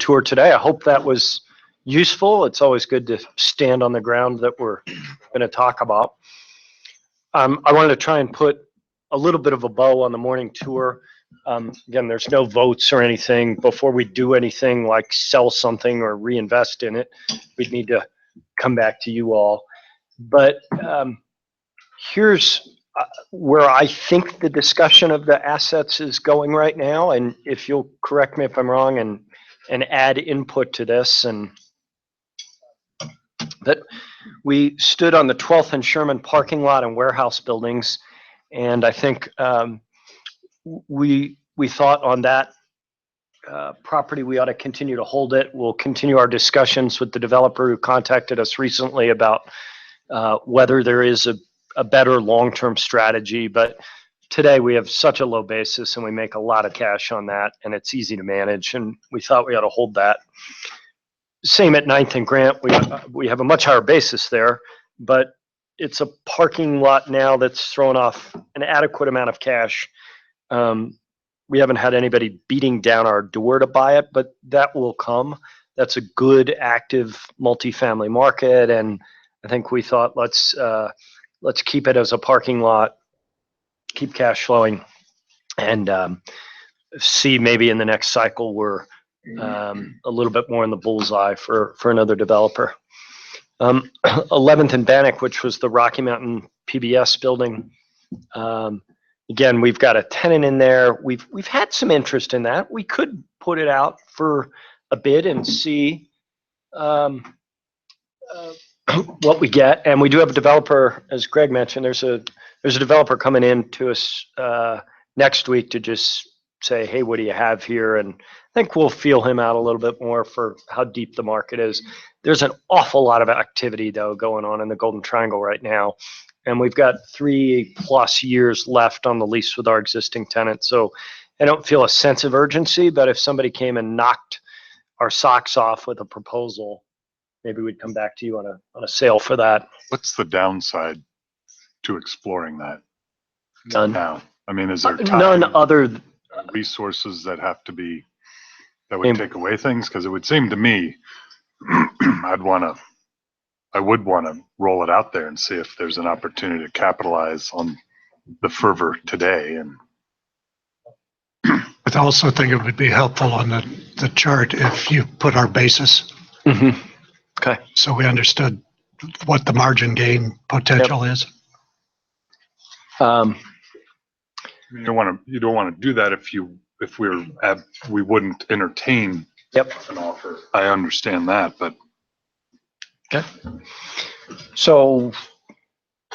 tour today. I hope that was useful. It's always good to stand on the ground that we're going to talk about. I wanted to try and put a little bit of a bow on the morning tour. Again, there's no votes or anything. Before we do anything like sell something or reinvest in it, we'd need to come back to you all. But here's where I think the discussion of the assets is going right now. And if you'll correct me if I'm wrong and add input to this, and that we stood on the 12th and Sherman parking lot and warehouse buildings. And I think we thought on that property, we ought to continue to hold it. We'll continue our discussions with the developer who contacted us recently about whether there is a better long-term strategy. But today we have such a low basis and we make a lot of cash on that, and it's easy to manage, and we thought we ought to hold that. Same at 9th and Grant. We have a much higher basis there, but it's a parking lot now that's thrown off an adequate amount of cash. We haven't had anybody beating down our door to buy it, but that will come. That's a good, active multifamily market, and I think we thought let's keep it as a parking lot, keep cash flowing, and see maybe in the next cycle we're a little bit more in the bullseye for another developer. 11th and Bannock, which was the Rocky Mountain PBS building. Again, we've got a tenant in there. We've had some interest in that. We could put it out for a bid and see what we get. And we do have a developer, as Greg mentioned. There's a developer coming in to us next week to just say, hey, what do you have here? And I think we'll feel him out a little bit more for how deep the market is. There's an awful lot of activity, though, going on in the Golden Triangle right now. And we've got 3+ years left on the lease with our existing tenant. So I don't feel a sense of urgency, but if somebody came and knocked our socks off with a proposal, maybe we'd come back to you on a sale for that. What's the downside to exploring that? None. Now, I mean, is there time, none other resources that have to be, that would take away things? Because it would seem to me, I would want to roll it out there and see if there's an opportunity to capitalize on the fervor today. And I also think it would be helpful on the chart if you put our basis. Mm-hmm. Okay. So we understood what the margin gain potential is. you don't want to do that if we wouldn't entertain an offer. I understand that, but okay. So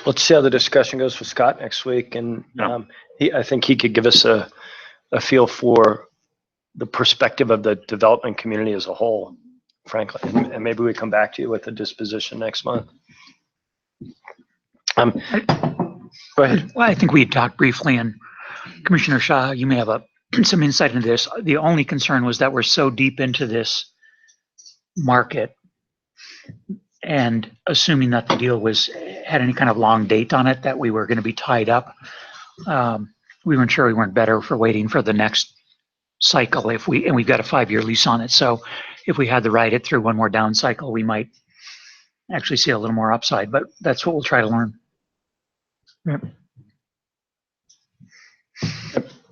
let's see how the discussion goes with Scott next week, and I think he could give us a feel for the perspective of the development community as a whole, frankly, and maybe we come back to you with a disposition next month. Go ahead. Well, I think we had talked briefly, and Commissioner Shaw, you may have some insight into this. The only concern was that we're so deep into this market, and assuming that the deal had any kind of long date on it, that we were going to be tied up. We weren't sure we weren't better for waiting for the next cycle and we've got a 5-year lease on it. So if we had to ride it through one more down cycle, we might actually see a little more upside, but that's what we'll try to learn. Yep.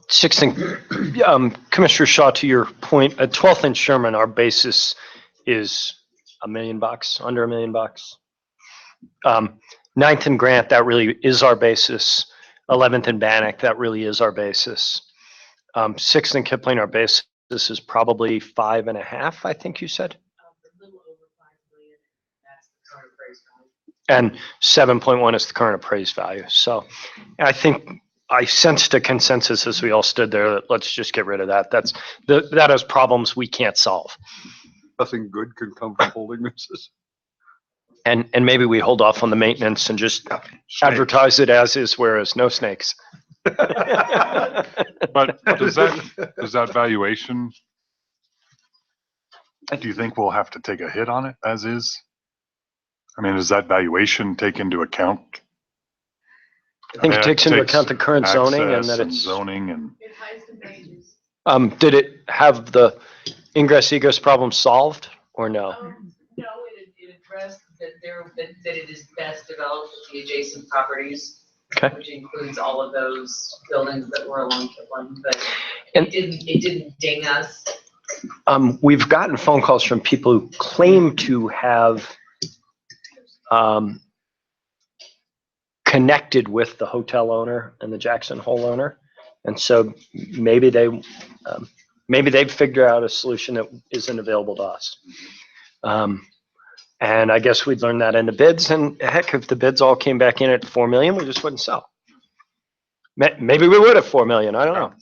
16th, Commissioner Shaw, to your point, at 12th and Sherman, our basis is $1 million, under $1 million. 9th and Grant, that really is our basis. 11th and Bannock, that really is our basis. 6th and Kipling, our basis is probably 5.5, I think you said. A little over $5 million. That's the current appraised value. And 7.1 is the current appraised value. So I think I sensed a consensus as we all stood there that let's just get rid of that. That has problems we can't solve. nothing good can come from holding this. And maybe we hold off on the maintenance and just advertise it as is, whereas no snakes. But does that valuation, do you think we'll have to take a hit on it as is? I mean, does that valuation take into account? I think it takes into account the current zoning and that it's zoning and. It has the pages. Did it have ingress egress problem solved or no? No, it addressed that that it is best developed with the adjacent properties. Okay. Which includes all of those buildings that were along Kipling, but And- it didn't ding us. We've gotten phone calls from people who claim to have connected with the hotel owner and the Jackson Hole owner. And so maybe they've figured out a solution that isn't available to us. And I guess we'd learn that in the bids, and heck, if the bids all came back in at 4 million, we just wouldn't sell. Maybe we would have 4 million, I don't know.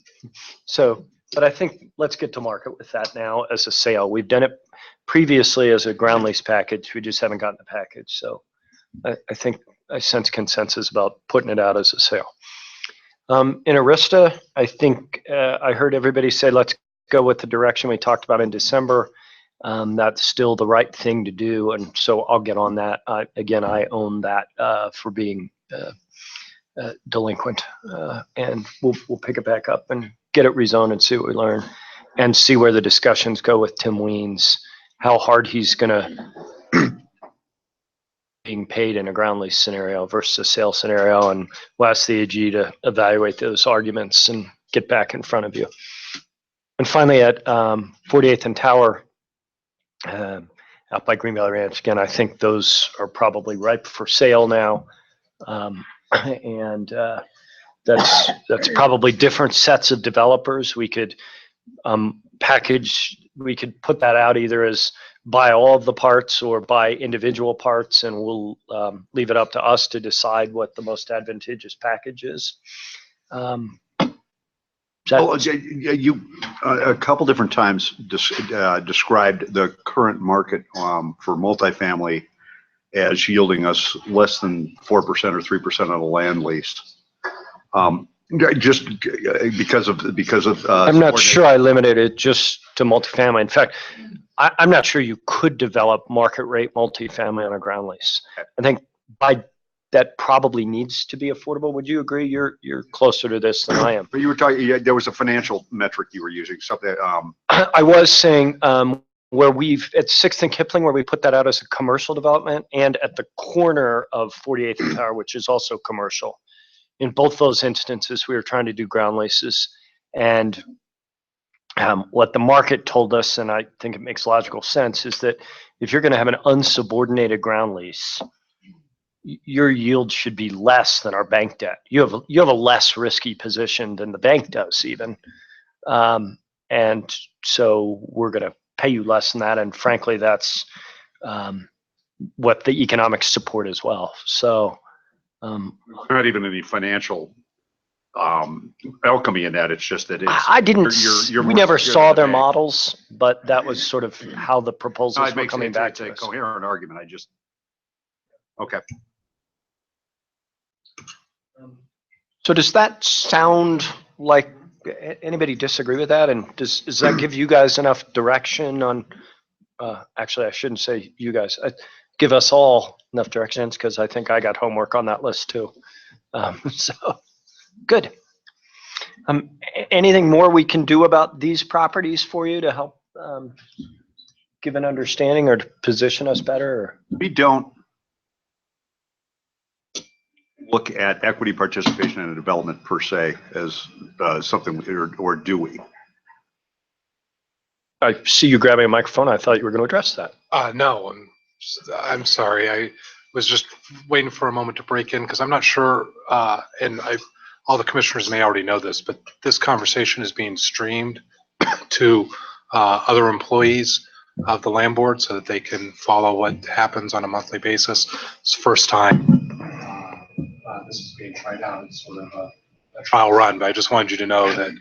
So, but I think let's get to market with that now as a sale. We've done it previously as a ground lease package. We just haven't gotten the package. So I think I sense consensus about putting it out as a sale. In Arista, I think I heard everybody say, let's go with the direction we talked about in December. That's still the right thing to do. And so I'll get on that. Again, I own that for being delinquent. And we'll pick it back up and get it rezoned and see what we learn and see where the discussions go with Tim Weens, how hard he's going to being paid in a ground lease scenario versus a sale scenario. And we'll ask the AG to evaluate those arguments and get back in front of you. And finally, at 48th and Tower, out by Green Valley Ranch, again, I think those are probably ripe for sale now. And that's probably different sets of developers. We could we could put that out either as buy all of the parts or buy individual parts, and we'll leave it up to us to decide what the most advantageous package is. Well, you a couple different times described the current market for multifamily as yielding us less than 4% or 3% on a land lease. Just because of I'm not sure I limited it just to multifamily. In fact, I'm not sure you could develop market rate multifamily on a ground lease. I think that probably needs to be affordable. Would you agree? You're closer to this than I am. But you were talking. There was a financial metric you were using. Something. I was saying where we've at 6th and Kipling, where we put that out as a commercial development, and at the corner of 48th and Tower, which is also commercial. In both those instances, we were trying to do ground leases, and what the market told us, and I think it makes logical sense, is that if you're going to have an unsubordinated ground lease, your yield should be less than our bank debt. You have a less risky position than the bank does even, and so we're going to pay you less than that. And frankly, that's what the economics support as well. So. Not even any financial alchemy in that. It's just that it's. I didn't. We never saw their bank. models, but that was sort of how the proposals were coming back to a us. coherent argument. Okay. So does that sound like anybody disagree with that? And does that give you guys enough direction on? Actually, I shouldn't say you guys. Give us all enough directions, because I think I got homework on that list too. So good. Anything more we can do about these properties for you to help give an understanding or to position us better? Or? We don't look at equity participation in a development per se as something, or do we? I see you grabbing a microphone. I thought you were going to address that. No, I'm sorry. I was just waiting for a moment to break in because I'm not sure, and all the commissioners may already know this, but this conversation is being streamed to other employees of the land board so that they can follow what happens on a monthly basis. It's the first time this is being tried out. It's sort of a trial run, but I just wanted you to know that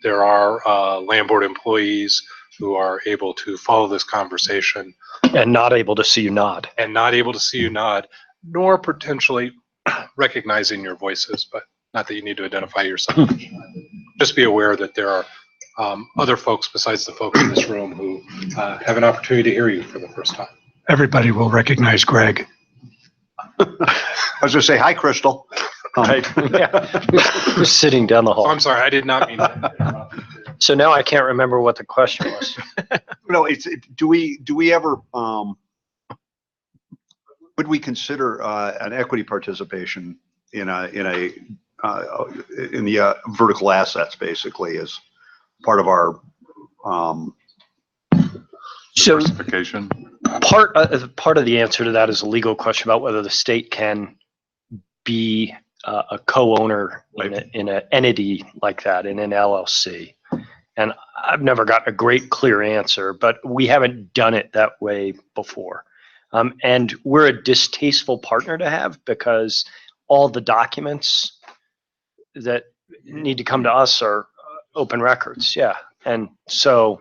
there are land board employees who are able to follow this conversation. And not able to see you nod. And not able to see you nod, nor potentially recognizing your voices, but not that you need to identify yourself. Just be aware that there are other folks besides the folks in this room who have an opportunity to hear you for the first time. Everybody will recognize Greg. I was going to say, hi, Crystal. Right. Yeah. We're sitting down the hall. Oh, I'm sorry, I did not mean that. So now I can't remember what the question was. Well, do we ever, would we consider, an equity participation in the vertical assets basically as part of our, So Diversification. part of the answer to that is a legal question about whether the state can be a co-owner in an entity like that, in an LLC. And I've never gotten a great clear answer, but we haven't done it that way before. And we're a distasteful partner to have because all the documents that need to come to us are open records. Yeah. And so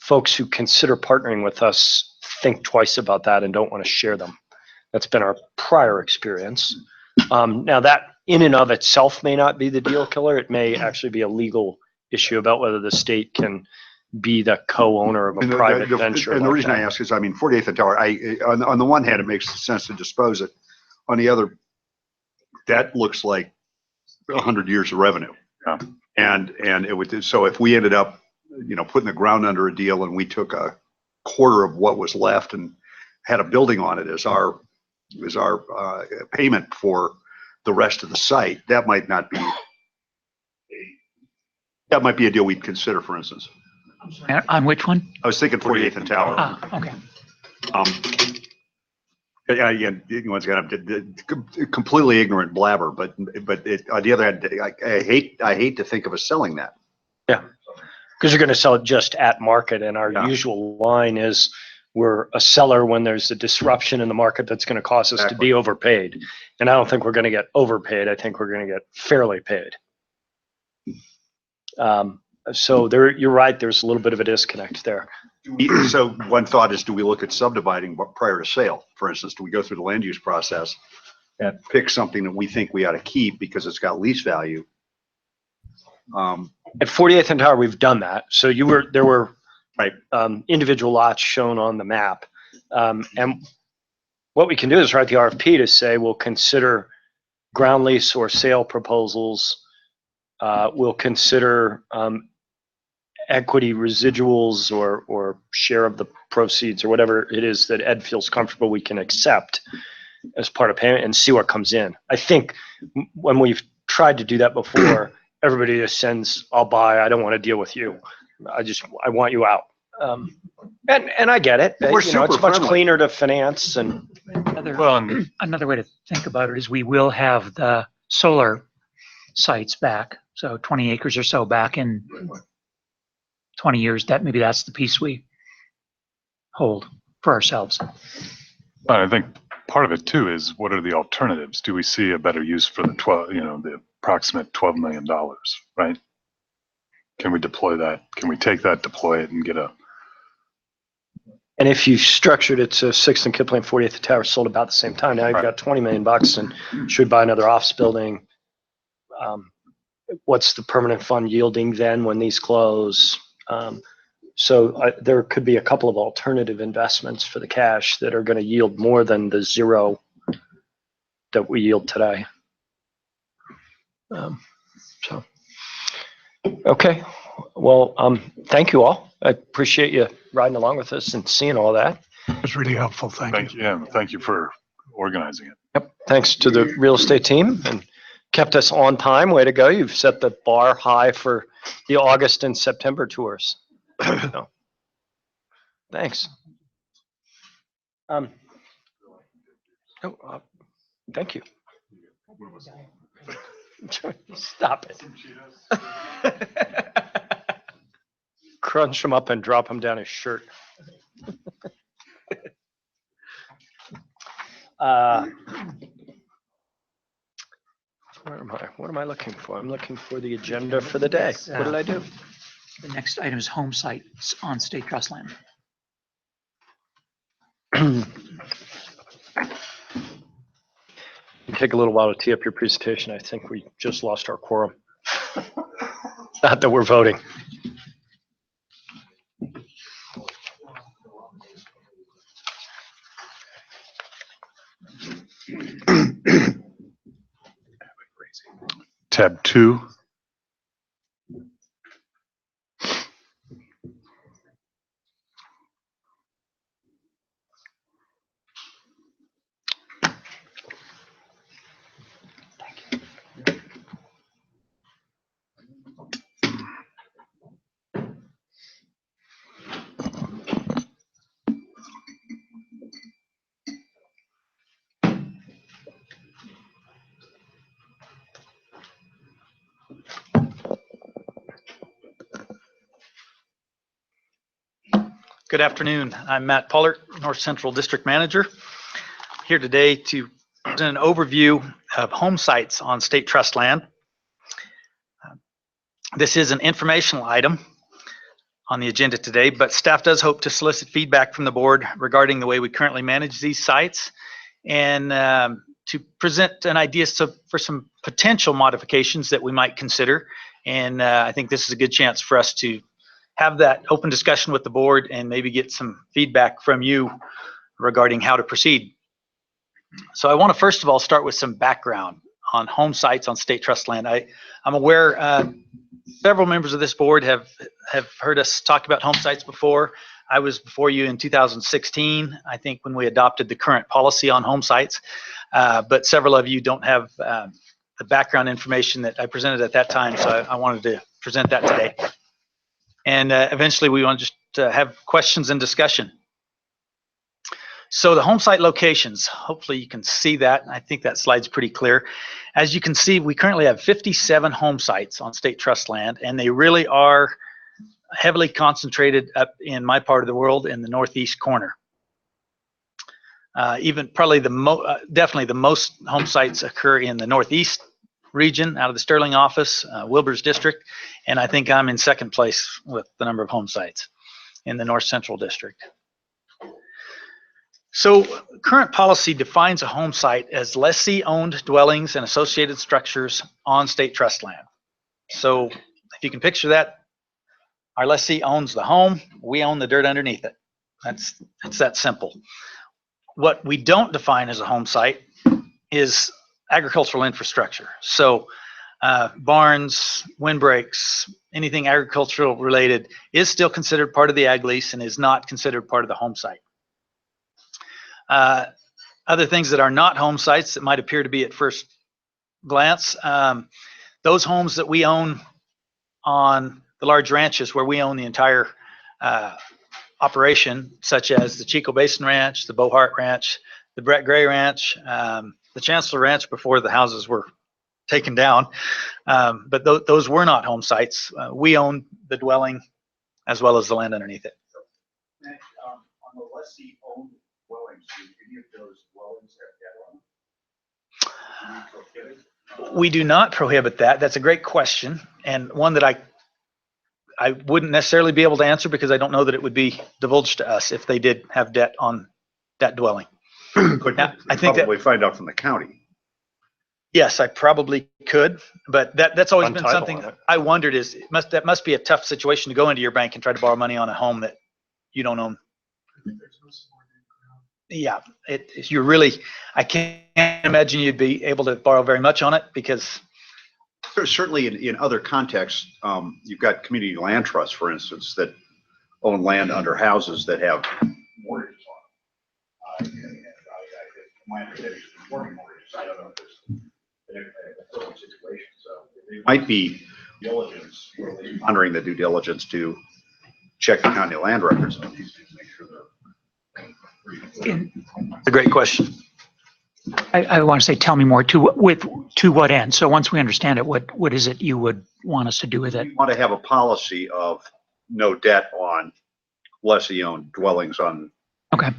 folks who consider partnering with us think twice about that and don't want to share them. That's been our prior experience. Now that in and of itself may not be the deal killer. It may actually be a legal issue about whether the state can be the co-owner of a private venture. And the like reason I that. ask is, I mean, 48th and Tower, on the one hand, it makes sense to dispose it. On the other, that looks like 100 years of revenue. Yeah. And it would, so if we ended up, putting the ground under a deal and we took a quarter of what was left and had a building on it as our payment for the rest of the site, that might be a deal we'd consider, for instance. On which one? I was thinking 48th and Tower. Ah, okay. Again, once again, I'm completely ignorant blabber, but on the other hand, I hate to think of us selling that. Yeah, because you're going to sell it just at market, and our Yeah. usual line is we're a seller when there's a disruption in the market that's going to cause us to Exactly. be overpaid. And I don't think we're going to get overpaid. I think we're going to get fairly paid. So you're right. There's a little bit of a disconnect there. So one thought is, do we look at subdividing prior to sale? For instance, do we go through the land use process and pick something that we think we ought to keep because it's got lease value? At 48th and Tower, we've done that. So there were Right. Individual lots shown on the map. And what we can do is write the RFP to say we'll consider ground lease or sale proposals. We'll consider equity residuals or share of the proceeds or whatever it is that Ed feels comfortable we can accept as part of payment and see what comes in. I think when we've tried to do that before, everybody just sends, I'll buy, I don't want to deal with you. I want you out. And I get it. We're it's super much friendly. cleaner to finance and Another way to think about it is we will have the solar sites back. So 20 acres or so back in 20 years. Maybe that's the piece we hold for ourselves. I think part of it too is what are the alternatives? Do we see a better use for the approximate $12 million, right? Can we deploy that? Can we take that, deploy it, and get And if you structured it so 6th and Kipling, 40th Tower sold about the same time, now you've Right. got $20 million and should buy another office building. What's the permanent fund yielding then when these close? So there could be a couple of alternative investments for the cash that are going to yield more than the zero that we yield today. Okay. Well, thank you all. I appreciate you riding along with us and seeing all that. It was really helpful. Thank you. thank you for organizing it. Yep. Thanks to the real estate team and kept us on time. Way to go. You've set the bar high for the August and September tours. So, thanks. Thank you. Stop it. Crunch him up and drop him down his shirt. Where am I? What am I looking for? I'm looking for the agenda for the day. What did I do? The next item is home sites on state trust land. Take a little while to tee up your presentation. I think we just lost our quorum. Not that we're voting. Tab 2. Good afternoon. I'm Matt Pollard, North Central District Manager, here today to present an overview of home sites on state trust land. This is an informational item on the agenda today, but staff does hope to solicit feedback from the board regarding the way we currently manage these sites and to present an idea for some potential modifications that we might consider. And I think this is a good chance for us to have that open discussion with the board and maybe get some feedback from you regarding how to proceed. So I want to first of all start with some background on home sites on state trust land. I'm aware several members of this board have heard us talk about home sites before. I was before you in 2016, I think, when we adopted the current policy on home sites, but several of you don't have the background information that I presented at that time, so I wanted to present that today. And eventually we want to just have questions and discussion. So the home site locations, hopefully you can see that. I think that slide's pretty clear. As you can see, we currently have 57 home sites on state trust land, and they really are heavily concentrated up in my part of the world in the northeast corner. Even probably definitely the most home sites occur in the northeast region out of the Sterling office, Wilbur's district, and I think I'm in second place with the number of home sites in the North Central district. So current policy defines a home site as lessee-owned dwellings and associated structures on state trust land. So if you can picture that, our lessee owns the home, we own the dirt underneath it. It's that simple. What we don't define as a home site is agricultural infrastructure. So barns, windbreaks, anything agricultural related is still considered part of the ag lease and is not considered part of the home site. Other things that are not home sites that might appear to be at first glance, those homes that we own on the large ranches where we own the entire operation, such as the Chico Basin Ranch, the Bohart Ranch, the Brett Gray Ranch, the Chancellor Ranch before the houses were taken down, but those were not home sites. We own the dwelling as well as the land underneath it. On the lessee-owned dwellings, do any of those dwellings have debt on them? We do not prohibit that. That's a great question, and one that I wouldn't necessarily be able to answer because I don't know that it would be divulged to us if they did have debt on that dwelling. Could Now, I think probably find out from the county. Yes, I probably could, but that's always been Untitled something on it. I wondered is that must be a tough situation to go into your bank and try to borrow money on a home that you don't own. Yeah, you're really, I can't imagine you'd be able to borrow very much on it because Certainly in other contexts, you've got community land trusts, for instance, that own land under houses that have mortgages on them. My understanding is conforming mortgages. I don't know if there's a different situation. So it might be diligence, honoring the due diligence to check the county land records on these things, make sure they're. it's a great question. I want to say, tell me more to what end? So once we understand it, what is it you would want us to do with it? We want to have a policy of no debt on lessee-owned dwellings on. Okay.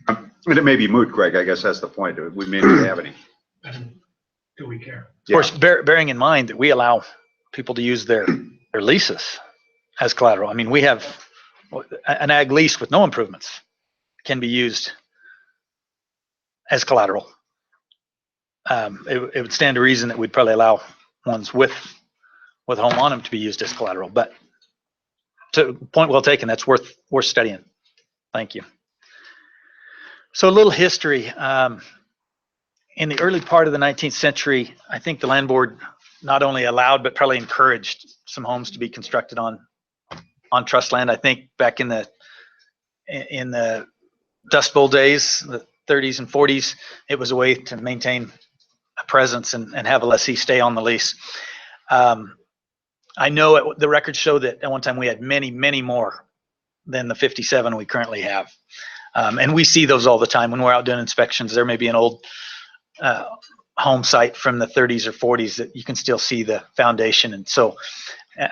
And it may be moot, Greg. I guess that's the point. We may not have any. Do we care? Of course, bearing in mind that we allow people to use their leases as collateral. I mean, we have an ag lease with no improvements can be used as collateral. It would stand to reason that we'd probably allow ones with a home on them to be used as collateral. But to point well taken, that's worth studying. Thank you. So a little history. In the early part of the 19th century, I think the land board not only allowed but probably encouraged some homes to be constructed on trust land. I think back in the Dust Bowl days, the 30s and 40s, it was a way to maintain a presence and have a lessee stay on the lease. I know the records show that at one time we had many, many more than the 57 we currently have. And we see those all the time when we're out doing inspections. There may be an old home site from the 30s or 40s that you can still see the foundation. And so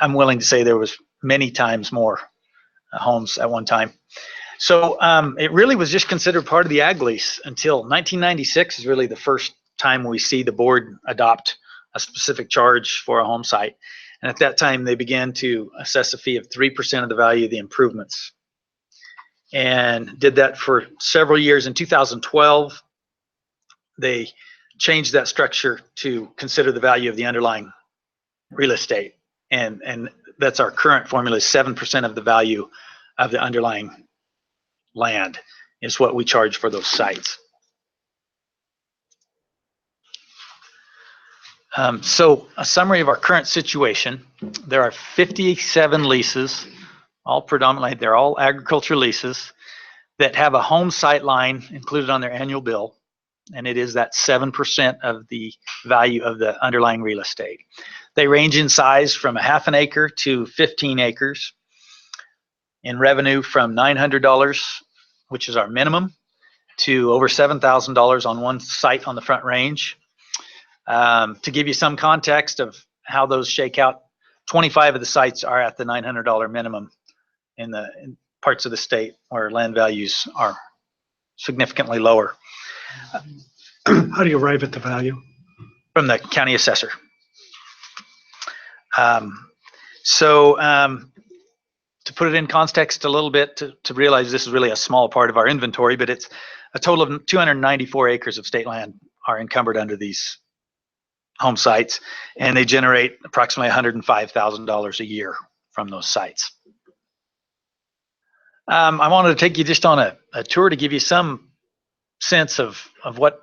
I'm willing to say there was many times more homes at one time. So it really was just considered part of the ag lease until 1996 is really the first time we see the board adopt a specific charge for a home site. And at that time, they began to assess a fee of 3% of the value of the improvements, and did that for several years. In 2012, they changed that structure to consider the value of the underlying real estate. And that's our current formula, is 7% of the value of the underlying land is what we charge for those sites. So a summary of our current situation: there are 57 leases, all predominantly, they're all agriculture leases that have a home site line included on their annual bill, and it is that 7% of the value of the underlying real estate. They range in size from a half an acre to 15 acres, in revenue from $900, which is our minimum, to over $7,000 on one site on the Front Range. To give you some context of how those shake out, 25 of the sites are at the $900 minimum in parts of the state where land values are significantly lower. How do you arrive at the value? From the county assessor. To put it in context a little bit, to realize this is really a small part of our inventory, but it's a total of 294 acres of state land are encumbered under these home sites, and they generate approximately $105,000 a year from those sites. I wanted to take you just on a tour to give you some sense of what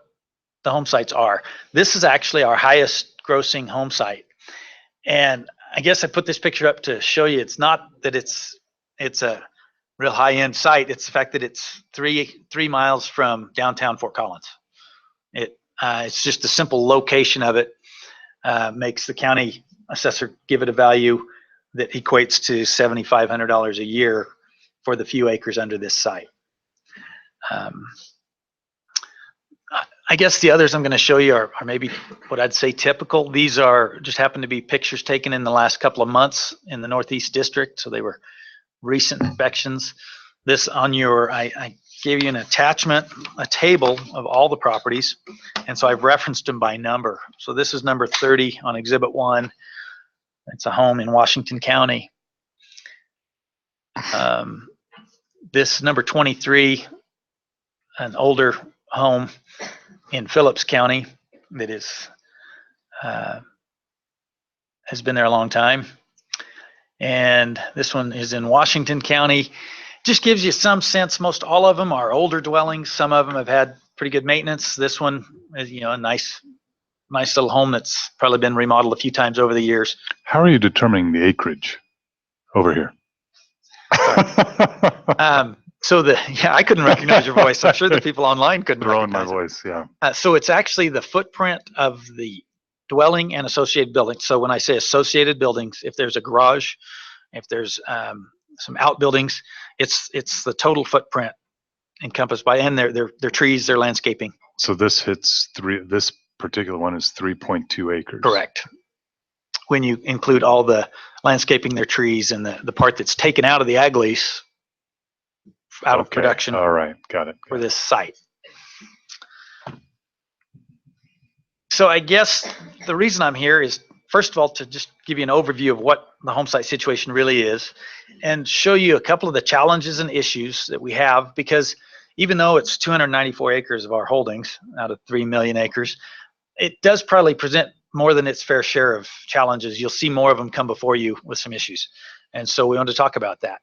the home sites are. This is actually our highest grossing home site. And I guess I put this picture up to show you, it's not that it's a real high-end site, it's the fact that it's three miles from downtown Fort Collins. It's just the simple location of it makes the county assessor give it a value that equates to $7,500 a year for the few acres under this site. I guess the others I'm going to show you are maybe what I'd say typical. These are just happen to be pictures taken in the last couple of months in the Northeast District, so they were recent inspections. This on your, I gave you an attachment, a table of all the properties, and so I've referenced them by number. So this is number 30 on Exhibit 1. It's a home in Washington County. This number 23, an older home in Phillips County that is has been there a long time. And this one is in Washington County. Just gives you some sense. Most all of them are older dwellings. Some of them have had pretty good maintenance. This one is, a nice little home that's probably been remodeled a few times over the years. How are you determining the acreage over here? I couldn't recognize your voice. I'm sure the people online couldn't Throwing my recognize it. voice, yeah. So it's actually the footprint of the dwelling and associated buildings. So when I say associated buildings, if there's a garage, if there's some outbuildings, it's the total footprint encompassed by, and their trees, their landscaping. So this hits this particular one is 3.2 acres. Correct. When you include all the landscaping, their trees, and the part that's taken out of the ag lease, out of production. All right, got it. For this site. So I guess the reason I'm here is, first of all, to just give you an overview of what the home site situation really is, and show you a couple of the challenges and issues that we have, because even though it's 294 acres of our holdings out of 3 million acres, it does probably present more than its fair share of challenges. You'll see more of them come before you with some issues. And so we want to talk about that.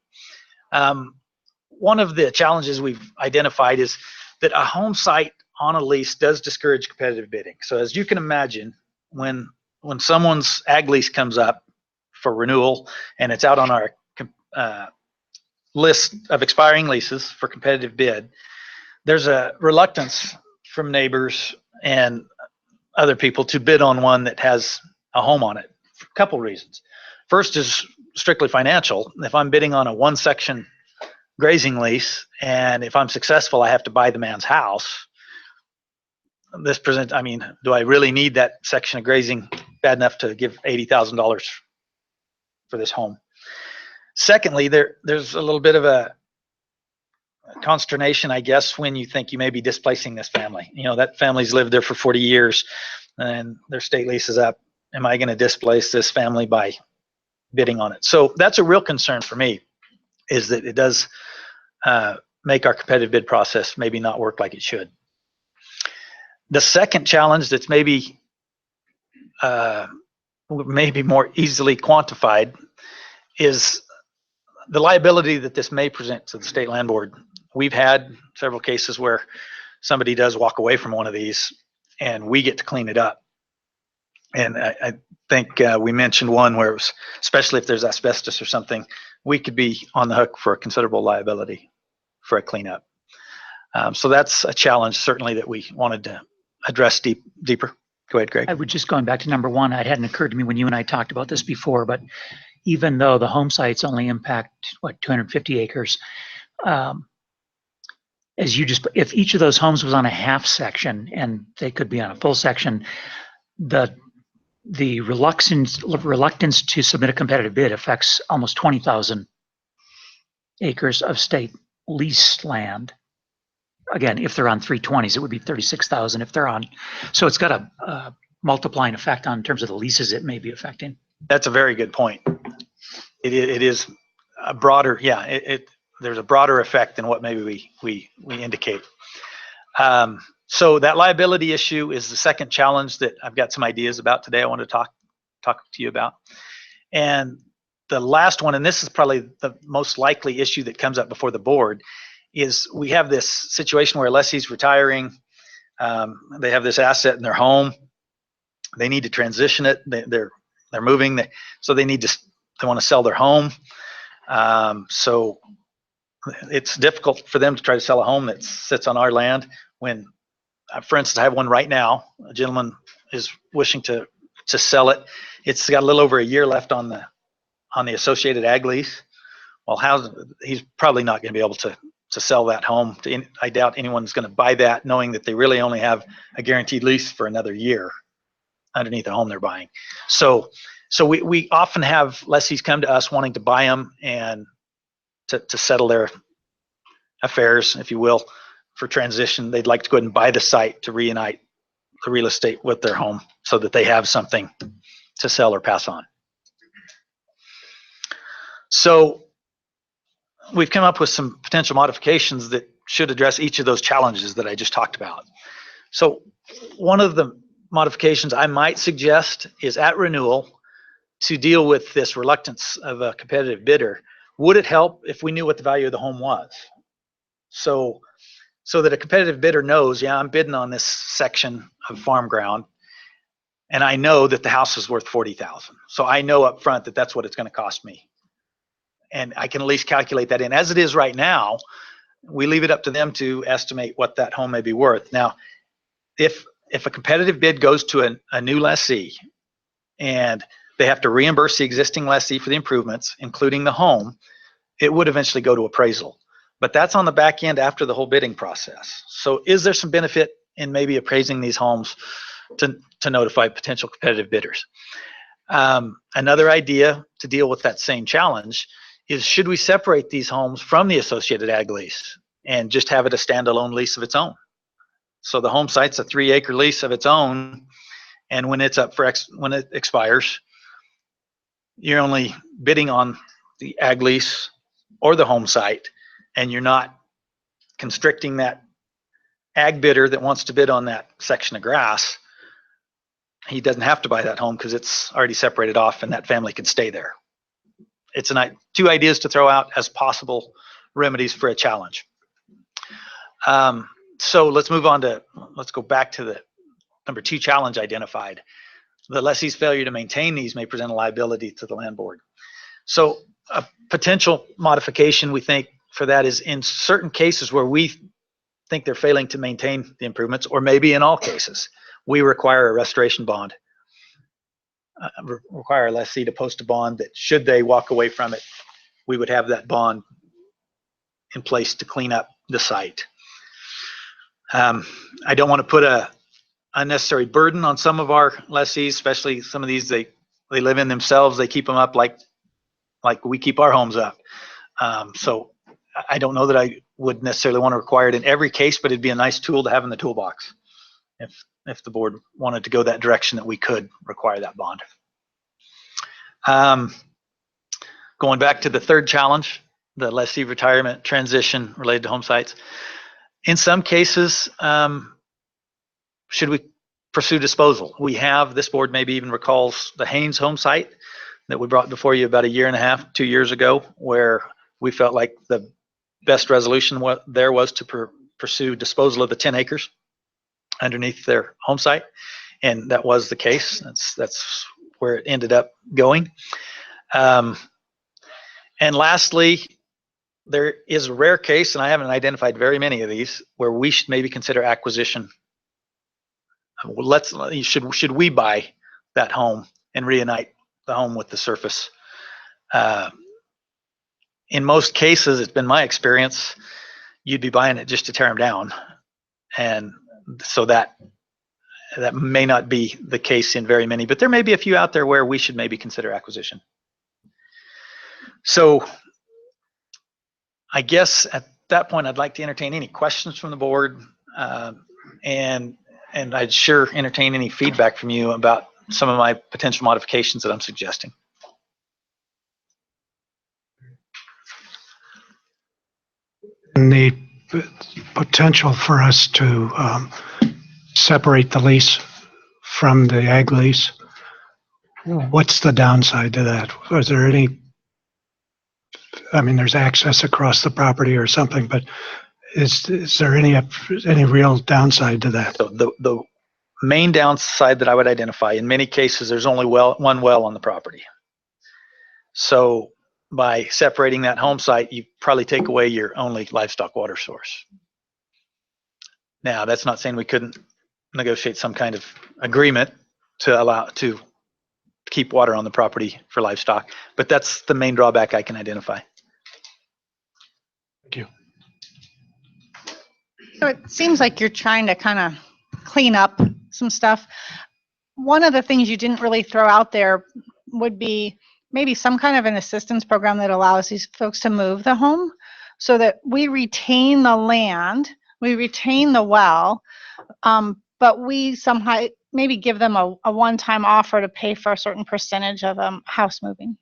One of the challenges we've identified is that a home site on a lease does discourage competitive bidding. So as you can imagine, when someone's ag lease comes up for renewal and it's out on our list of expiring leases for competitive bid, there's a reluctance from neighbors and other people to bid on one that has a home on it for a couple reasons. First is strictly financial. If I'm bidding on a one section grazing lease, and if I'm successful, I have to buy the man's house. Do I really need that section of grazing bad enough to give $80,000 for this home? Secondly, there's a little bit of a consternation, I guess, when you think you may be displacing this family. You know, that family's lived there for 40 years and their state lease is up. Am I going to displace this family by bidding on it? So that's a real concern for me, is that it does make our competitive bid process maybe not work like it should. The second challenge that's maybe more easily quantified is the liability that this may present to the state land board. We've had several cases where somebody does walk away from one of these and we get to clean it up. And I think we mentioned one where it was, especially if there's asbestos or something, we could be on the hook for a considerable liability for a cleanup. So that's a challenge certainly that we wanted to address deeper. Go ahead, Greg. I would just going back to number one, it hadn't occurred to me when you and I talked about this before, but even though the home sites only impact, 250 acres, as you just, if each of those homes was on a half section and they could be on a full section, the reluctance to submit a competitive bid affects almost 20,000 acres of state leased land. Again, if they're on 320s, it would be 36,000 if they're on. So it's got a multiplying effect on in terms of the leases it may be affecting. That's a very good point. It is a broader, there's a broader effect than what maybe we indicate. So that liability issue is the second challenge that I've got some ideas about today I want to talk to you about. And the last one, and this is probably the most likely issue that comes up before the board, is we have this situation where a lessee's retiring, they have this asset in their home, they need to transition it, they're moving, so they want to sell their home. So it's difficult for them to try to sell a home that sits on our land when, for instance, I have one right now. A gentleman is wishing to sell it. It's got a little over a year left on the associated ag lease. Well, he's probably not going to be able to sell that home. I doubt anyone's going to buy that, knowing that they really only have a guaranteed lease for another year underneath the home they're buying. So we often have lessees come to us wanting to buy them and to settle their affairs, if you will, for transition. They'd like to go ahead and buy the site to reunite the real estate with their home so that they have something to sell or pass on. So we've come up with some potential modifications that should address each of those challenges that I just talked about. So one of the modifications I might suggest is at renewal, to deal with this reluctance of a competitive bidder, would it help if we knew what the value of the home was? So that a competitive bidder knows, yeah, I'm bidding on this section of farm ground, and I know that the house is worth $40,000. So I know up front that that's what it's going to cost me. And I can at least calculate that in. As it is right now, we leave it up to them to estimate what that home may be worth. Now, if a competitive bid goes to a new lessee and they have to reimburse the existing lessee for the improvements, including the home, it would eventually go to appraisal. But that's on the back end after the whole bidding process. So is there some benefit in maybe appraising these homes to notify potential competitive bidders? Another idea to deal with that same challenge is, should we separate these homes from the associated ag lease and just have it a standalone lease of its own? So the home site's a 3-acre lease of its own, and when it's up for when it expires, you're only bidding on the ag lease or the home site, and you're not constricting that ag bidder that wants to bid on that section of grass. He doesn't have to buy that home because it's already separated off and that family can stay there. It's two ideas to throw out as possible remedies for a challenge. So let's move on let's go back to the number 2 challenge identified. The lessee's failure to maintain these may present a liability to the land board. So a potential modification we think for that is, in certain cases where we think they're failing to maintain the improvements, or maybe in all cases, we require a restoration bond. Require a lessee to post a bond that, should they walk away from it, we would have that bond in place to clean up the site. I don't want to put a unnecessary burden on some of our lessees, especially some of these they live in themselves. They keep them up like like we keep our homes up. So I don't know that I would necessarily want to require it in every case, but it'd be a nice tool to have in the toolbox if the board wanted to go that direction, that we could require that bond. Going back to the third challenge, the lessee retirement transition related to home sites. In some cases, should we pursue disposal? We have, this board maybe even recalls the Haynes home site that we brought before you about 1.5, 2 years ago, where we felt like the best resolution there was to pursue disposal of the 10 acres underneath their home site. And that was the case. That's where it ended up going. And lastly, there is a rare case, and I haven't identified very many of these, where we should maybe consider acquisition. Should we buy that home and reunite the home with the surface? In most cases, it's been my experience, you'd be buying it just to tear them down. And so that may not be the case in very many, but there may be a few out there where we should maybe consider acquisition. So I guess at that point, I'd like to entertain any questions from the board, and I'd sure entertain any feedback from you about some of my potential modifications that I'm suggesting. And the potential for us to separate the lease from the ag lease, what's the downside to that? Is there any, I mean, there's access across the property or something, but is there any real downside to that? So the main downside that I would identify, in many cases, there's only one well on the property. So by separating that home site, you probably take away your only livestock water source. Now, that's not saying we couldn't negotiate some kind of agreement to keep water on the property for livestock, but that's the main drawback I can identify. Thank you. So it seems like you're trying to kind of clean up some stuff. One of the things you didn't really throw out there would be maybe some kind of an assistance program that allows these folks to move the home so that we retain the land, we retain the well, but we somehow maybe give them a one-time offer to pay for a certain percentage of house moving.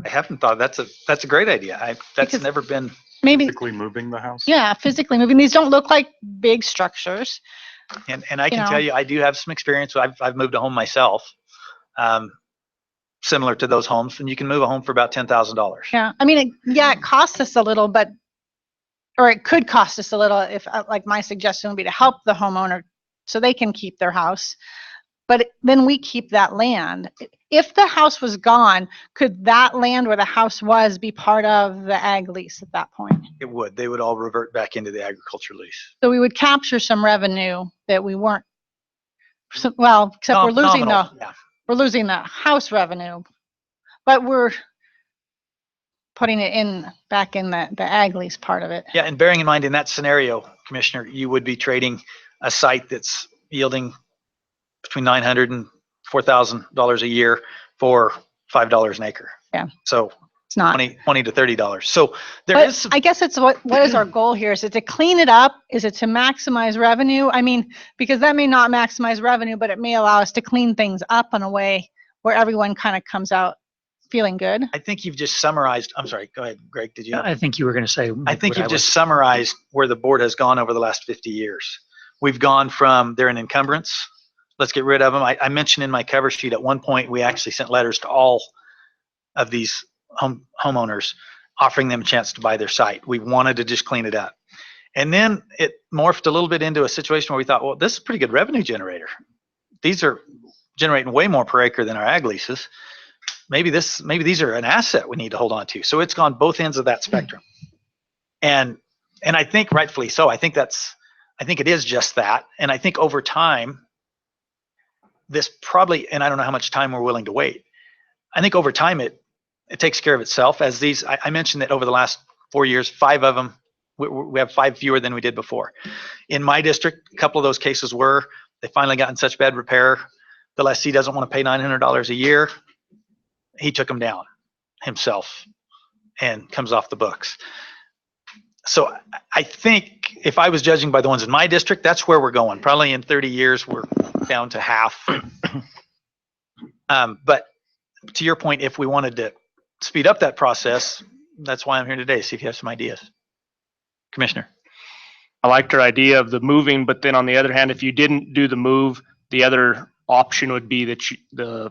I haven't thought that's a great idea. That's Because never been. Maybe, Physically moving the house? yeah, physically moving. These don't look like big structures. And I can You know. tell you, I do have some experience. I've moved a home myself, similar to those homes, and you can move a home for about $10,000. Yeah, I mean, it costs us a little, or it could cost us a little if, like my suggestion would be to help the homeowner so they can keep their house. But then we keep that land. If the house was gone, could that land where the house was be part of the ag lease at that point? It would. They would all revert back into the agriculture lease. So we would capture some revenue that we weren't, well, except we're losing Nominal, yeah. we're losing the house revenue, but we're putting it back in the ag lease part of it. Yeah, and bearing in mind in that scenario, Commissioner, you would be trading a site that's yielding between $900 and $4,000 a year for $5 an acre. Yeah. So It's not. $20 to $30. So there But is some, I guess it's what is our goal here? Is it to clean it up? Is it to maximize revenue? I mean, because that may not maximize revenue, but it may allow us to clean things up in a way where everyone kind of comes out feeling good. I think you've just summarized. I'm sorry. Go ahead, Greg. Did you? I think you were going to say. I think what you've was. just summarized where the board has gone over the last 50 years. We've gone from they're an encumbrance. Let's get rid of them. I mentioned in my cover sheet at one point we actually sent letters to all of these homeowners offering them a chance to buy their site. We wanted to just clean it up. And then it morphed a little bit into a situation where we thought, well, this is a pretty good revenue generator. These are generating way more per acre than our ag leases. Maybe these are an asset we need to hold on to. So it's gone both ends of that spectrum. And I think rightfully so. I think it is just that. And I think over time, this probably, and I don't know how much time we're willing to wait. I think over time it takes care of itself. As these, I mentioned that over the last 4 years, 5 of them, we have 5 fewer than we did before. In my district, a couple of those cases were, they finally got in such bad repair, the lessee doesn't want to pay $900 a year. He took them down. himself and comes off the books. So I think if I was judging by the ones in my district, that's where we're going. Probably in 30 years, we're down to half. But to your point, if we wanted to speed up that process, that's why I'm here today, see if you have some ideas. Commissioner. I liked your idea of the moving, but then on the other hand, if you didn't do the move, the other option would be that the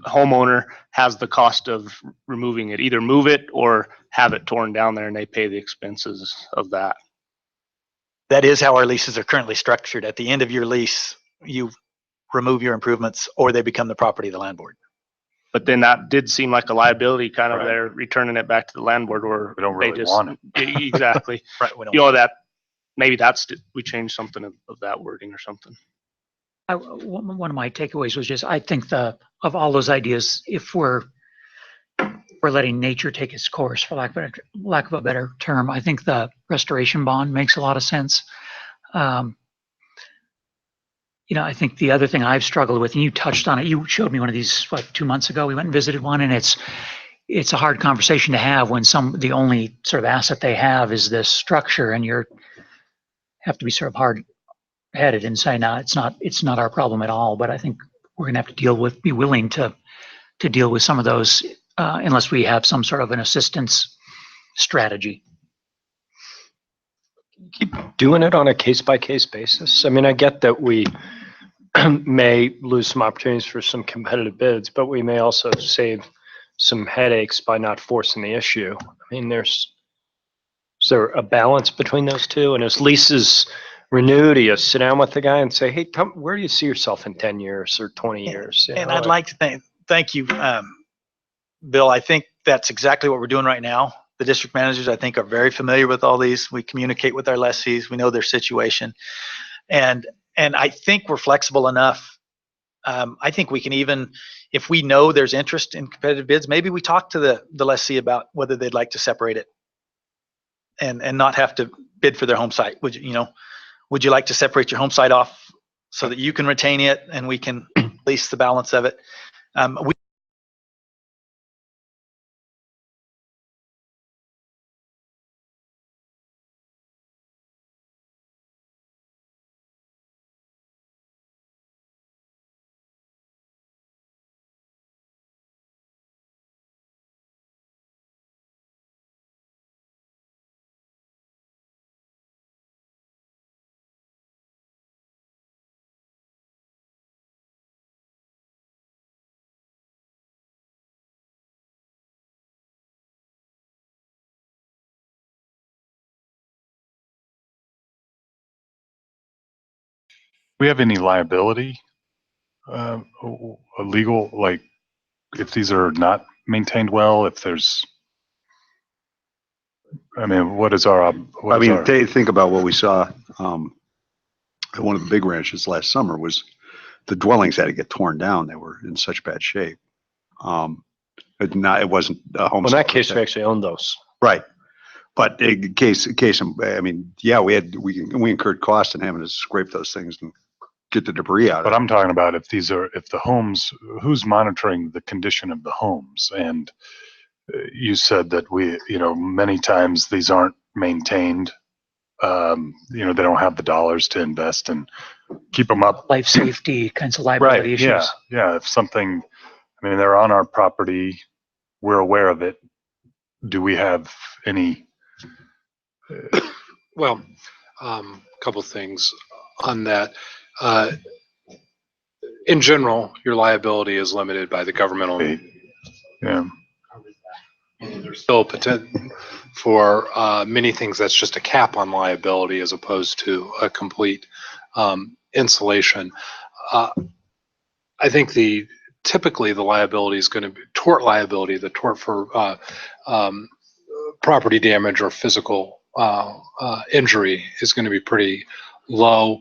homeowner has the cost of removing it. Either move it or have it torn down there and they pay the expenses of that. That is how our leases are currently structured. At the end of your lease, you remove your improvements or they become the property of the landlord. But then that did seem like a liability kind of Right. there, returning it back to the landlord or We don't they really just want exactly. Right. We don't. You know, that maybe we changed something of that wording or something. One of my takeaways was just, I think of all those ideas, if we're letting nature take its course, for lack of a better term, I think the restoration bond makes a lot of sense. I think the other thing I've struggled with, and you touched on it, you showed me one of these, 2 months ago, we went and visited one, and it's a hard conversation to have when the only sort of asset they have is this structure, and have to be sort of hard-headed and say, no, it's not our problem at all. But I think we're going to have to be willing to deal with some of those unless we have some sort of an assistance strategy. Keep doing it on a case-by-case basis. I mean, I get that we may lose some opportunities for some competitive bids, but we may also save some headaches by not forcing the issue. I mean, is there a balance between those two? And as leases renewed, you sit down with the guy and say, hey, where do you see yourself in 10 years or 20 years? And I'd like to thank you, Bill. I think that's exactly what we're doing right now. The district managers, I think, are very familiar with all these. We communicate with our lessees. We know their situation. And I think we're flexible enough. I think we can even, if we know there's interest in competitive bids, maybe we talk to the lessee about whether they'd like to separate it and not have to bid for their home site. Would you like to separate your home site off so that you can retain it and we can lease the balance of it? We have any liability, a legal, like if these are not maintained well, if there's, I mean, what is our, Think about what we saw at one of the big ranches last summer was the dwellings had to get torn down. They were in such bad shape. It wasn't a home. Well, in that case, we actually own those. Right. But in case, I mean, yeah, we incurred cost in having to scrape those things and get the debris out. But I'm talking about if the homes, who's monitoring the condition of the homes? And you said that many times these aren't maintained. They don't have the dollars to invest and keep them up. Life safety kinds of liability issues. Yeah. Yeah. If something, I mean, they're on our property, we're aware of it. Do we have any? Well, couple things on that. In general, your liability is limited by the governmental. Yeah. There's still potential for many things. That's just a cap on liability as opposed to a complete insulation. I think typically the liability is going to be tort liability, the tort for property damage or physical injury is going to be pretty low.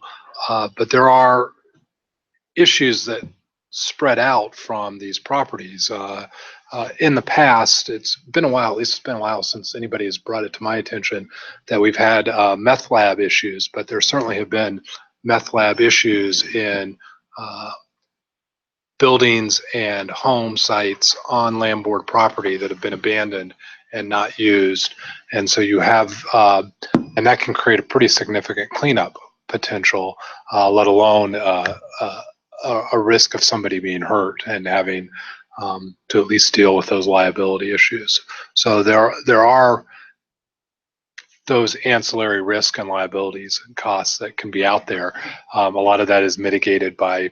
But there are issues that spread out from these properties. In the past, it's been a while, at least it's been a while since anybody has brought it to my attention that we've had meth lab issues, but there certainly have been meth lab issues in buildings and home sites on land board property that have been abandoned and not used. And so you have, and that can create a pretty significant cleanup potential, let alone a risk of somebody being hurt and having to at least deal with those liability issues. So there are those ancillary risk and liabilities and costs that can be out there. A lot of that is mitigated by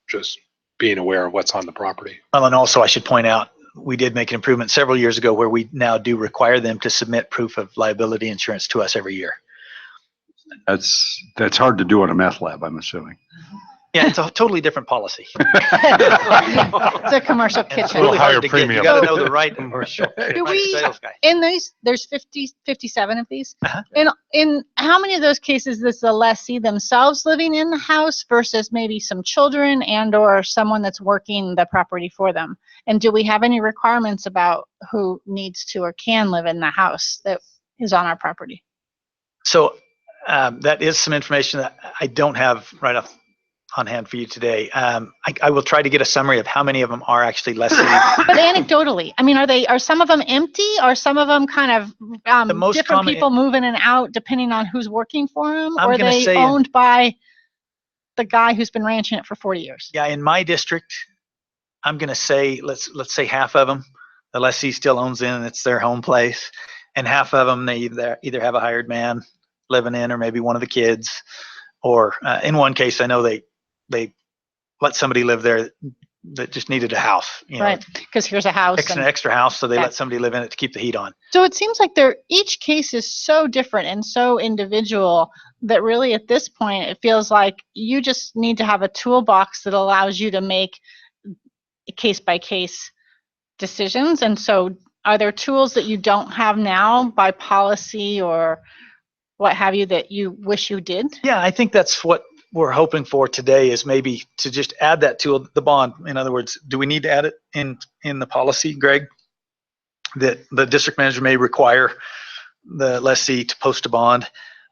just being aware of what's on the property. Well, and also I should point out, we did make an improvement several years ago where we now do require them to submit proof of liability insurance to us every year. That's hard to do in a meth lab, I'm assuming. Yeah, it's a totally different policy. It's a commercial And it's kitchen. really higher hard to get. You premium. gotta know the right commercial Do we- sales guy. In these, there's 57 of these. Uh-huh. In how many of those cases is the lessee themselves living in the house versus maybe some children and or someone that's working the property for them? And do we have any requirements about who needs to or can live in the house that is on our property? So that is some information that I don't have right off on hand for you today. I will try to get a summary of how many of them are actually lessees. But anecdotally, I mean, are some of them empty? Are some of them kind of The most different common- people moving in and out depending on who's working for them? I'm Or are gonna they say- owned by the guy who's been ranching it for 40 years? Yeah, in my district, I'm gonna say, let's say half of them, the lessee still owns in and it's their home place. And half of them, they either have a hired man living in or maybe one of the kids. Or in one case, I know they let somebody live there that just needed a house, you know, Right, because here's a house. an and- extra house, so they Yeah. let somebody live in it to keep the heat on. So it seems like each case is so different and so individual that really at this point, it feels like you just need to have a toolbox that allows you to make case by case decisions. And so are there tools that you don't have now by policy or what have you that you wish you did? Yeah, I think that's what we're hoping for today, is maybe to just add that to the bond. In other words, do we need to add it in the policy, Greg? That the district manager may require the lessee to post a bond?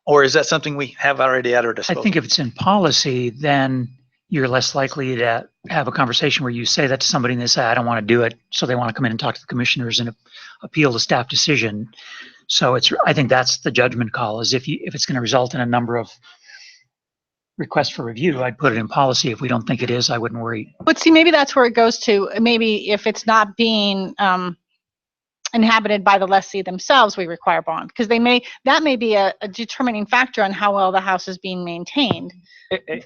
Or is that something we have already at our I disposal? think if it's in policy, then you're less likely to have a conversation where you say that to somebody and they say, I don't want to do it. So they want to come in and talk to the commissioners and appeal the staff decision. So I think that's the judgment call, is if it's going to result in a number of requests for review, I'd put it in policy. If we don't think it is, I wouldn't worry. But see, maybe that's where it goes to, maybe if it's not being inhabited by the lessee themselves, we require bond. Because that may be a determining factor on how well the house is being maintained.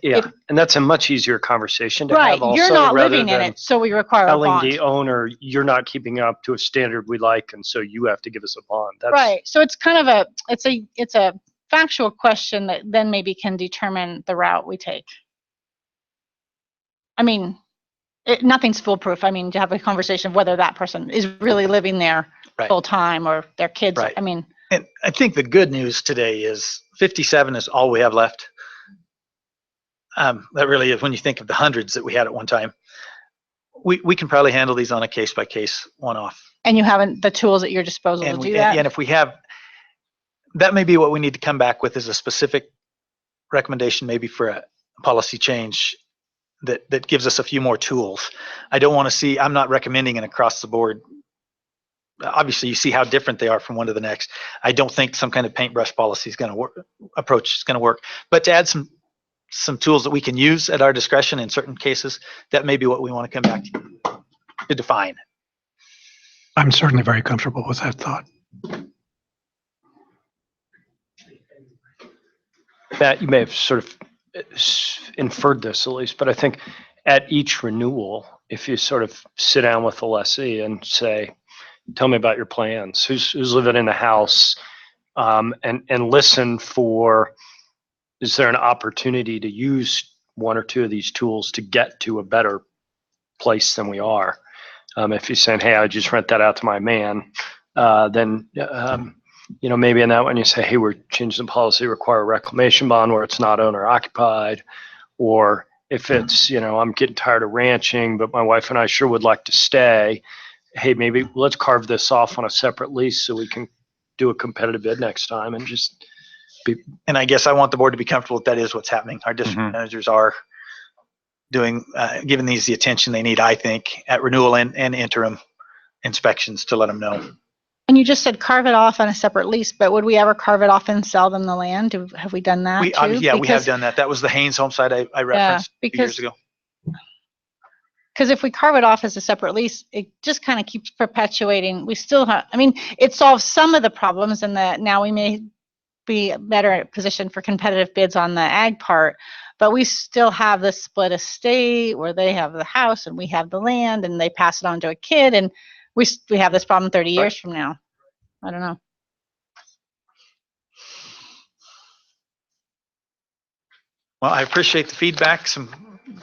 Yeah, and that's a much easier conversation to Right, have also. you're not rather living in than it, so we require a telling bond. the owner, you're not keeping up to a standard we like, and so you have to give us a bond. That's, Right, so it's kind of it's a factual question that then maybe can determine the route we take. I mean, nothing's foolproof. I mean, to have a conversation of whether that person is really living there Right. full time or their kids. Right. I mean, And I think the good news today is 57 is all we have left. That really is, when you think of the hundreds that we had at one time. We can probably handle these on a case by case, one off. and you haven't the tools at your disposal to do that. And if we have, that may be what we need to come back with, is a specific recommendation, maybe for a policy change that gives us a few more tools. I don't want to see, I'm not recommending an across the board. Obviously, you see how different they are from one to the next. I don't think some kind of paintbrush policy is going to work, approach is going to work. But to add some tools that we can use at our discretion in certain cases, that may be what we want to come back to define. I'm certainly very comfortable with that thought. Matt, you may have sort of inferred this at least, but I think at each renewal, if you sort of sit down with the lessee and say, tell me about your plans, who's living in the house, and listen for, is there an opportunity to use one or two of these tools to get to a better place than we are? If you're saying, hey, I just rent that out to my man, then maybe in that one you say, hey, we're changing the policy, require a reclamation bond where it's not owner occupied. Or if it's, I'm getting tired of ranching, but my wife and I sure would like to stay. Hey, maybe let's carve this off on a separate lease so we can do a competitive bid next time and just be. And I guess I want the board to be comfortable that is what's happening. Our district Mhm. managers are giving these the attention they need, I think, at renewal and interim inspections to let them know. And you just said carve it off on a separate lease, but would we ever carve it off and sell them the land? Have we done that We, too? yeah, we have Because- done that. That was the Haynes home site I referenced 2 years because- ago. Because if we carve it off as a separate lease, it just kind of keeps perpetuating. We still have, I mean, it solves some of the problems and that now we may be better position for competitive bids on the ag part, but we still have the split estate where they have the house and we have the land and they pass it on to a kid and we have this problem 30 years from now. I don't know. Well, I appreciate the feedback. Some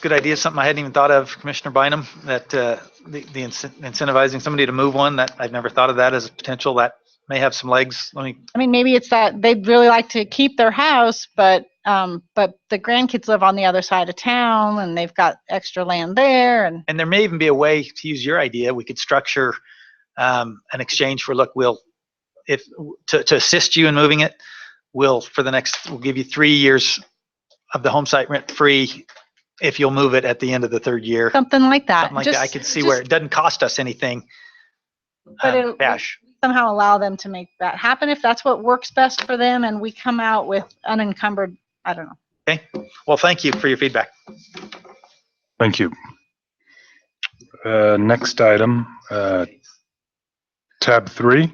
good ideas, something I hadn't even thought of, Commissioner Bynum, that the incentivizing somebody to move one, that I've never thought of that as a potential that may have some legs. I mean, maybe it's that they'd really like to keep their house, but the grandkids live on the other side of town and they've got extra land there. And there may even be a way to use your idea. We could structure an exchange for, look, to assist you in moving it, we'll give you 3 years of the home site rent free if you'll move it at the end of the 3rd year. Something like that. Something like that. I could see where it doesn't cost us anything. But it'll Cash. somehow allow them to make that happen if that's what works best for them and we come out with unencumbered, I don't know. Okay. Well, thank you for your feedback. Thank you. Next item, tab 3.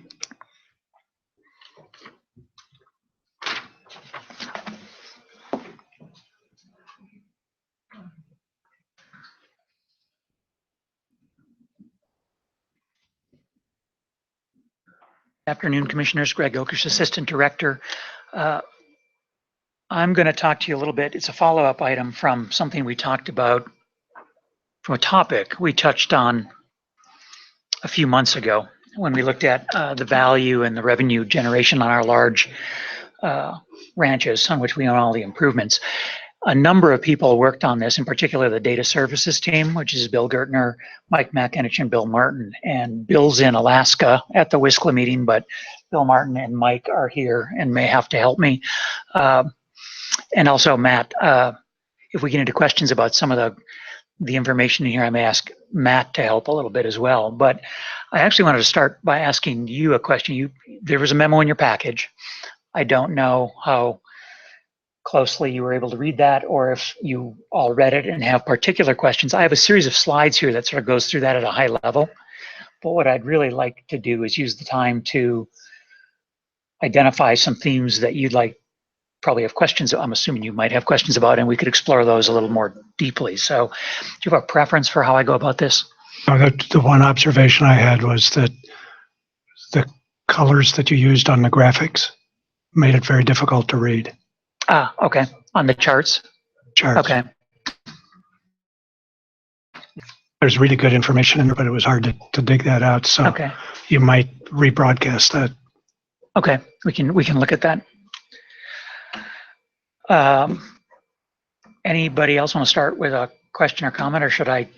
Afternoon, Commissioners. Greg Okish, Assistant Director. I'm going to talk to you a little bit. It's a follow-up item from something we talked about, from a topic we touched on a few months ago when we looked at the value and the revenue generation on our large ranches on which we own all the improvements. A number of people worked on this, in particular the data services team, which is Bill Gertner, Mike McInich, and Bill Martin. And Bill's in Alaska at the WISCLA meeting, but Bill Martin and Mike are here and may have to help me. And also Matt, if we get into questions about some of the information in here, I may ask Matt to help a little bit as well. But I actually wanted to start by asking you a question. There was a memo in your package. I don't know how closely you were able to read that or if you all read it and have particular questions. I have a series of slides here that sort of goes through that at a high level. But what I'd really like to do is use the time to identify some themes that you'd probably have questions. I'm assuming you might have questions about, and we could explore those a little more deeply. So do you have a preference for how I go about this? The one observation I had was that the colors that you used on the graphics made it very difficult to read. Okay. On the charts? Okay. There's really good information in there, but it was hard to dig that out. So okay. You might rebroadcast that. Okay. We can look at that. Anybody else want to start with a question or comment, or should I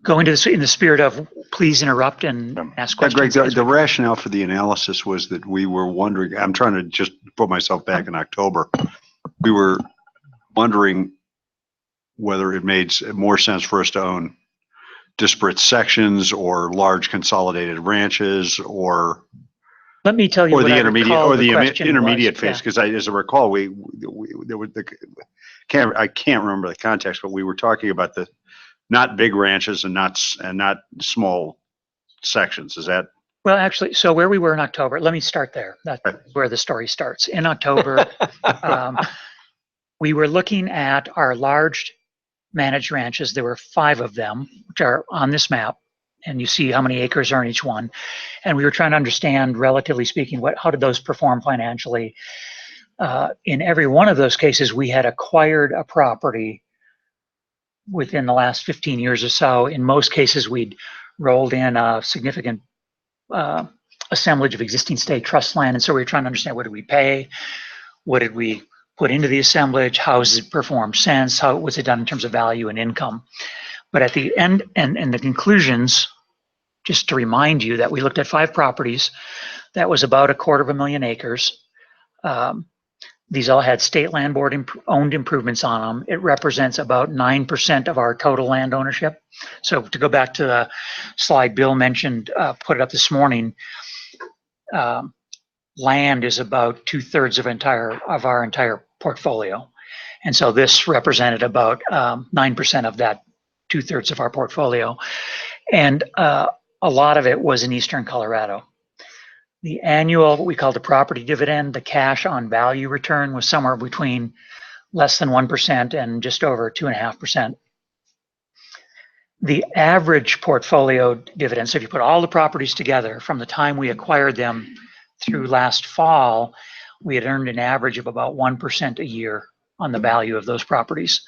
go into this in the spirit of please interrupt and ask questions? Greg, the rationale for the analysis was that we were wondering, I'm trying to just put myself back in October. We were wondering whether it made more sense for us to own disparate sections or large consolidated ranches or let me tell you or what the I intermediate recall or the question intermediate was. phase, because as I recall, I can't remember the context, but we were talking about the not big ranches and not small sections. Is that? Well, actually, so where we were in October, let me start there. That's where the story starts. In October, we were looking at our large managed ranches. There were 5 of them, which are on this map. And you see how many acres are in each one. And we were trying to understand, relatively speaking, how did those perform financially? In every one of those cases, we had acquired a property within the last 15 years or so. In most cases, we'd rolled in a significant assemblage of existing state trust land. And so we were trying to understand, what did we pay? What did we put into the assemblage? How has it performed since? How was it done in terms of value and income? But at the end and the conclusions, just to remind you that we looked at 5 properties. That was about 250,000 acres. These all had state land board owned improvements on them. It represents about 9% of our total land ownership. So to go back to the slide Bill mentioned, put it up this morning, land is about 2/3 of our entire portfolio. And so this represented about 9% of that 2/3 of our portfolio. And a lot of it was in eastern Colorado. The annual, what we call the property dividend, the cash on value return was somewhere between less than 1% and just over 2.5%. The average portfolio dividend, so if you put all the properties together from the time we acquired them through last fall, we had earned an average of about 1% a year on the value of those properties.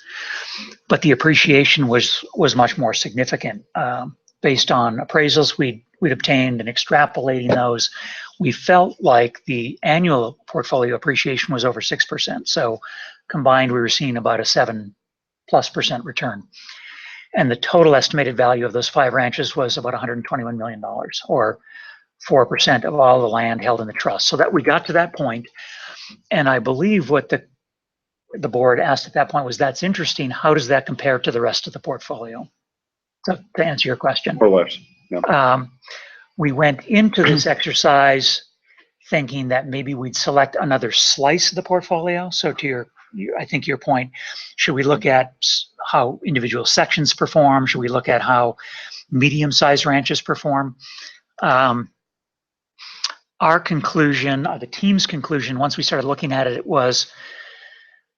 But the appreciation was much more significant. Based on appraisals we'd obtained and extrapolating those, we felt like the annual portfolio appreciation was over 6%. So combined, we were seeing about a 7+% return. And the total estimated value of those 5 ranches was about $121 million, or 4% of all the land held in the trust. So that we got to that point, and I believe what the board asked at that point was, that's interesting. How does that compare to the rest of the portfolio? So to answer your question. More or less. Yeah. We went into this exercise thinking that maybe we'd select another slice of the portfolio. So to I think your point, should we look at how individual sections perform? Should we look at how medium-sized ranches perform? Our conclusion, the team's conclusion, once we started looking at it, was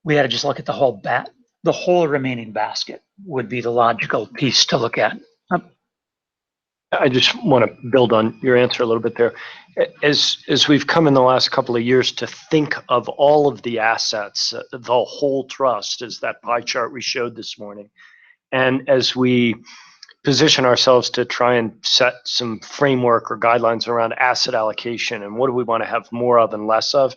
we had to just look at the whole remaining basket would be the logical piece to look at. I just want to build on your answer a little bit there. As we've come in the last couple of years to think of all of the assets, the whole trust, is that pie chart we showed this morning. And as we position ourselves to try and set some framework or guidelines around asset allocation and what do we want to have more of and less of,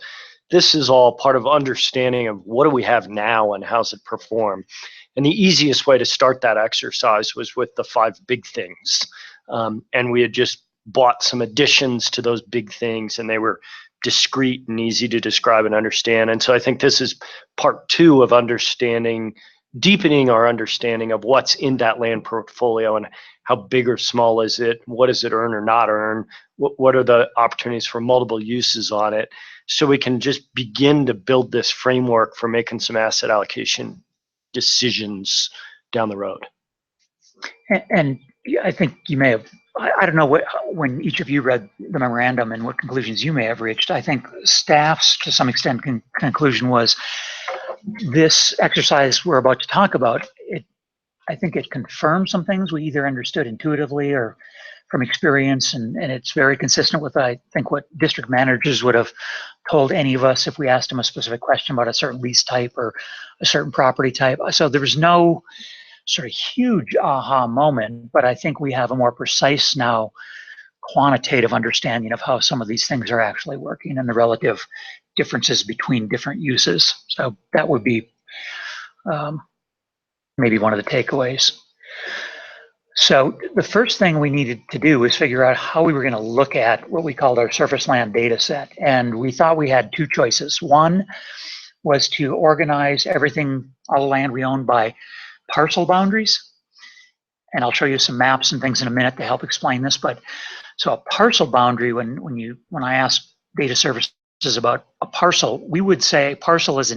this is all part of understanding of what do we have now and how's it perform. And the easiest way to start that exercise was with the 5 big things. And we had just bought some additions to those big things, and they were discrete and easy to describe and understand. And so I think this is part 2 of understanding, deepening our understanding of what's in that land portfolio and how big or small is it, what does it earn or not earn, what are the opportunities for multiple uses on it, so we can just begin to build this framework for making some asset allocation decisions down the road. And I think you may have, I don't know when each of you read the memorandum and what conclusions you may have reached. I think staff's, to some extent, conclusion was this exercise we're about to talk about, I think it confirmed some things we either understood intuitively or from experience, and it's very consistent with, I think, what district managers would have told any of us if we asked them a specific question about a certain lease type or a certain property type. So there was no sort of huge aha moment, but I think we have a more precise now quantitative understanding of how some of these things are actually working and the relative differences between different uses. So that would be maybe one of the takeaways. So the first thing we needed to do was figure out how we were going to look at what we called our surface land data set. And we thought we had 2 choices. One was to organize everything, all the land we owned, by parcel boundaries. And I'll show you some maps and things in a minute to help explain this. But so a parcel boundary, when I ask data services about a parcel, we would say parcel is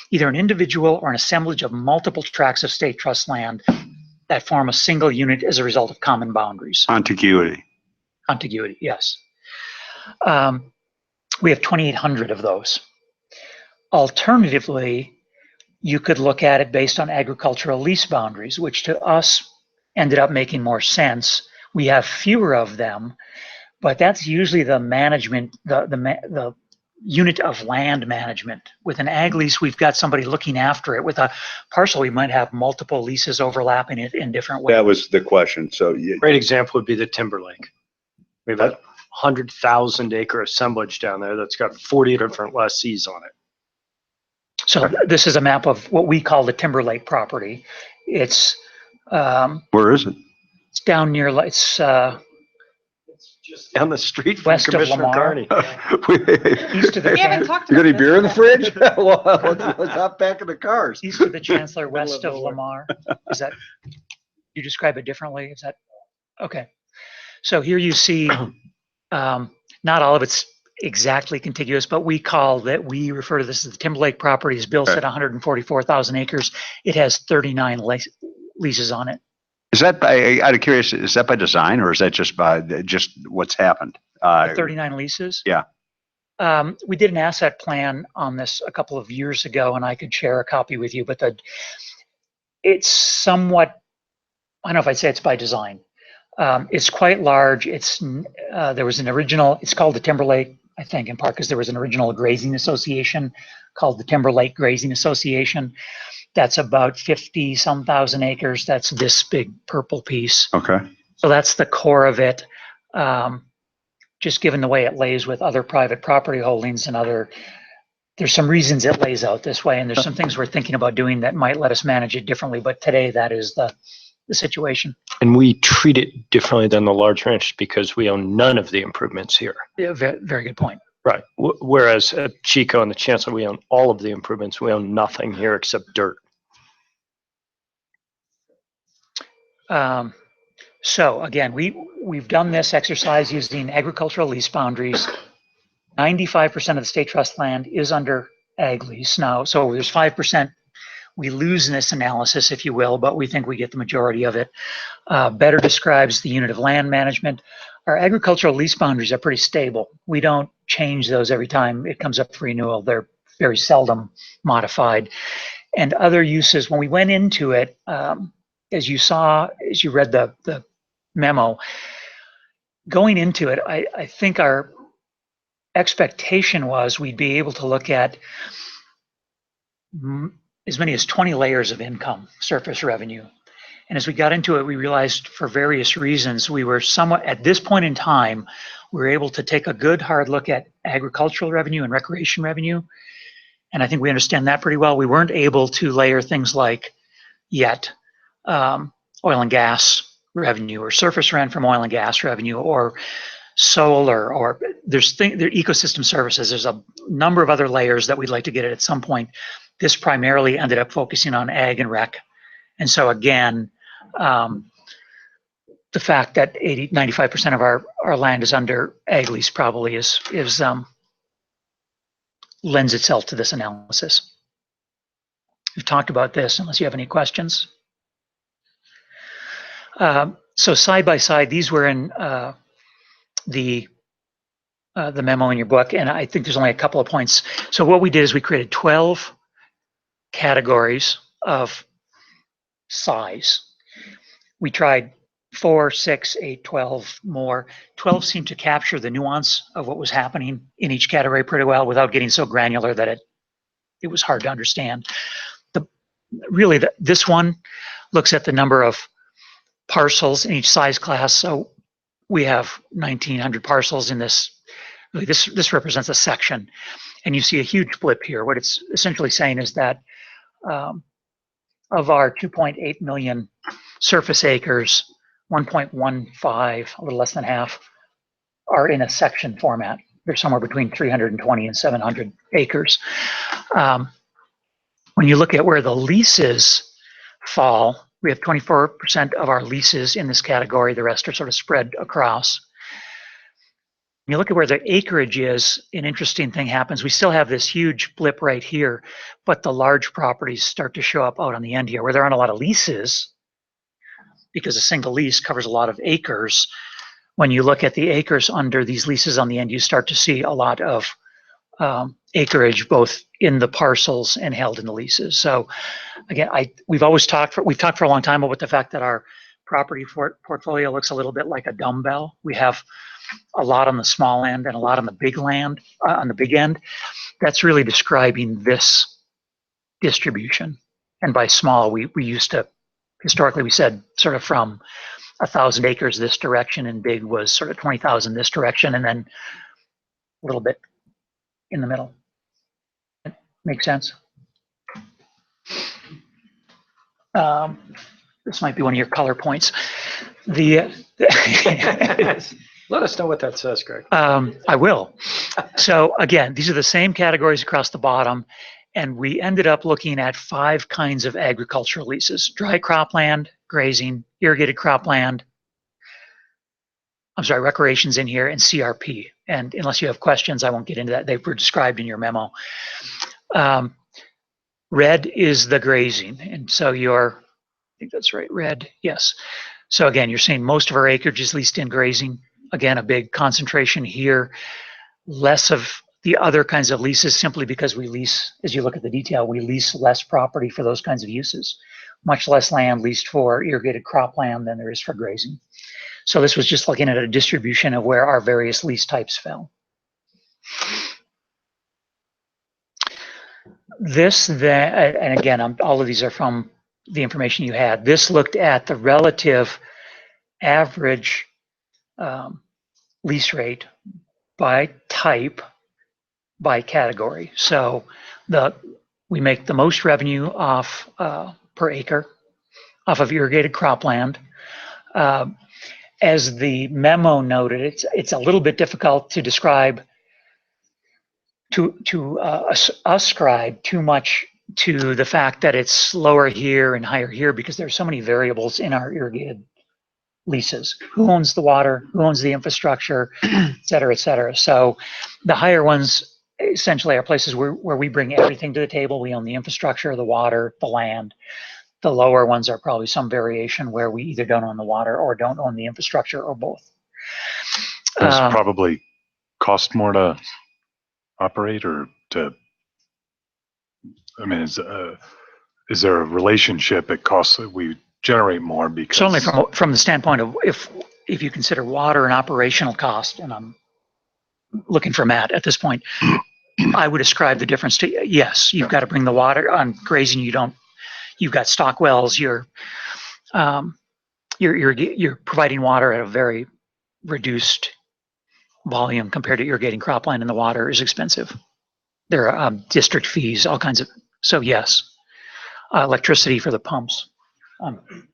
either an individual or an assemblage of multiple tracts of state trust land that form a single unit as a result of common boundaries. Contiguity. Contiguity, yes. We have 2,800 of those. Alternatively, you could look at it based on agricultural lease boundaries, which to us ended up making more sense. We have fewer of them, but that's usually the management, the unit of land management. With an ag lease, we've got somebody looking after it. With a parcel, we might have multiple leases overlapping it in different ways. That was the question. So Great example would be the Timberlake. We have a 100,000 acre assemblage down there that's got 40 different lessees on it. So this is a map of what we call the Timberlake property. It's where is it? it's down near, it's Just down the street from West of Commissioner Lamar. Carney. East of the We haven't Chan- talked You got about any this beer in the yet. fridge? Well, let's hop back in the cars. East of the Chancellor, Middle west of of nowhere. Lamar. Is that, you describe it differently? Is that, okay. So here you see, not all of it's exactly contiguous, but we refer to this as the Timberlake properties. Bill said 144,000 acres. It has 39 leases on it. Is that by, out of curiosity, is that by design or is that just by, just what's happened? 39 leases? yeah. We did an asset plan on this a couple of years ago, and I could share a copy with you, but it's somewhat, I don't know if I'd say it's by design. It's quite large. There was an original, it's called the Timberlake, I think, in part because there was an original grazing association called the Timberlake Grazing Association. That's about 50-some thousand acres. That's this big purple piece. Okay. So that's the core of it. Just given the way it lays with other private property holdings and there's some reasons it lays out this way, and there's some things we're thinking about doing that might let us manage it differently. But today, that is the situation. And we treat it differently than the large ranch because we own none of the improvements here. Yeah, very, very good point. Right. Whereas at Chico and the Chancellor, we own all of the improvements. We own nothing here except dirt. So again, we've done this exercise using agricultural lease boundaries. 95% of the state trust land is under ag lease now. So there's 5% we lose in this analysis, if you will, but we think we get the majority of it. Better describes the unit of land management. Our agricultural lease boundaries are pretty stable. We don't change those every time it comes up for renewal. They're very seldom modified. And other uses, when we went into it, as you read the memo, going into it, I think our expectation was we'd be able to look at as many as 20 layers of income, surface revenue. And as we got into it, we realized for various reasons, we were somewhat, at this point in time, we were able to take a good hard look at agricultural revenue and recreation revenue. And I think we understand that pretty well. We weren't able to layer things like yet oil and gas revenue or surface rent from oil and gas revenue or solar, or there are ecosystem services. There's a number of other layers that we'd like to get at some point. This primarily ended up focusing on ag and rec. And so again, the fact that 95% of our land is under ag lease probably lends itself to this analysis. We've talked about this unless you have any questions. So side by side, these were in the memo in your book, and I think there's only a couple of points. So what we did is we created 12 categories of size. We tried 4, 6, 8, 12 more. 12 seemed to capture the nuance of what was happening in each category pretty well without getting so granular that it was hard to understand. This one looks at the number of parcels in each size class. So we have 1,900 parcels in this. Really, this represents a section, and you see a huge blip here. What it's essentially saying is that of our 2.8 million surface acres, 1.15, a little less than half, are in a section format. They're somewhere between 320 and 700 acres. When you look at where the leases fall, we have 24% of our leases in this category. The rest are sort of spread across. When you look at where the acreage is, an interesting thing happens. We still have this huge blip right here, but the large properties start to show up out on the end here where there aren't a lot of leases because a single lease covers a lot of acres. When you look at the acres under these leases on the end, you start to see a lot of acreage both in the parcels and held in the leases. So again, we've talked for a long time about the fact that our property portfolio looks a little bit like a dumbbell. We have a lot on the small end and a lot on the big land, on the big end. That's really describing this distribution. And by small, we used to, historically, we said sort of from 1,000 acres this direction, and big was sort of 20,000 this direction, and then a little bit in the middle. Make sense? This might be one of your color points. Let us know what that says, Greg. I will. So again, these are the same categories across the bottom, and we ended up looking at 5 kinds of agricultural leases: dry cropland, grazing, irrigated cropland. I'm sorry, recreation's in here, and CRP. And unless you have questions, I won't get into that. They were described in your memo. Red is the grazing, and so I think that's right, red, yes. So again, you're seeing most of our acreage is leased in grazing. Again, a big concentration here. Less of the other kinds of leases simply because we lease, as you look at the detail, we lease less property for those kinds of uses. Much less land leased for irrigated cropland than there is for grazing. So this was just looking at a distribution of where our various lease types fell. This, and again, all of these are from the information you had. This looked at the relative average lease rate by type, by category. So we make the most revenue off per acre off of irrigated cropland. As the memo noted, it's a little bit difficult to describe, to ascribe too much to the fact that it's lower here and higher here, because there's so many variables in our irrigated leases. Who owns the water? Who owns the infrastructure? Et cetera, et cetera. So the higher ones essentially are places where we bring everything to the table. We own the infrastructure, the water, the land. The lower ones are probably some variation where we either don't own the water or don't own the infrastructure or both. Does it probably cost more to operate or to, I mean, is there a relationship? It costs, we generate more because. Certainly from the standpoint of if you consider water an operational cost, and I'm looking for Matt at this point, I would ascribe the difference to, yes, you've got to bring the water. On grazing, you've got stock wells, you're providing water at a very reduced volume compared to irrigating cropland, and the water is expensive. There are district fees, all kinds of, so yes. Electricity for the pumps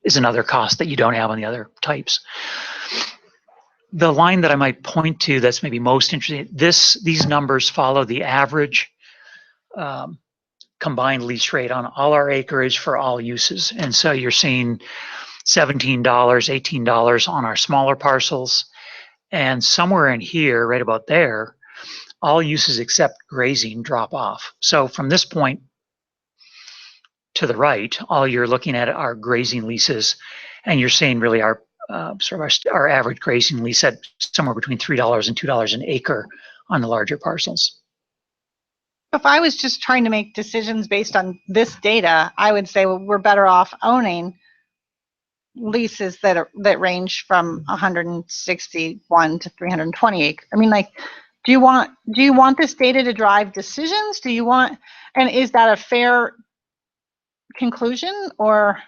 is another cost that you don't have on the other types. The line that I might point to that's maybe most interesting, these numbers follow the average combined lease rate on all our acreage for all uses. And so you're seeing $17, $18 on our smaller parcels. And somewhere in here, right about there, all uses except grazing drop off. So from this point to the right, all you're looking at are grazing leases. And you're seeing really our our average grazing lease at somewhere between $3 and $2 an acre on the larger parcels. If I was just trying to make decisions based on this data, I would say, well, we're better off owning leases that range from 161 to 320 acres. I mean, like, do you want this data to drive decisions? And is that a fair conclusion, or?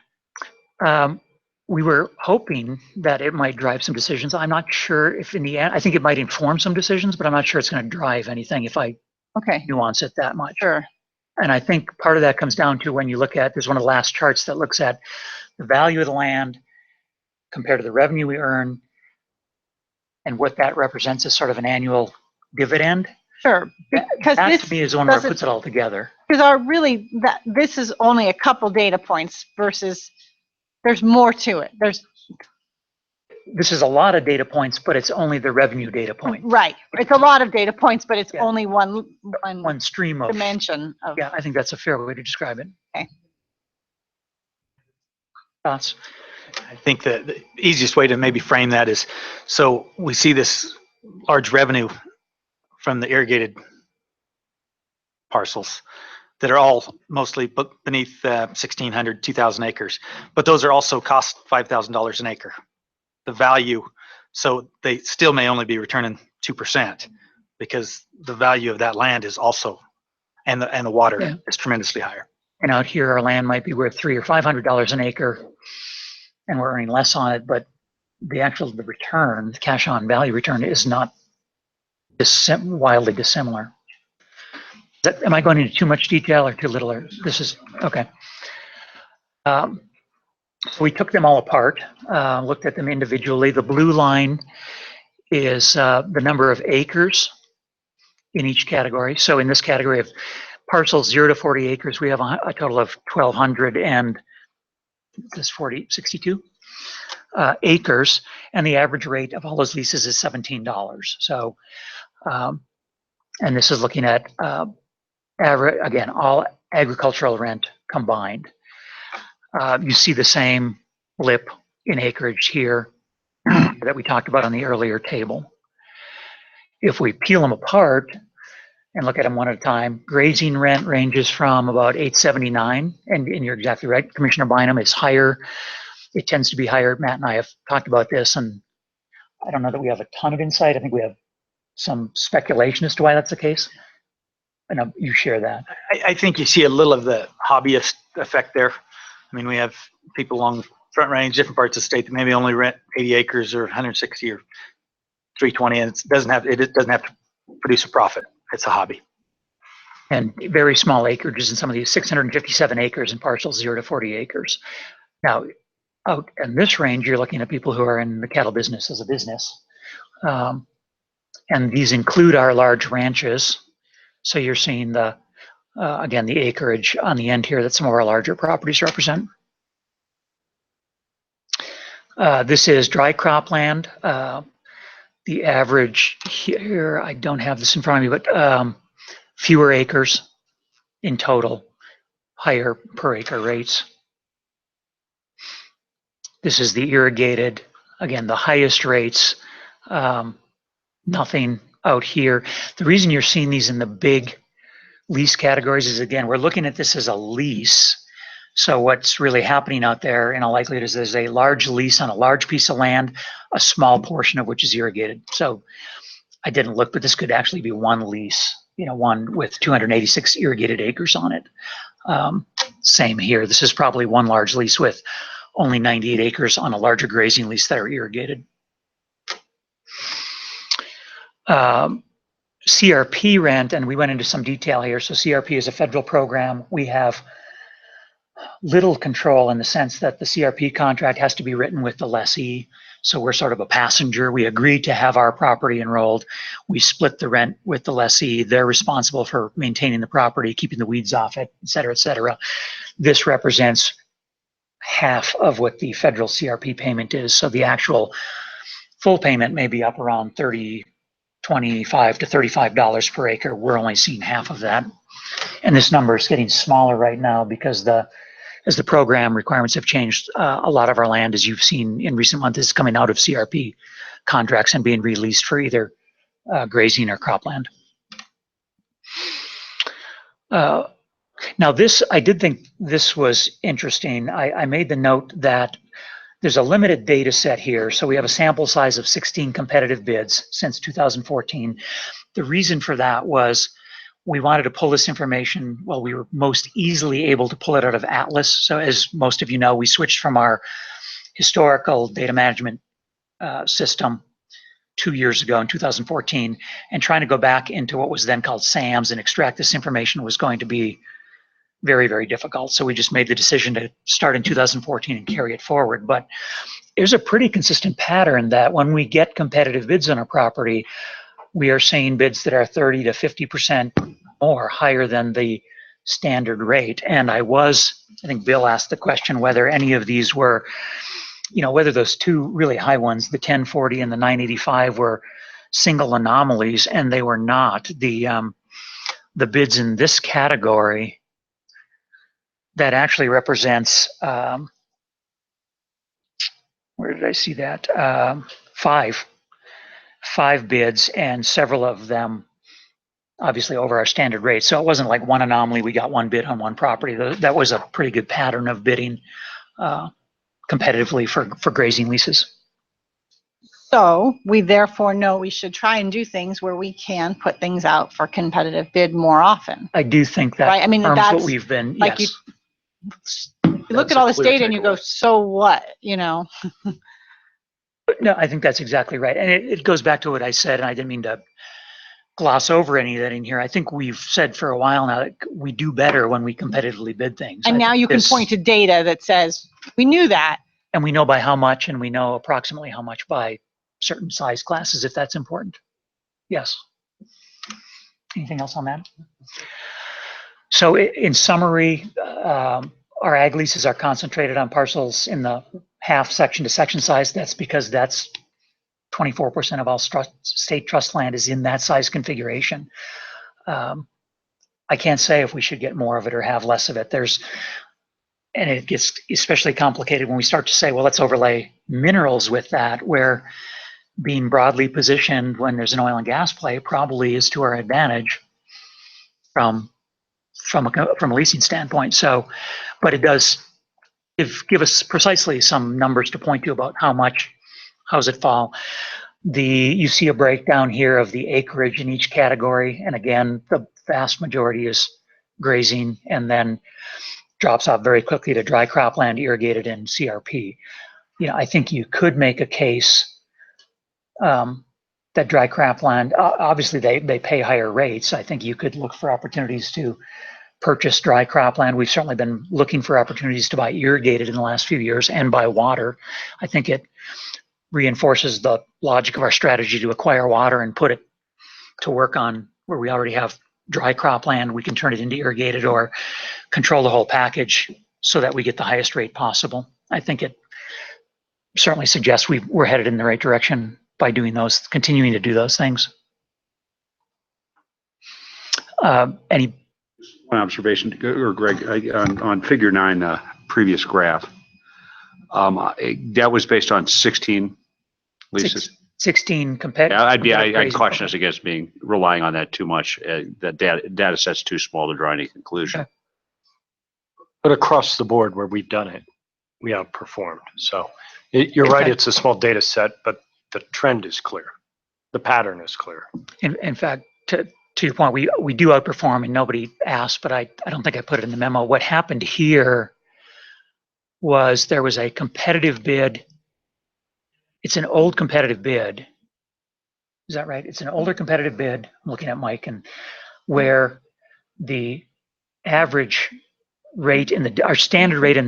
We were hoping that it might drive some decisions. I'm not sure if in the end, I think it might inform some decisions, but I'm not sure it's going to drive anything if I nuance it that much. Sure. And I think part of that comes down to when you look at, there's one of the last charts that looks at the value of the land compared to the revenue we earn and what that represents as sort of an annual dividend. Sure. Because that this to me is the one where it puts it all together. Because this is only a couple data points versus there's more to it. This is a lot of data points, but it's only the revenue data point. Right. It's a lot of data points, but it's only one stream of dimension of. Yeah, I think that's a fair way to describe it. Okay. Thoughts? I think that the easiest way to maybe frame that is, so we see this large revenue from the irrigated parcels that are all mostly beneath 1,600, 2,000 acres, but those are also cost $5,000 an acre. The value, so they still may only be returning 2% because the value of that land is also, and the water is tremendously higher. And out here, our land might be worth $300 or $500 an acre, and we're earning less on it, but the return, the cash on value return, is not wildly dissimilar. Am I going into too much detail or too little? Or this is okay. So we took them all apart, looked at them individually. The blue line is the number of acres in each category. So in this category of parcels 0 to 40 acres, we have a total of 1,200 and this 62 acres, and the average rate of all those leases is $17. So, and this is looking at average, again, all agricultural rent combined. You see the same blip in acreage here that we talked about on the earlier table. If we peel them apart and look at them one at a time, grazing rent ranges from about $8.79, and you're exactly right, Commissioner Bynum, it's higher. It tends to be higher. Matt and I have talked about this, and I don't know that we have a ton of insight. I think we have some speculation as to why that's the case. I know you share that. I think you see a little of the hobbyist effect there. I mean, we have people along the Front Range, different parts of the state that maybe only rent 80 acres or 160 or 320, and it doesn't have to produce a profit. It's a hobby. And very small acreages in some of these, 657 acres in parcels 0 to 40 acres. Now, out in this range, you're looking at people who are in the cattle business as a business. And these include our large ranches. So you're seeing the, again, the acreage on the end here that some of our larger properties represent. This is dry cropland. The average here, I don't have this in front of me, but fewer acres in total, higher per acre rates. This is the irrigated, again, the highest rates, nothing out here. The reason you're seeing these in the big lease categories is, again, we're looking at this as a lease. So what's really happening out there in all likelihood is there's a large lease on a large piece of land, a small portion of which is irrigated. So I didn't look, but this could actually be one lease, one with 286 irrigated acres on it. Same here. This is probably one large lease with only 98 acres on a larger grazing lease that are irrigated. CRP rent, and we went into some detail here. So CRP is a federal program. We have little control in the sense that the CRP contract has to be written with the lessee. So we're sort of a passenger. We agreed to have our property enrolled. We split the rent with the lessee. They're responsible for maintaining the property, keeping the weeds off it, et cetera, et cetera. This represents half of what the federal CRP payment is. So the actual full payment may be up around $25 to $35 per acre. We're only seeing half of that. And this number is getting smaller right now because as the program requirements have changed, a lot of our land, as you've seen in recent months, is coming out of CRP contracts and being released for either grazing or cropland. Now this, I did think this was interesting. I made the note that there's a limited data set here. So we have a sample size of 16 competitive bids since 2014. The reason for that was we wanted to pull this information, well, we were most easily able to pull it out of Atlas. So as most of you know, we switched from our historical data management system 2 years ago in 2014, and trying to go back into what was then called SAMS and extract this information was going to be very, very difficult. So we just made the decision to start in 2014 and carry it forward. But there's a pretty consistent pattern that when we get competitive bids on a property, we are seeing bids that are 30 to 50% more higher than the standard rate. And I think Bill asked the question whether any of these were, whether those two really high ones, the 1040 and the 985, were single anomalies, and they were not. The bids in this category, that actually represents, where did I see that? Five bids, and several of them obviously over our standard rate. So it wasn't like one anomaly, we got one bid on one property. That was a pretty good pattern of bidding competitively for grazing leases. So we therefore know we should try and do things where we can put things out for competitive bid more often. I do think that Right? I mean, confirms that's what we've been, like yes. you look at all this data and you go, so what, No, I think that's exactly right. And it goes back to what I said, and I didn't mean to gloss over any of that in here. I think we've said for a while now that we do better when we competitively bid things. and now you can point to data that says, we knew that. And we know by how much, and we know approximately how much by certain size classes if that's important. Yes. Anything else on that? So in summary, our ag leases are concentrated on parcels in the half section to section size. That's because that's 24% of all state trust land is in that size configuration. I can't say if we should get more of it or have less of it. And it gets especially complicated when we start to say, well, let's overlay minerals with that, where being broadly positioned when there's an oil and gas play probably is to our advantage from a leasing standpoint. So, but it does give us precisely some numbers to point to about how's it fall. You see a breakdown here of the acreage in each category. And again, the vast majority is grazing and then drops off very quickly to dry cropland, irrigated, and CRP. I think you could make a case that dry cropland, obviously they pay higher rates. I think you could look for opportunities to purchase dry cropland. We've certainly been looking for opportunities to buy irrigated in the last few years and buy water. I think it reinforces the logic of our strategy to acquire water and put it to work on where we already have dry cropland. We can turn it into irrigated or control the whole package so that we get the highest rate possible. I think it certainly suggests we're headed in the right direction by continuing to do those things. Any One observation, or Greg, on figure 9, previous graph, that was based on 16 leases. 16 competitive. I'd caution us against relying on that too much. That data set's too small to draw any conclusion. Okay. But across the board where we've done it, we outperformed. So you're right, it's a small data set, but the trend is clear. The pattern is clear. In fact, to your point, we do outperform, and nobody asked, but I don't think I put it in the memo. What happened here was there was a competitive bid. It's an old competitive bid. Is that right? It's an older competitive bid. I'm looking at Mike, and where the average rate our standard rate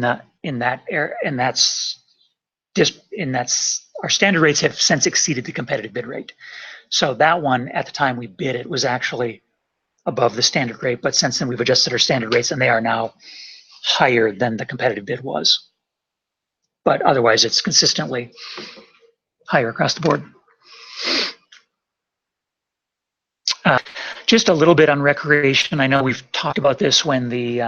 our standard rates have since exceeded the competitive bid rate. So that one, at the time we bid it, was actually above the standard rate, but since then we've adjusted our standard rates and they are now higher than the competitive bid was. But otherwise it's consistently higher across the board. Just a little bit on recreation. I know we've talked about this when the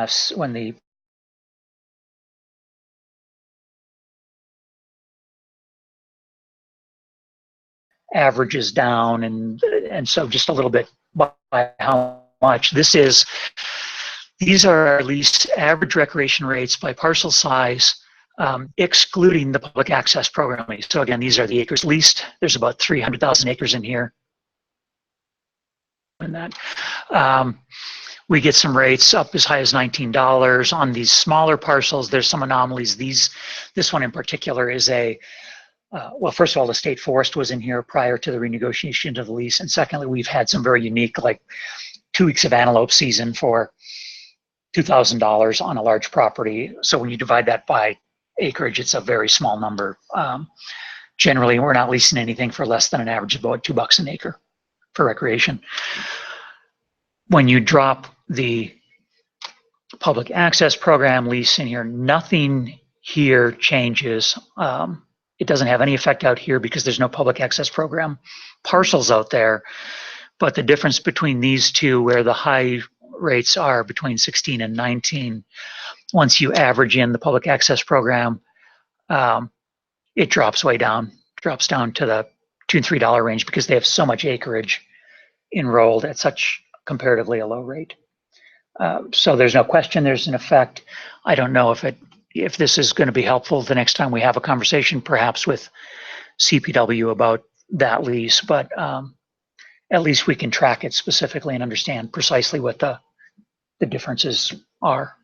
average is down, and so just a little bit by how much. These are our least average recreation rates by parcel size, excluding the public access program. So again, these are the acres leased. There's about 300,000 acres in here. And that we get some rates up as high as $19 on these smaller parcels. There's some anomalies. This one in particular is well, first of all, the state forest was in here prior to the renegotiation of the lease. And secondly, we've had some very unique, like 2 weeks of antelope season for $2,000 on a large property. So when you divide that by acreage, it's a very small number. Generally, we're not leasing anything for less than an average of about $2 an acre for recreation. When you drop the public access program lease in here, nothing here changes. It doesn't have any effect out here because there's no public access program parcels out there. But the difference between these two, where the high rates are between 16 and 19, once you average in the public access program, it drops way down, drops down to the $2 and $3 range because they have so much acreage enrolled at such comparatively a low rate. So there's no question there's an effect. I don't know if this is going to be helpful the next time we have a conversation, perhaps with CPW about that lease, but at least we can track it specifically and understand precisely what the differences are.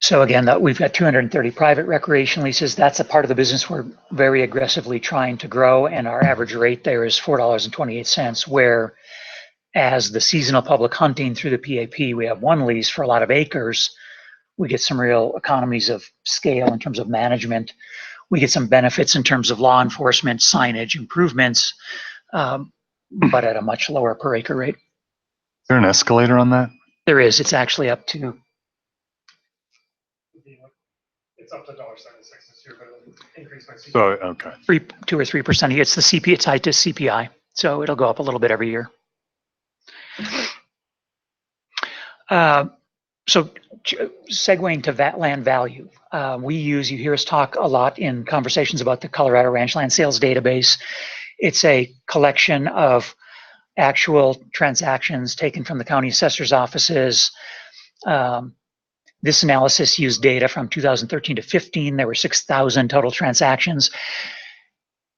So again, we've got 230 private recreation leases. That's a part of the business we're very aggressively trying to grow, and our average rate there is $4.28, where as the seasonal public hunting through the PAP, we have one lease for a lot of acres We get some real economies of scale in terms of management. We get some benefits in terms of law enforcement, signage improvements, but at a much lower per acre rate. Is there an escalator on that? There is. It's actually up to It's up to $1.76 this year, but it'll increase by So, okay. 2 or 3%. It's the CP. It's tied to CPI, so it'll go up a little bit every year. So segueing to land value, you hear us talk a lot in conversations about the Colorado Ranch Land Sales Database. It's a collection of actual transactions taken from the county assessor's offices. This analysis used data from 2013 to 15. There were 6,000 total transactions.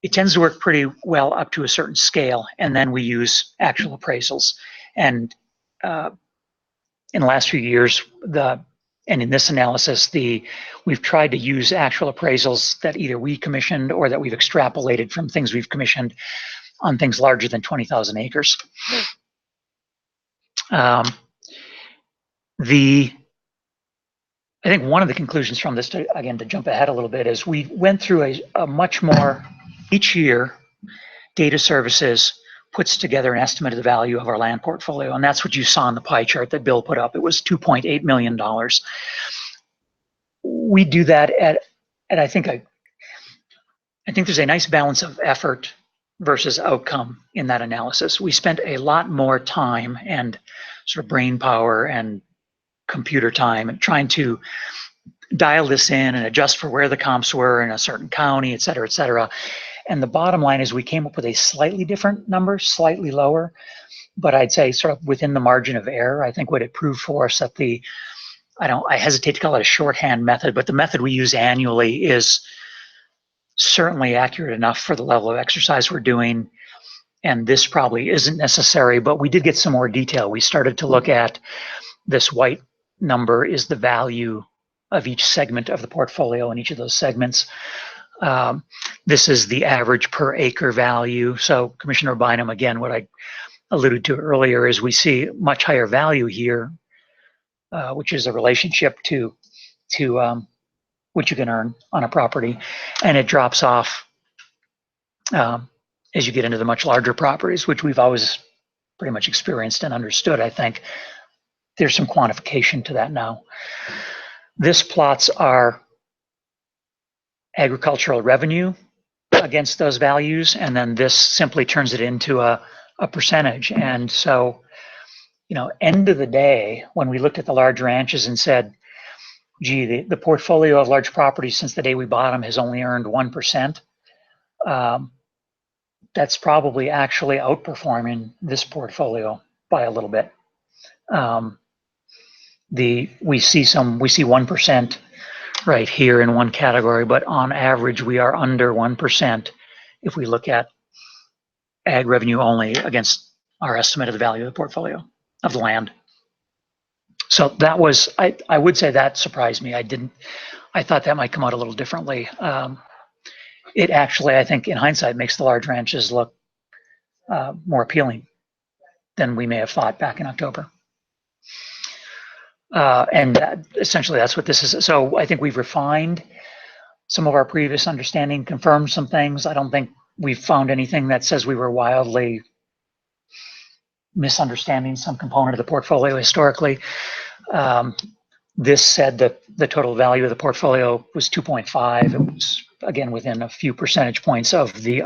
It tends to work pretty well up to a certain scale, and then we use actual appraisals. And in the last few years, and in this analysis, we've tried to use actual appraisals that either we commissioned or that we've extrapolated from things we've commissioned on things larger than 20,000 acres. I think one of the conclusions from this, to jump ahead a little bit, is we went through a much more, each year, data services puts together an estimate of the value of our land portfolio. And that's what you saw in the pie chart that Bill put up. It was $2.8 million. We do that at I think there's a nice balance of effort versus outcome in that analysis. We spent a lot more time and sort of brain power and computer time and trying to dial this in and adjust for where the comps were in a certain county, et cetera, et cetera. And the bottom line is we came up with a slightly different number, slightly lower, but I'd say sort of within the margin of error. I think what it proved for us that I hesitate to call it a shorthand method, but the method we use annually is certainly accurate enough for the level of exercise we're doing. And this probably isn't necessary, but we did get some more detail. We started to look at this white number is the value of each segment of the portfolio in each of those segments. This is the average per acre value. So Commissioner Bynum, again, what I alluded to earlier is we see much higher value here, which is a relationship to what you can earn on a property, and it drops off as you get into the much larger properties, which we've always pretty much experienced and understood. I think there's some quantification to that now. This plots our agricultural revenue against those values, and then this simply turns it into a percentage. And so, end of the day, when we looked at the large ranches and said, gee, the portfolio of large properties since the day we bought them has only earned 1%, that's probably actually outperforming this portfolio by a little bit. We see 1% right here in one category, but on average we are under 1% if we look at ag revenue only against our estimate of the value of the portfolio of the land. So that was, I would say that surprised me. I thought that might come out a little differently. It actually, I think in hindsight, makes the large ranches look more appealing than we may have thought back in October. Essentially that's what this is. So I think we've refined some of our previous understanding, confirmed some things. I don't think we've found anything that says we were wildly misunderstanding some component of the portfolio historically. This said that the total value of the portfolio was 2.5. It was, again, within a few percentage points of the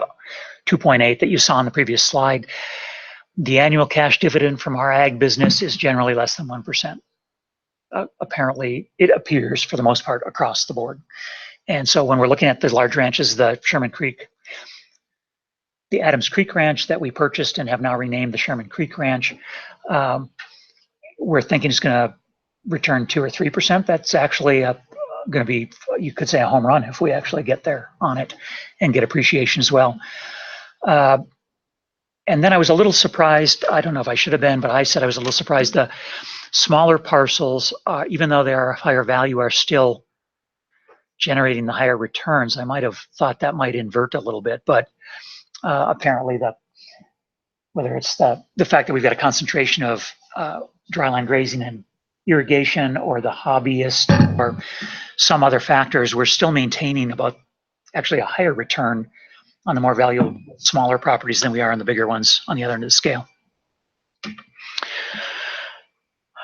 2.8 that you saw on the previous slide. The annual cash dividend from our ag business is generally less than 1%. Apparently, it appears for the most part across the board. And so when we're looking at the large ranches, the Sherman Creek, the Adams Creek Ranch that we purchased and have now renamed the Sherman Creek Ranch, we're thinking it's going to return 2 or 3%. That's actually going to be, you could say, a home run if we actually get there on it and get appreciation as well. And then I was a little surprised. I don't know if I should have been, but I said I was a little surprised. The smaller parcels, even though they are higher value, are still generating the higher returns. I might have thought that might invert a little bit, but apparently whether it's the fact that we've got a concentration of dryland grazing and irrigation or the hobbyist or some other factors, we're still maintaining about actually a higher return on the more valuable smaller properties than we are on the bigger ones on the other end of the scale.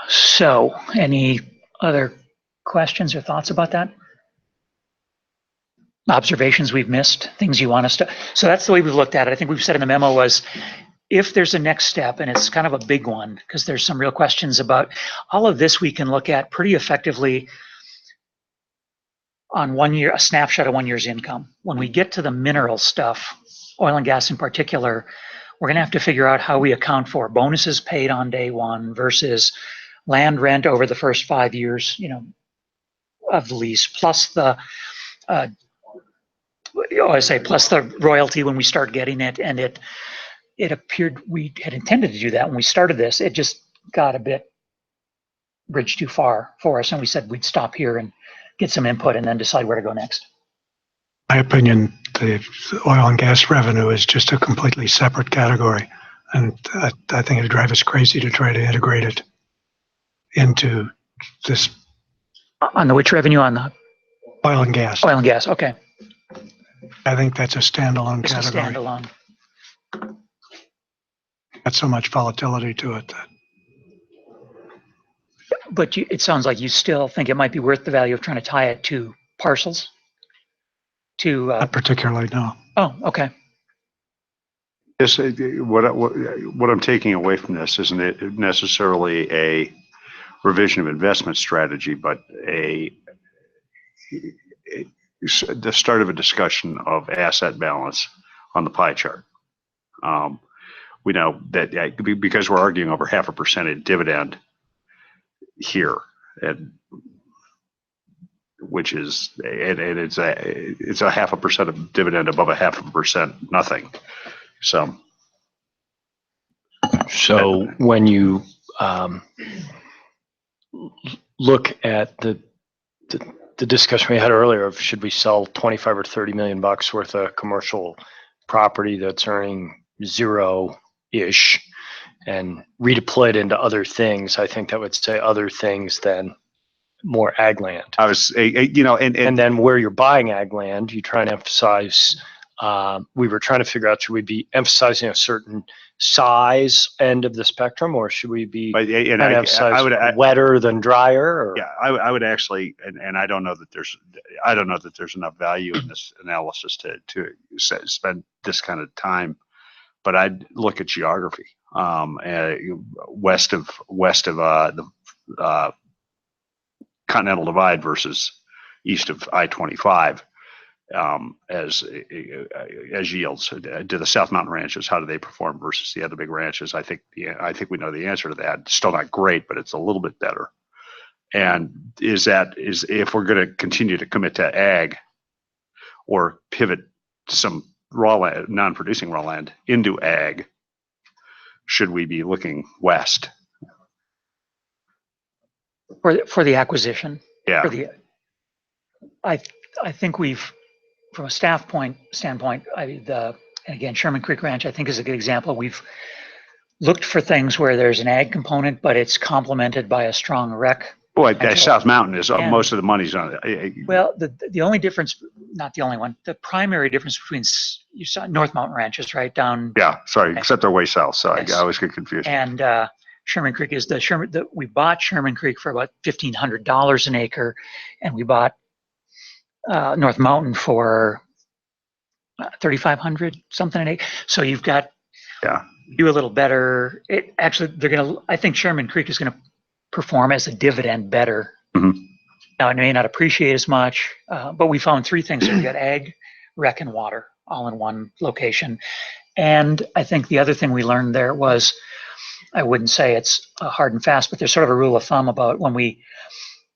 So any other questions or thoughts about that? Observations we've missed, things you want us to, so that's the way we've looked at it. I think we've said in the memo was, if there's a next step, and it's kind of a big one, because there's some real questions about all of this, we can look at pretty effectively on 1 year, a snapshot of 1 year's income. When we get to the mineral stuff, oil and gas in particular, we're gonna have to figure out how we account for bonuses paid on day one versus land rent over the first 5 years, of the lease, plus the, plus the royalty when we start getting it. And it appeared we had intended to do that when we started this. It just got a bit bridge too far for us, and we said we'd stop here and get some input and then decide where to go next. My opinion, the oil and gas revenue is just a completely separate category. And I think it'd drive us crazy to try to integrate it into this On the which revenue? On the oil and gas. oil and gas, okay. I think that's a standalone Just a category. standalone. Not so much volatility to it. But it sounds like you still think it might be worth the value of trying to tie it to parcels? Not particularly, no. Oh, okay. Yes, what I'm taking away from this isn't it necessarily a revision of investment strategy, but the start of a discussion of asset balance on the pie chart. We know that because we're arguing over 0.5% dividend here, and which is, and it's a 0.5% of dividend above 0.5% nothing. So when you look at the discussion we had earlier of should we sell 25 or 30 million bucks worth of commercial property that's earning zero-ish and redeploy it into other things, I think that would say other things than more ag land. I was, and then where you're buying ag land, you try and emphasize, we were trying to figure out, should we be emphasizing a certain size end of the spectrum, or should we be wetter than drier? Or? Yeah, I would actually, and I don't know that there's enough value in this analysis to spend this kind of time, but I'd look at geography. West of the Continental Divide versus east of I-25 as yields. Do the South Mountain ranches, how do they perform versus the other big ranches? I think we know the answer to that. It's still not great, but it's a little bit better. And is if we're going to continue to commit to ag or pivot some raw land, non-producing raw land into ag, should we be looking west? For the acquisition? Yeah. I think we've, from a staff standpoint, again, Sherman Creek Ranch, I think is a good example. We've looked for things where there's an ag component, but it's complemented by a strong rec. Boy, South Mountain is most of the money's on it. Well, the only difference, not the only one, the primary difference between you saw North Mountain ranches, right down. Yeah, sorry, okay. Except they're way south, so Yes. I always get confused. And Sherman Creek is we bought Sherman Creek for about $1,500 an acre, and we bought North Mountain for $3,500 something an acre. So you've got do a little better. I think Sherman Creek is gonna perform as a dividend better. Mm-hmm. Now it may not appreciate as much, but we found three things. We got ag, rec, and water all in one location. And I think the other thing we learned there was, I wouldn't say it's hard and fast, but there's sort of a rule of thumb about when we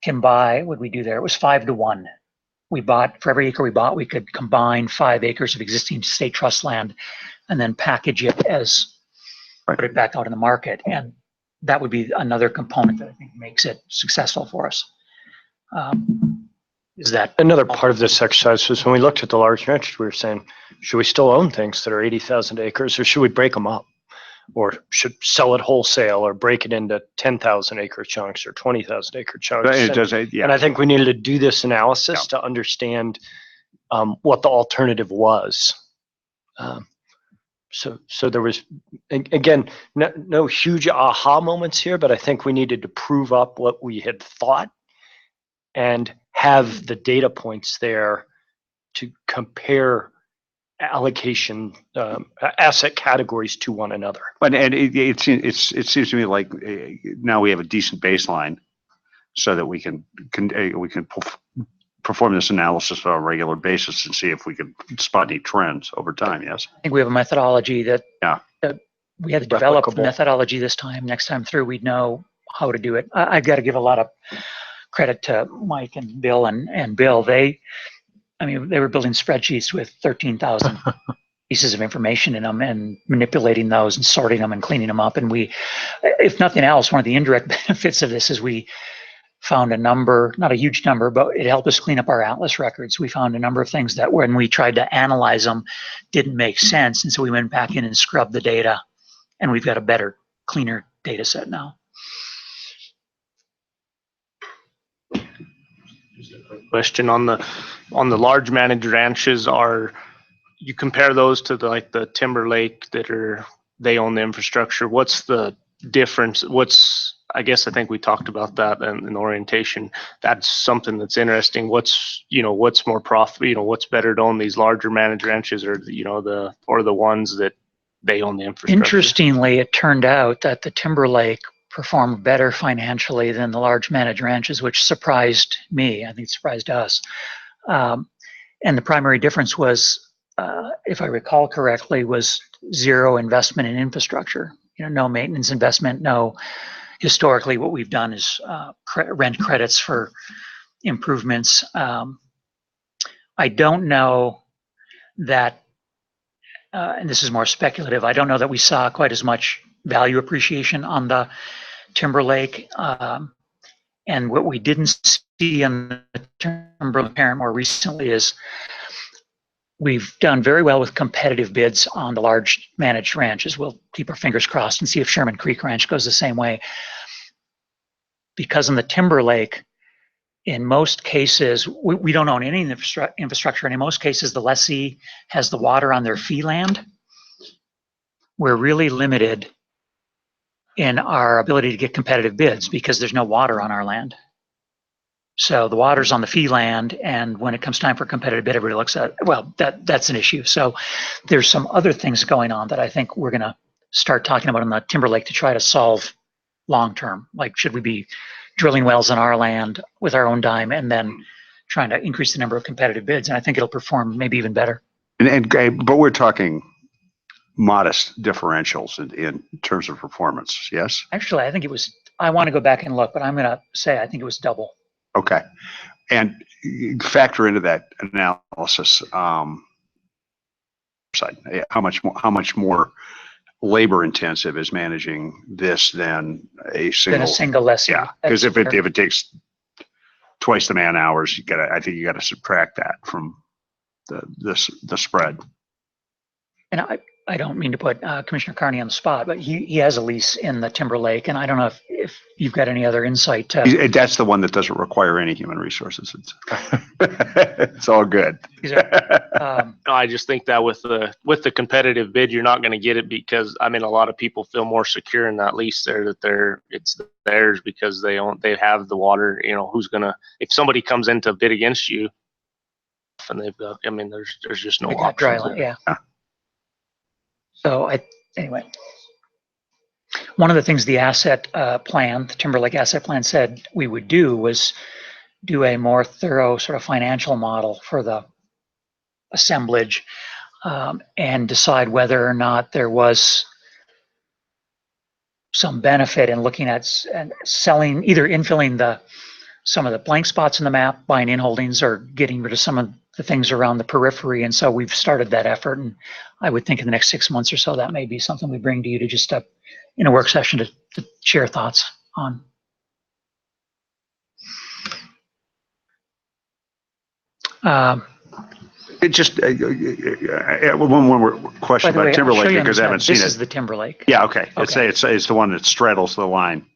can buy, what we do there, it was 5-to-1. We bought, for every acre we bought, we could combine 5 acres of existing state trust land and then package it put it back out in the market. And that would be another component that I think makes it successful for us. Is that another part of this exercise was when we looked at the large ranches, we were saying, should we still own things that are 80,000 acres or should we break them up? or should sell it wholesale or break it into 10,000 acre chunks or 20,000 acre chunks. But it And- does, And yeah, I think we needed to do this analysis to understand what the alternative was. So there was, again, no huge aha moments here, but I think we needed to prove up what we had thought and have the data points there to compare allocation, asset categories to one another. but and it seems to me like now we have a decent baseline so that we can perform this analysis on a regular basis and see if we can spot any trends over time. Yes. I think we have a methodology that, Yeah. that we had to develop the Replicable. methodology this time. Next time through, we'd know how to do it. I've got to give a lot of credit to Mike and Bill and Bill. They were building spreadsheets with 13,000 pieces of information in them and manipulating those and sorting them and cleaning them up. And we, if nothing else, one of the indirect benefits of this is we found a number, not a huge number, but it helped us clean up our Atlas records. We found a number of things that when we tried to analyze them didn't make sense. And so we went back in and scrubbed the data, and we've got a better, cleaner data set now. Question on the large managed ranches, are you compare those to the Timber Lake they own the infrastructure? What's the difference? I guess I think we talked about that in orientation. That's something that's interesting. What's more profit? What's better to own these larger managed ranches or the ones that they own the infrastructure? Interestingly, it turned out that the Timber Lake performed better financially than the large managed ranches, which surprised me. I think it surprised us. And the primary difference was, if I recall correctly, was zero investment in infrastructure. No maintenance investment, no. Historically, what we've done is rent credits for improvements. I don't know that, and this is more speculative, I don't know that we saw quite as much value appreciation on the Timber Lake. And what we didn't see on the Timber Parent more recently is we've done very well with competitive bids on the large managed ranches. We'll keep our fingers crossed and see if Sherman Creek Ranch goes the same way. Because in the Timber Lake, in most cases, we don't own any infrastructure, and in most cases, the lessee has the water on their fee land. We're really limited in our ability to get competitive bids because there's no water on our land. So the water's on the fee land, and when it comes time for competitive bid, everybody looks at, well, that's an issue. So there's some other things going on that I think we're going to start talking about on the Timber Lake to try to solve long term. Like, should we be drilling wells on our land with our own dime and then trying to increase the number of competitive bids? And I think it'll perform maybe even better. But we're talking modest differentials in terms of performance. Yes. Actually, I think it was, I want to go back and look, but I'm going to say I think it was double. Okay. And factor into that analysis, side, how much more labor intensive is managing this than a single lessee? Yeah, because if it takes twice the man hours, I think you got to subtract that from the spread. And I don't mean to put Commissioner Carney on the spot, but he has a lease in the Timber Lake, and I don't know if you've got any other insight. That's the one that doesn't require any human resources. It's all good. No, I just think that with the competitive bid, you're not going to get it because a lot of people feel more secure in that lease there that it's theirs because they have the water. Who's gonna, if somebody comes in to bid against you, and they've got, there's just no options. Dry land, yeah. So anyway, one of the things the asset plan, the Timber Lake asset plan said we would do was do a more thorough sort of financial model for the assemblage and decide whether or not there was some benefit in looking at selling, either infilling some of the blank spots in the map, buying in holdings, or getting rid of some of the things around the periphery. And so we've started that effort, and I would think in the next 6 months or so that may be something we bring to you to just in a work session to share thoughts on. It just, one more By question the way, about I'll show Timberlake you on the because I side. haven't seen This is it. the Timberlake. Yeah, okay. Okay. It's the one that straddles the line.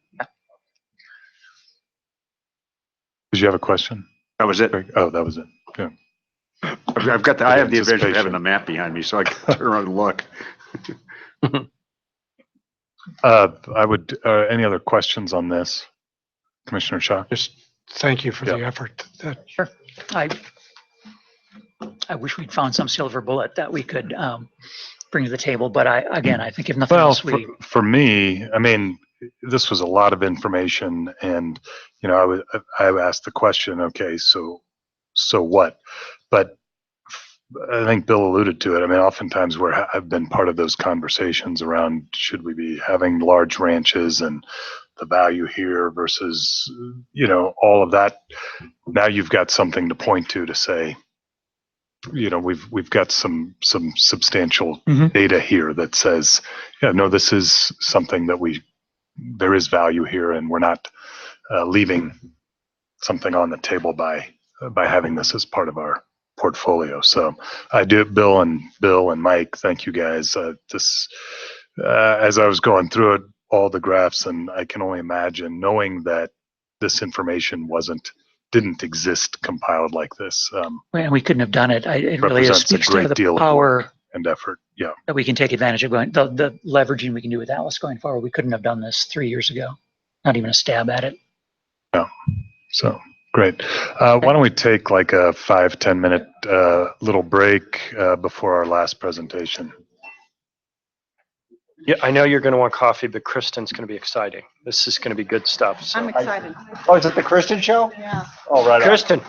Did you have a question? That was it. Greg? Oh, that was it. Yeah. I have the advantage of having Anticipation. the map behind me, so I can turn around and look. Any other questions on this? Commissioner Shaw? Just thank you for the Yeah. effort. Sure. I wish we'd found some silver bullet that we could bring to the table, but I think if nothing Well, else, for me, I mean, this was a lot of information and, I asked the question, okay, so what? But I think Bill alluded to it. I mean, oftentimes I've been part of those conversations around should we be having large ranches and the value here versus, all of that. Now you've got something to point to say, we've got some substantial Mhm. data here that says, yeah, no, this is something that there is value here, and we're not leaving something on the table by having this as part of our portfolio. So I do, Bill and Mike, thank you guys. As I was going through it, all the graphs, and I can only imagine knowing that this information didn't exist compiled like this. and we couldn't have done it. It really is, Represents a speaks to great the deal of power work and effort. Yeah. that we can take advantage of the leveraging we can do with Atlas going forward. We couldn't have done this 3 years ago. Not even a stab at it. So great. Why don't we take like a 5-10 minute little break before our last presentation? Yeah, I know you're going to want coffee, but Kristen's going to be exciting. This is going to be good stuff. So. I'm excited. Oh, is it the Kristen show? Yeah. Oh, right. Kristen.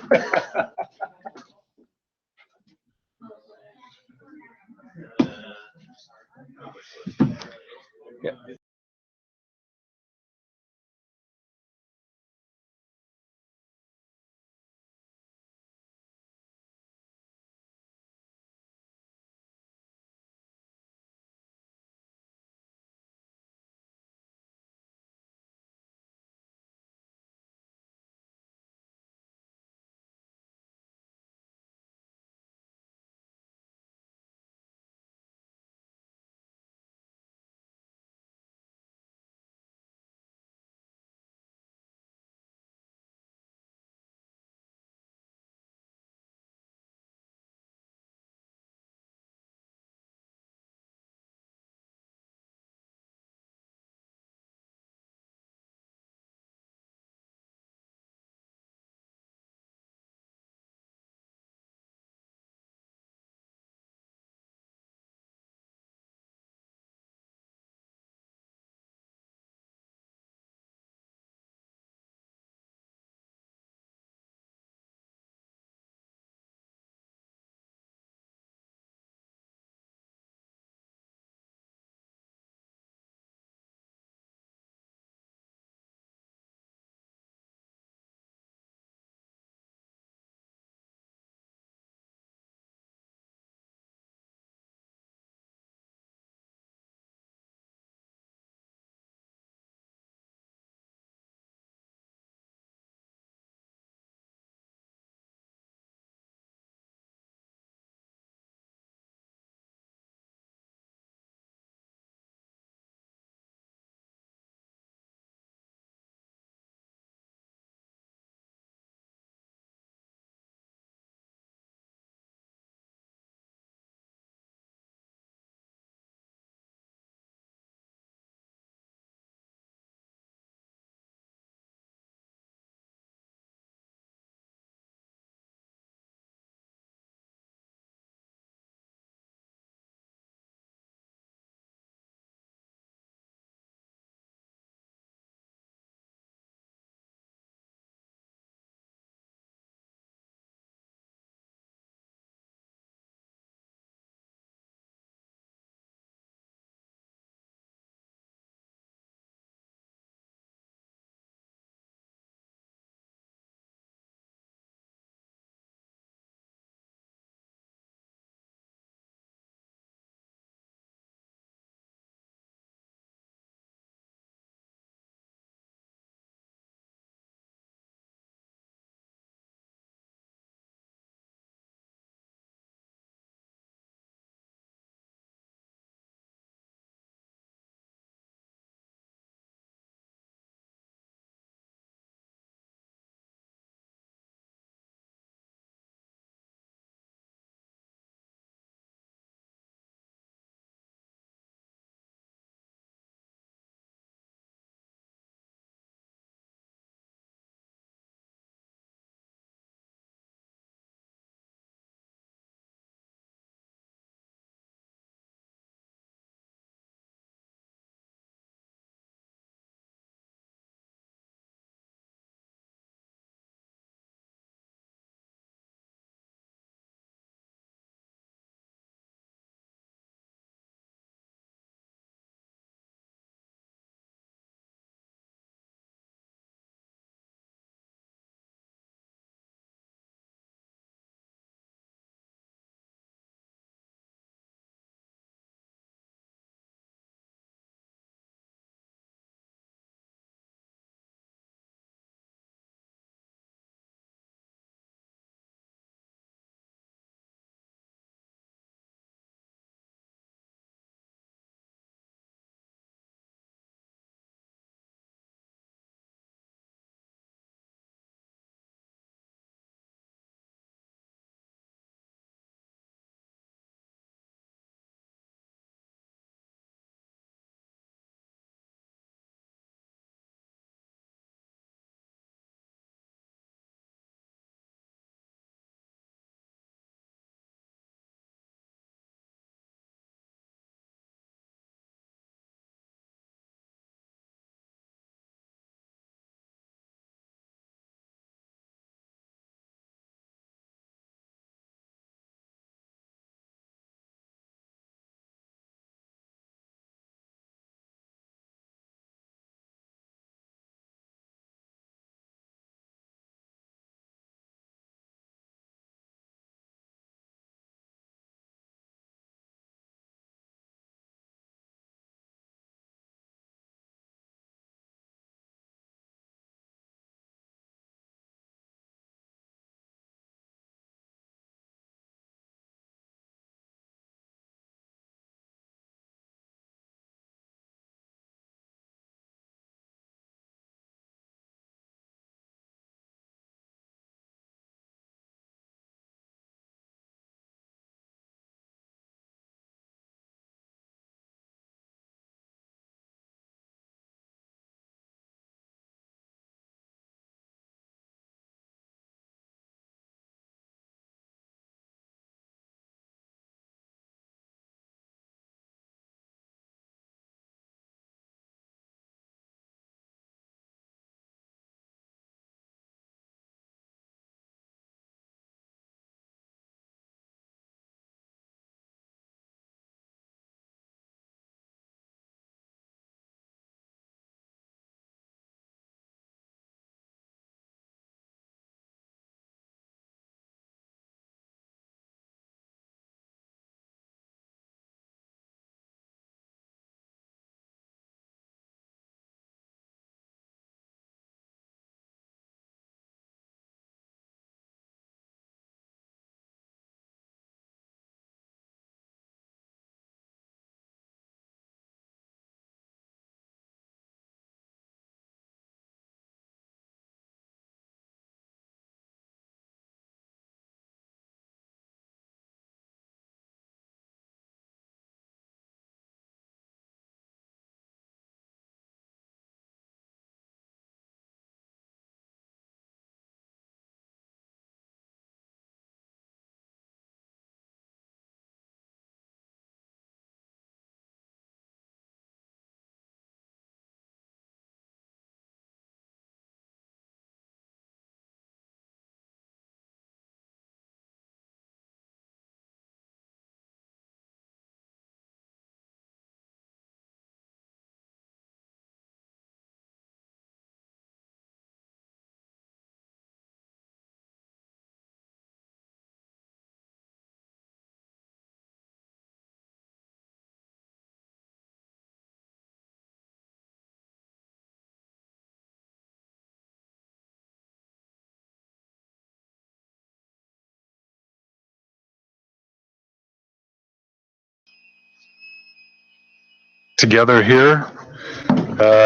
together here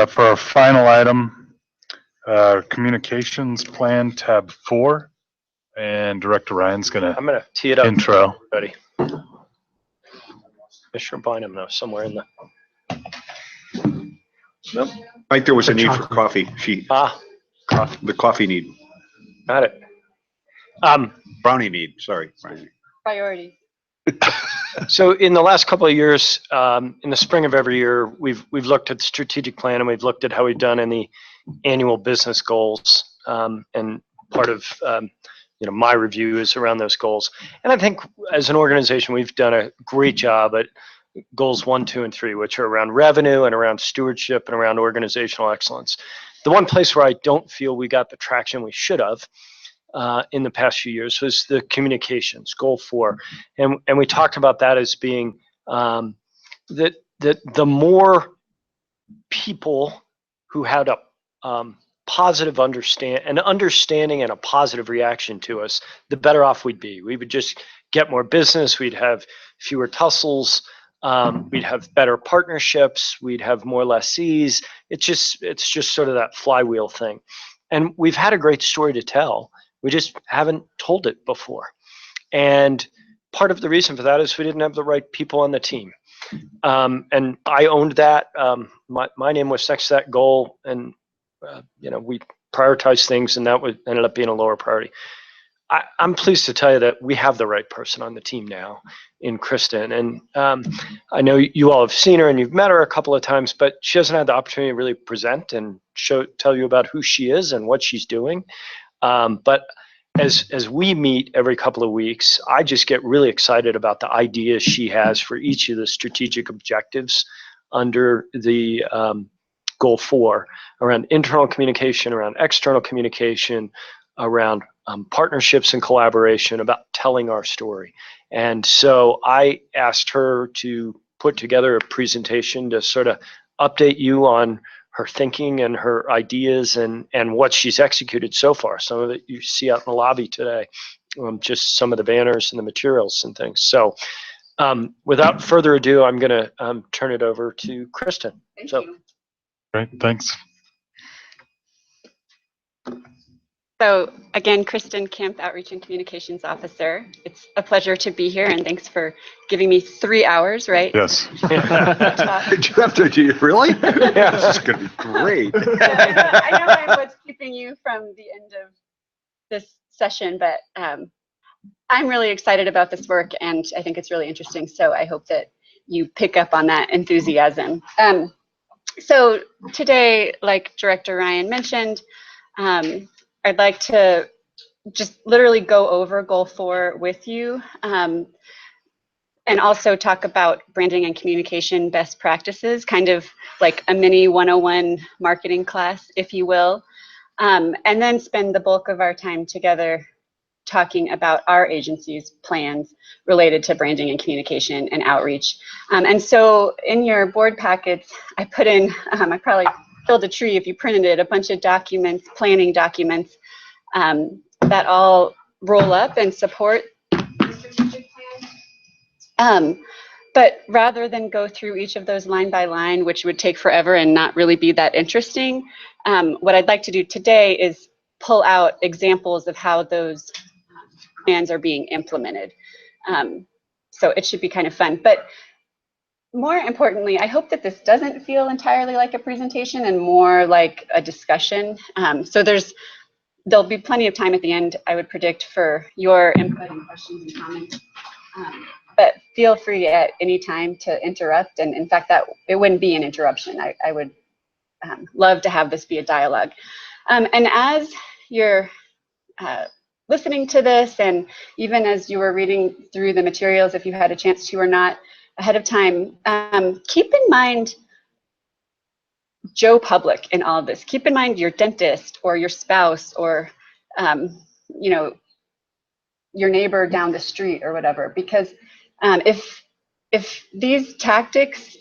for our final item, communications plan tab 4. And Director Ryan's going to I'm gonna tee it up. intro. Ready. Commissioner Bynum, though, somewhere in the. Nope. Mike, there was a need for coffee. The coffee need, Got it. brownie need, sorry. Priority. So in the last couple of years, in the spring of every year, we've looked at the strategic plan and we've looked at how we've done in the annual business goals. And part of my review is around those goals. And I think as an organization, we've done a great job at goals 1, 2, and 3, which are around revenue and around stewardship and around organizational excellence. The one place where I don't feel we got the traction we should have in the past few years was the communications, goal 4. And we talked about that as being that the more people who had a positive understanding and a positive reaction to us, the better off we'd be. We would just get more business. We'd have fewer tussles. We'd have better partnerships. We'd have more lessees. It's just sort of that flywheel thing. And we've had a great story to tell. We just haven't told it before. And part of the reason for that is we didn't have the right people on the team. And I owned that. My name was next to that goal, and we prioritized things, and that ended up being a lower priority. I'm pleased to tell you that we have the right person on the team now in Kristen. And I know you all have seen her and you've met her a couple of times, but she hasn't had the opportunity to really present and tell you about who she is and what she's doing. But as we meet every couple of weeks, I just get really excited about the ideas she has for each of the strategic objectives under the goal 4, around internal communication, around external communication, around partnerships and collaboration, about telling our story. And so I asked her to put together a presentation to sort of update you on her thinking and her ideas and what she's executed so far. Some of it you see out in the lobby today, just some of the banners and the materials and things. So without further ado, I'm going to turn it over to Kristen. Thank you. Great, thanks. So again, Kristen Kemp, Outreach and Communications Officer. It's a pleasure to be here, and thanks for giving me 3 hours, right? Yes. Did you have to, really? Yeah. This is going to be great. I know I was keeping you from the end of this session, but I'm really excited about this work, and I think it's really interesting. So I hope that you pick up on that enthusiasm. So today, like Director Ryan mentioned, I'd like to just literally go over goal 4 with you, and also talk about branding and communication best practices, kind of like a mini 101 marketing class, if you will, and then spend the bulk of our time together talking about our agency's plans related to branding and communication and outreach. And so in your board packets, I put in, I probably killed a tree if you printed it, a bunch of documents, planning documents that all roll up and support the strategic plan. But rather than go through each of those line by line, which would take forever and not really be that interesting, what I'd like to do today is pull out examples of how those plans are being implemented. So it should be kind of fun. But more importantly, I hope that this doesn't feel entirely like a presentation and more like a discussion. So there'll be plenty of time at the end, I would predict, for your input and questions and comments. But feel free at any time to interrupt. And in fact, that it wouldn't be an interruption. I would love to have this be a dialogue. And as you're listening to this, and even as you were reading through the materials, if you had a chance to or not ahead of time, keep in mind Joe Public in all of this. Keep in mind your dentist or your spouse or your neighbor down the street or whatever, because if these tactics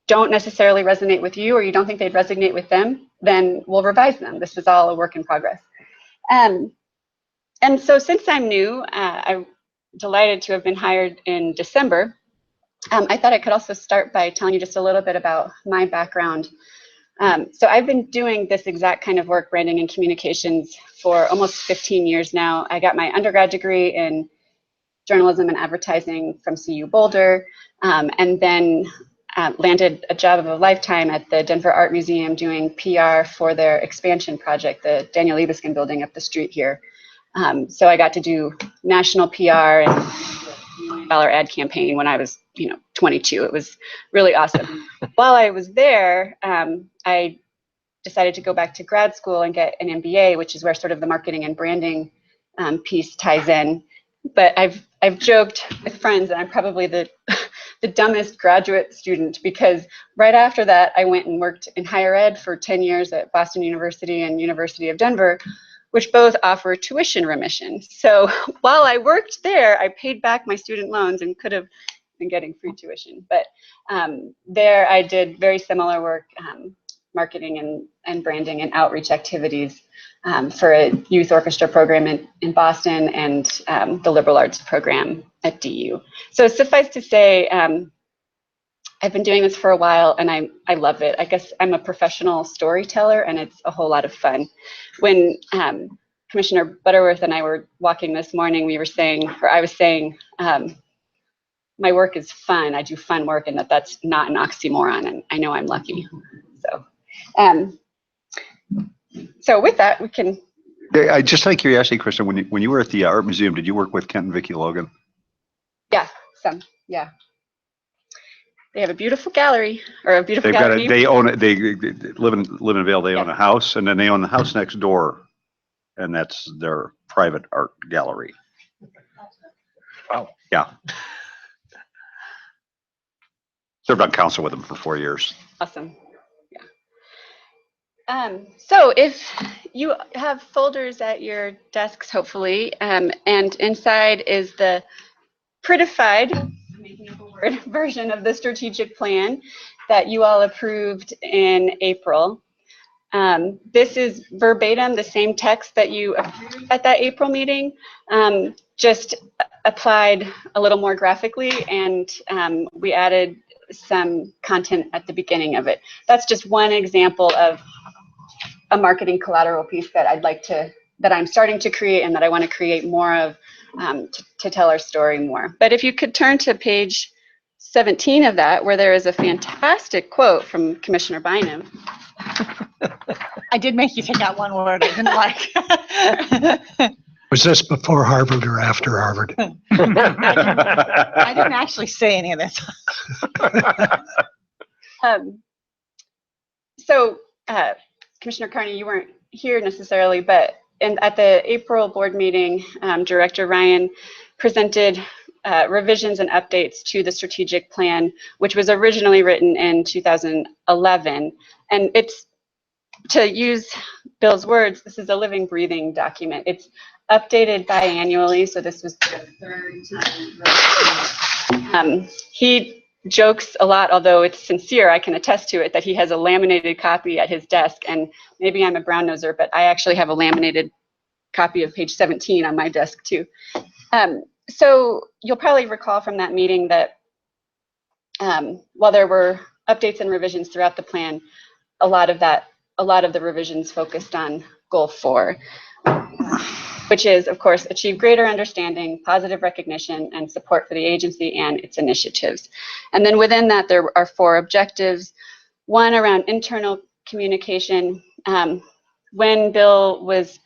don't necessarily resonate with you, or you don't think they'd resonate with them, then we'll revise them. This is all a work in progress. And so since I'm new, I'm delighted to have been hired in December. I thought I could also start by telling you just a little bit about my background. So I've been doing this exact kind of work, branding and communications, for almost 15 years now. I got my undergrad degree in journalism and advertising from CU Boulder, and then landed a job of a lifetime at the Denver Art Museum doing PR for their expansion project, the Daniel Libeskind building up the street here. So I got to do national PR and $1 million ad campaign when I was, 22. It was really awesome. While I was there, I decided to go back to grad school and get an MBA, which is where sort of the marketing and branding piece ties in. But I've joked with friends that I'm probably the dumbest graduate student, because right after that I went and worked in higher ed for 10 years at Boston University and University of Denver, which both offer tuition remission. So while I worked there, I paid back my student loans and could have been getting free tuition. But there I did very similar work, marketing and branding and outreach activities for a youth orchestra program in Boston and the liberal arts program at DU. So suffice to say, I've been doing this for a while and I love it. I guess I'm a professional storyteller and it's a whole lot of fun. When Commissioner Butterworth and I were walking this morning, I was saying, my work is fun. I do fun work, and that's not an oxymoron, and I know I'm lucky. So with that, we can. I just out of curiosity, Kristen, when you were at the Art Museum, did you work with Kent and Vicki Logan? Yeah, yeah. They have a beautiful gallery, or a beautiful gallery. They own it. They live in Vail. They own a house, and then they own the house next door, and that's their private art gallery. Wow. Yeah. Served on council with them for 4 years. Awesome. So if you have folders at your desks, hopefully, and inside is the prettified version of the strategic plan that you all approved in April. This is verbatim the same text that you approved at that April meeting, just applied a little more graphically, and we added some content at the beginning of it. That's just one example of a marketing collateral piece that that I'm starting to create and that I want to create more of to tell our story more. But if you could turn to page 17 of that, where there is a fantastic quote from Commissioner Bynum. I did make you take out one word I didn't like. Was this before Harvard or after Harvard? I didn't actually say any of this. Commissioner Carney, you weren't here necessarily, but at the April board meeting, Director Ryan presented revisions and updates to the strategic plan, which was originally written in 2011. And it's, to use Bill's words, this is a living, breathing document. It's updated biannually, so this was the third time. He jokes a lot, although it's sincere, I can attest to it, that he has a laminated copy at his desk, and maybe I'm a brown noser, but I actually have a laminated copy of page 17 on my desk too. So you'll probably recall from that meeting that while there were updates and revisions throughout the plan, a lot of the revisions focused on goal 4, which is, of course, achieve greater understanding, positive recognition, and support for the agency and its initiatives. And then within that, there are 4 objectives. One around internal communication. When Bill was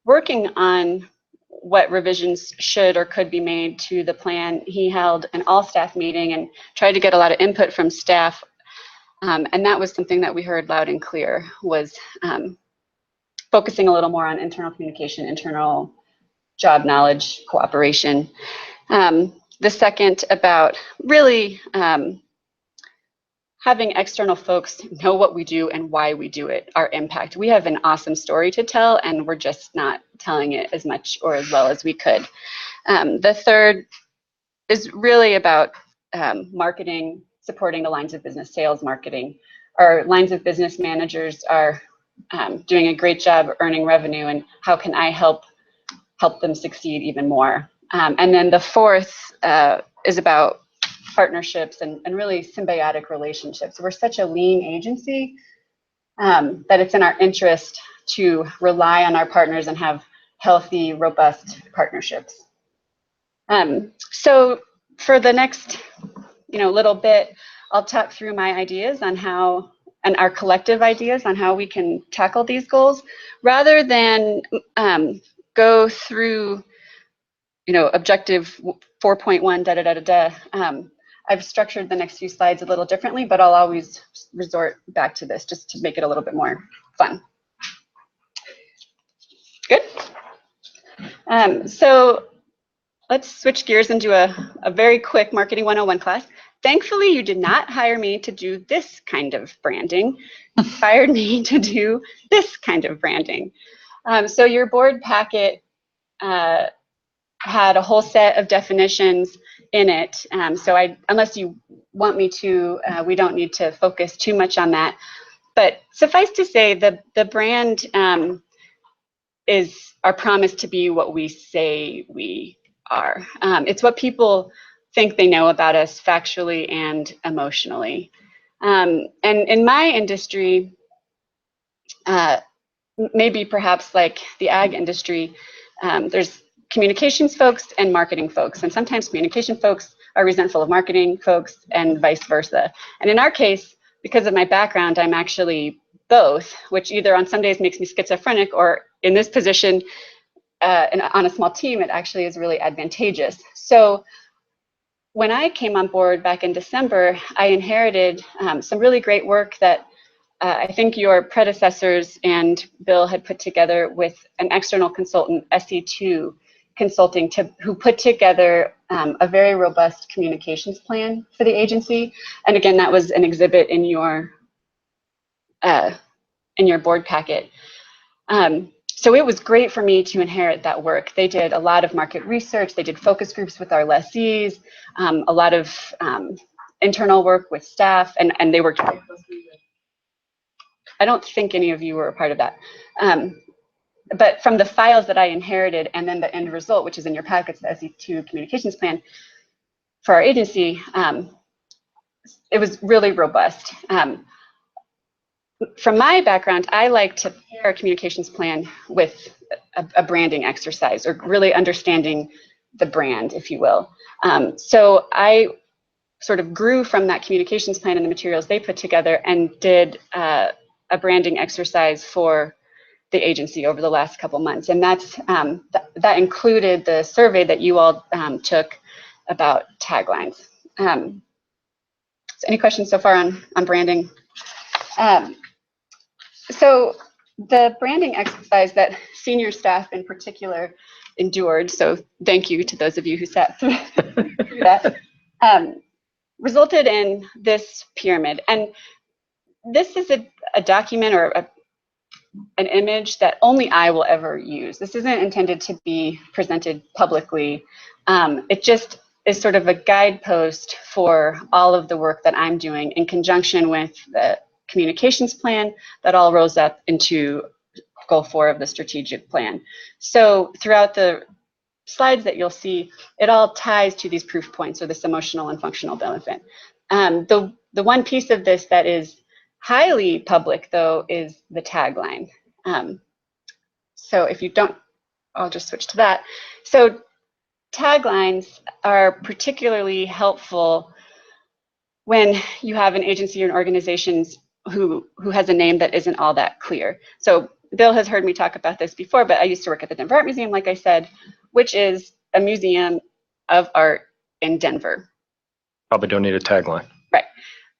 working on what revisions should or could be made to the plan, he held an all-staff meeting and tried to get a lot of input from staff. And that was something that we heard loud and clear, was focusing a little more on internal communication, internal job knowledge, cooperation. The second about really having external folks know what we do and why we do it, our impact. We have an awesome story to tell, and we're just not telling it as much or as well as we could. The third is really about marketing, supporting the lines of business, sales, marketing. Our lines of business managers are doing a great job earning revenue, and how can I help them succeed even more? And then the fourth is about partnerships and really symbiotic relationships. We're such a lean agency that it's in our interest to rely on our partners and have healthy, robust partnerships. So for the next, little bit, I'll talk through my ideas on how, and our collective ideas on how we can tackle these goals, rather than go through, objective 4.1, da da da da da. I've structured the next few slides a little differently, but I'll always resort back to this just to make it a little bit more fun. Good. So let's switch gears and do a very quick Marketing 101 class. Thankfully, you did not hire me to do this kind of branding. You hired me to do this kind of branding. So your board packet had a whole set of definitions in it. So unless you want me to, we don't need to focus too much on that. But suffice to say, the brand is our promise to be what we say we are. It's what people think they know about us factually and emotionally. And in my industry, maybe perhaps like the ag industry, there's communications folks and marketing folks. And sometimes communication folks are resentful of marketing folks and vice versa. And in our case, because of my background, I'm actually both, which either on some days makes me schizophrenic, or in this position and on a small team, it actually is really advantageous. So when I came on board back in December, I inherited some really great work that I think your predecessors and Bill had put together with an external consultant, SE2 Consulting, who put together a very robust communications plan for the agency. And again, that was an exhibit in your board packet. So it was great for me to inherit that work. They did a lot of market research. They did focus groups with our lessees, a lot of internal work with staff, and they worked very closely with, I don't think any of you were a part of that. But from the files that I inherited and then the end result, which is in your packets, the SE2 communications plan for our agency, it was really robust. From my background, I like to pair a communications plan with a branding exercise, or really understanding the brand, if you will. So I sort of grew from that communications plan and the materials they put together and did a branding exercise for the agency over the last couple months. And that included the survey that you all took about taglines. So any questions so far on branding? So the branding exercise that senior staff in particular endured, so thank you to those of you who sat through that, resulted in this pyramid. And this is a document or an image that only I will ever use. This isn't intended to be presented publicly. It just is sort of a guidepost for all of the work that I'm doing in conjunction with the communications plan that all rolls up into goal 4 of the strategic plan. So throughout the slides that you'll see, it all ties to these proof points, or this emotional and functional benefit. The one piece of this that is highly public, though, is the tagline. So if you don't, I'll just switch to that. So taglines are particularly helpful when you have an agency or an organization who has a name that isn't all that clear. So Bill has heard me talk about this before, but I used to work at the Denver Art Museum, like I said, which is a museum of art in Denver. Probably don't need a tagline. Right.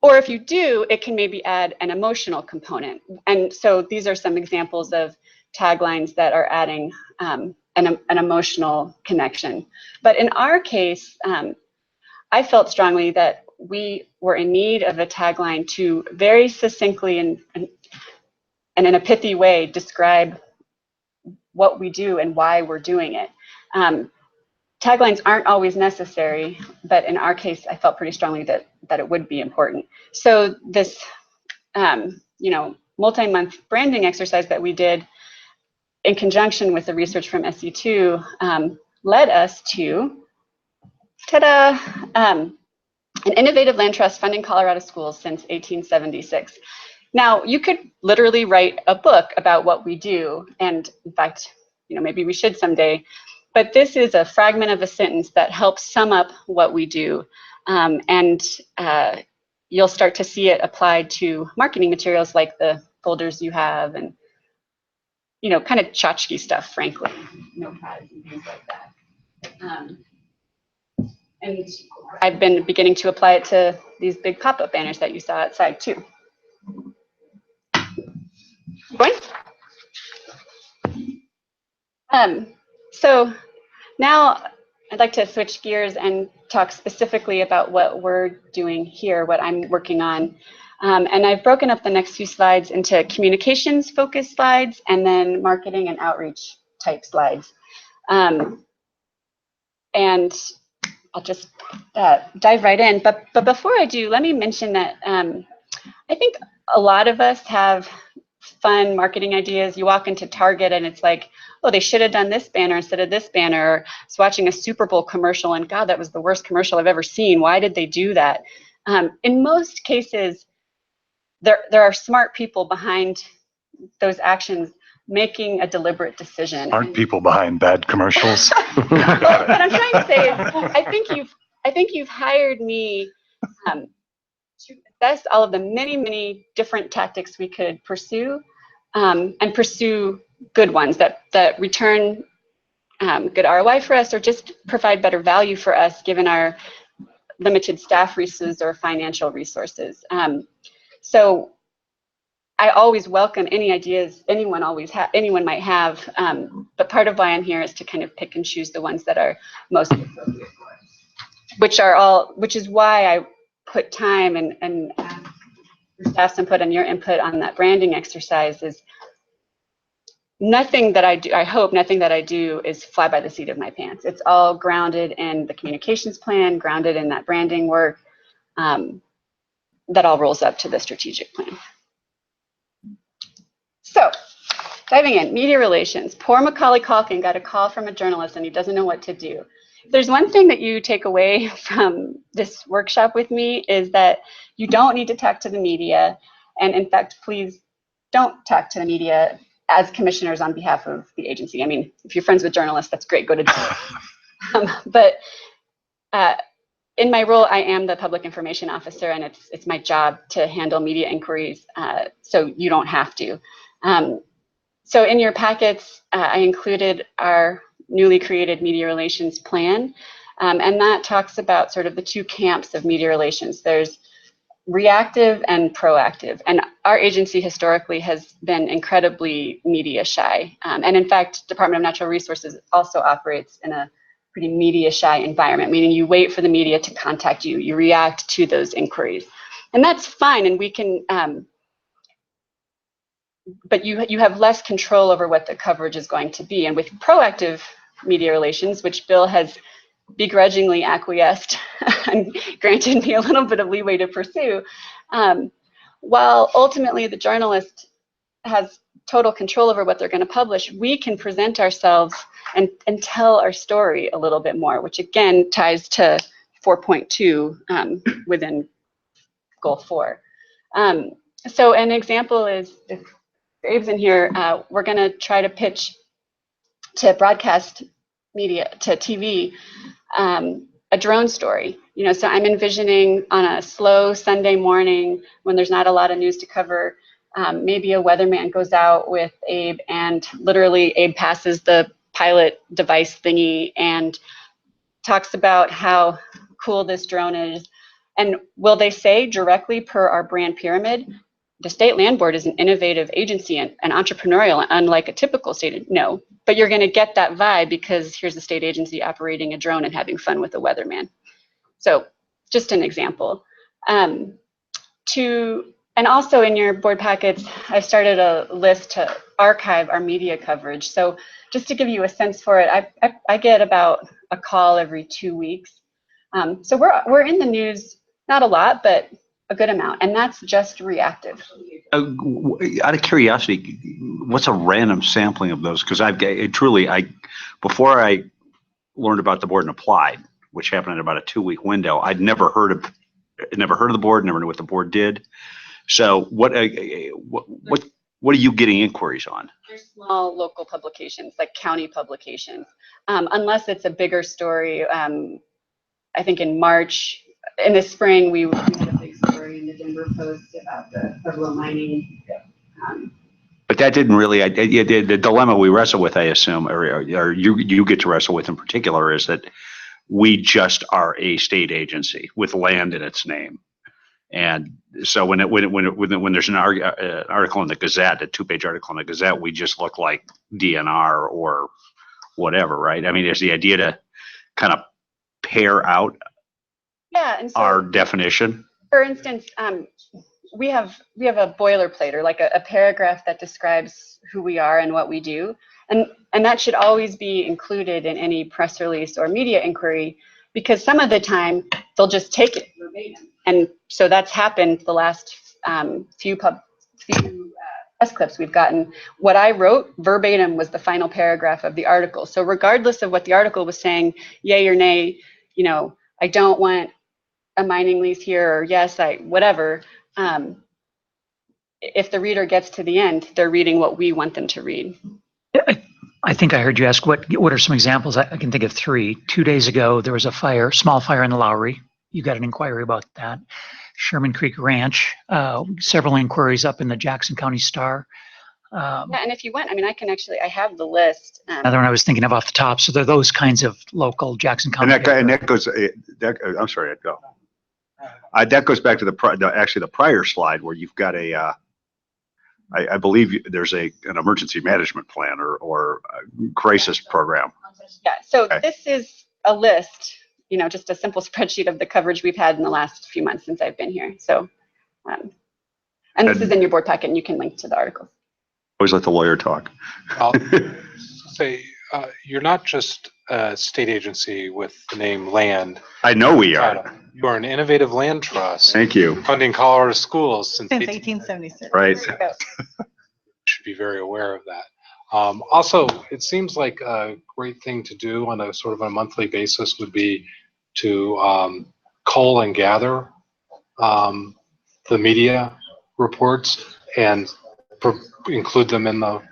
Or if you do, it can maybe add an emotional component. And so these are some examples of taglines that are adding an emotional connection. But in our case, I felt strongly that we were in need of a tagline to very succinctly and in a pithy way describe what we do and why we're doing it. Taglines aren't always necessary, but in our case, I felt pretty strongly that it would be important. So this, multi-month branding exercise that we did in conjunction with the research from SE2 led us to, ta-da, an innovative land trust funding Colorado schools since 1876. Now, you could literally write a book about what we do, and in fact, maybe we should someday, but this is a fragment of a sentence that helps sum up what we do, and you'll start to see it applied to marketing materials like the folders you have, and kind of tchotchke stuff, frankly, notepads and things like that. And I've been beginning to apply it to these big pop-up banners that you saw outside too. Going? So now I'd like to switch gears and talk specifically about what we're doing here, what I'm working on. And I've broken up the next few slides into communications focused slides and then marketing and outreach type slides. And I'll just dive right in. But before I do, let me mention that I think a lot of us have fun marketing ideas. You walk into Target and it's like, oh, they should have done this banner instead of this banner. Or I was watching a Super Bowl commercial and God, that was the worst commercial I've ever seen. Why did they do that? In most cases, there are smart people behind those actions making a deliberate decision. Aren't people behind bad commercials? Well, what I'm trying to say is, I think you've hired me to assess all of the many different tactics we could pursue, and pursue good ones that return good ROI for us, or just provide better value for us given our limited staff resources or financial resources. So I always welcome any ideas anyone might have, but part of why I'm here is to kind of pick and choose the ones that are most appropriate for us, which is why I put time and staff's input and your input on that branding exercise. Is nothing that I do, I hope nothing that I do is fly by the seat of my pants. It's all grounded in the communications plan, grounded in that branding work, that all rolls up to the strategic plan. So, diving in, media relations. Poor Macaulay Culkin got a call from a journalist and he doesn't know what to do. If there's one thing that you take away from this workshop with me is that you don't need to talk to the media. And in fact, please don't talk to the media as commissioners on behalf of the agency. I mean, if you're friends with journalists, that's great, go to jail. But in my role, I am the public information officer, and it's my job to handle media inquiries, so you don't have to. So in your packets, I included our newly created media relations plan, and that talks about sort of the two camps of media relations. There's reactive and proactive, and our agency historically has been incredibly media shy, and in fact, Department of Natural Resources also operates in a pretty media shy environment, meaning you wait for the media to contact you, you react to those inquiries, and that's fine, and we can, but you have less control over what the coverage is going to be. And with proactive media relations, which Bill has begrudgingly acquiesced and granted me a little bit of leeway to pursue, while ultimately the journalist has total control over what they're going to publish, we can present ourselves and tell our story a little bit more, which again ties to 4.2 within goal 4. So an example is, if Abe's in here, we're going to try to pitch to broadcast media, to TV, a drone story. You know, so I'm envisioning on a slow Sunday morning when there's not a lot of news to cover, maybe a weatherman goes out with Abe, and literally Abe passes the pilot device thingy and talks about how cool this drone is. And will they say directly per our brand pyramid, the State Land Board is an innovative agency and entrepreneurial, unlike a typical state? No, but you're going to get that vibe because here's a state agency operating a drone and having fun with a weatherman. So just an example. And also in your board packets, I started a list to archive our media coverage. So just to give you a sense for it, I get about a call every 2 weeks. So we're in the news, not a lot, but a good amount, and that's just reactive. Out of curiosity, what's a random sampling of those? Because before I learned about the board and applied, which happened in about a 2-week window, I'd never heard of never heard of the board, never knew what the board did. So what are you getting inquiries on? They're small local publications, like county publications. Unless it's a bigger story, I think in March, in the spring, we had a big story in the Denver Post about the Pueblo mining. But that didn't really, the dilemma we wrestle with, I assume, or you get to wrestle with in particular, is that we just are a state agency with land in its name. And so when there's an article in the Gazette, a 2-page article in the Gazette, we just look like DNR or whatever, right? I mean, is the idea to kind of pare out And so, our definition? for instance, we have a boilerplate, or like a paragraph that describes who we are and what we do, and that should always be included in any press release or media inquiry, because some of the time they'll just take it verbatim, and so that's happened the last few press clips we've gotten. What I wrote verbatim was the final paragraph of the article. So regardless of what the article was saying, yay or nay, I don't want a mining lease here, or yes, whatever. If the reader gets to the end, they're reading what we want them to read. I think I heard you ask what are some examples. I can think of 3. 2 days ago, there was a small fire in the Lowry. You got an inquiry about that. Sherman Creek Ranch, several inquiries up in the Jackson County Star. And if you want, I have the list. Another one I was thinking of off the top. So there are those kinds of local Jackson County. And that goes, I'm sorry, Ed, go. That goes back to the prior slide where you've got I believe there's an emergency management plan or a crisis program. Yeah, so Okay. This is a list, just a simple spreadsheet of the coverage we've had in the last few months since I've been here. So, and this is in your board packet, and you can link to the articles. Always let the lawyer talk. I'll say, you're not just a state agency with the name land. I know we are. You are an innovative land trust. Thank you. Funding Colorado schools since Since 1876. 1876. Right. Should be very aware of that. Also, it seems like a great thing to do on a sort of a monthly basis would be to cull and gather the media reports and include them in the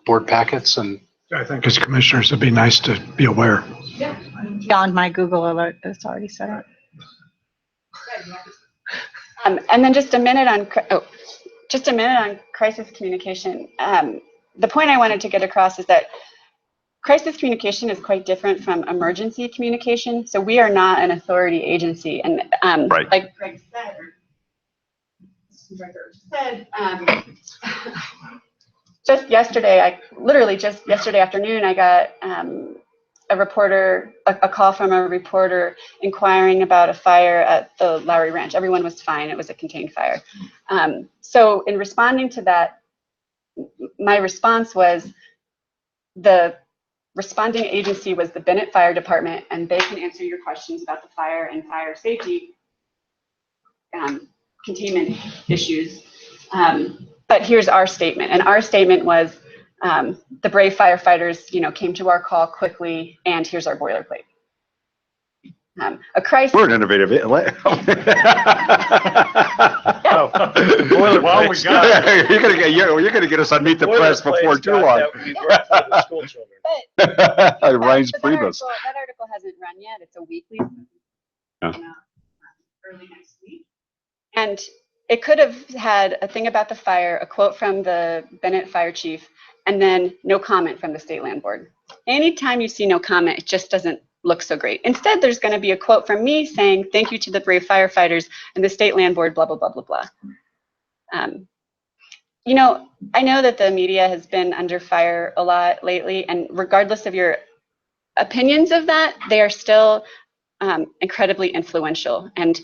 board packets. And I think as commissioners, it'd be nice to be aware. Beyond my Google alert that's already set up. And then just a minute on crisis communication. The point I wanted to get across is that crisis communication is quite different from emergency communication. So we are not an authority agency, and Right. like Craig said, just yesterday, just yesterday afternoon, I got a call from a reporter inquiring about a fire at the Lowry Ranch. Everyone was fine. It was a contained fire. So in responding to that, my response was the responding agency was the Bennett Fire Department, and they can answer your questions about the fire and fire safety containment issues. But here's our statement, and our statement was, the brave firefighters, came to our call quickly, and here's our boilerplate. A crisis. We're an innovative. Boilerplates. You're gonna get us on Meet the Press before too long. But Ryan's that Priebus. article hasn't run yet. It's a weekly. Yeah. Early next week. And it could have had a thing about the fire, a quote from the Bennett fire chief, and then no comment from the state land board. Anytime you see no comment, it just doesn't look so great. Instead, there's going to be a quote from me saying, thank you to the brave firefighters and the state land board, blah, blah, blah, blah, blah. I know that the media has been under fire a lot lately, and regardless of your opinions of that, they are still incredibly influential. And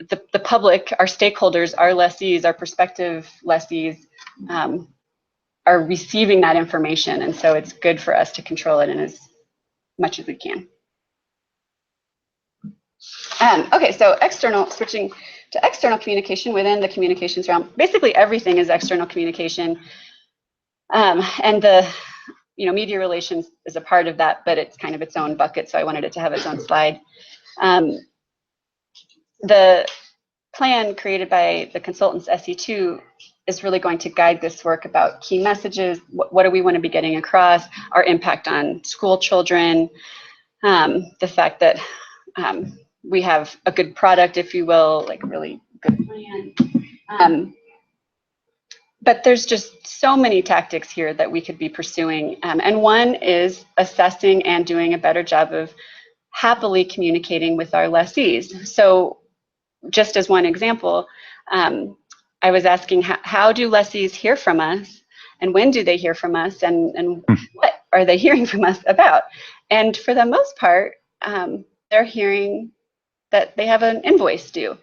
the public, our stakeholders, our lessees, our prospective lessees, are receiving that information. And so it's good for us to control it in as much as we can. Okay, so switching to external communication within the communications realm. Basically everything is external communication. And the media relations is a part of that, but it's kind of its own bucket, so I wanted it to have its own slide. The plan created by the consultants SE2 is really going to guide this work about key messages. What do we want to be getting across? Our impact on school children, the fact that we have a good product, if you will, like a really good plan. But there's just so many tactics here that we could be pursuing. And one is assessing and doing a better job of happily communicating with our lessees. So just as one example, I was asking how do lessees hear from us, and when do they hear from us, and what are they hearing from us about? And for the most part, they're hearing that they have an invoice due.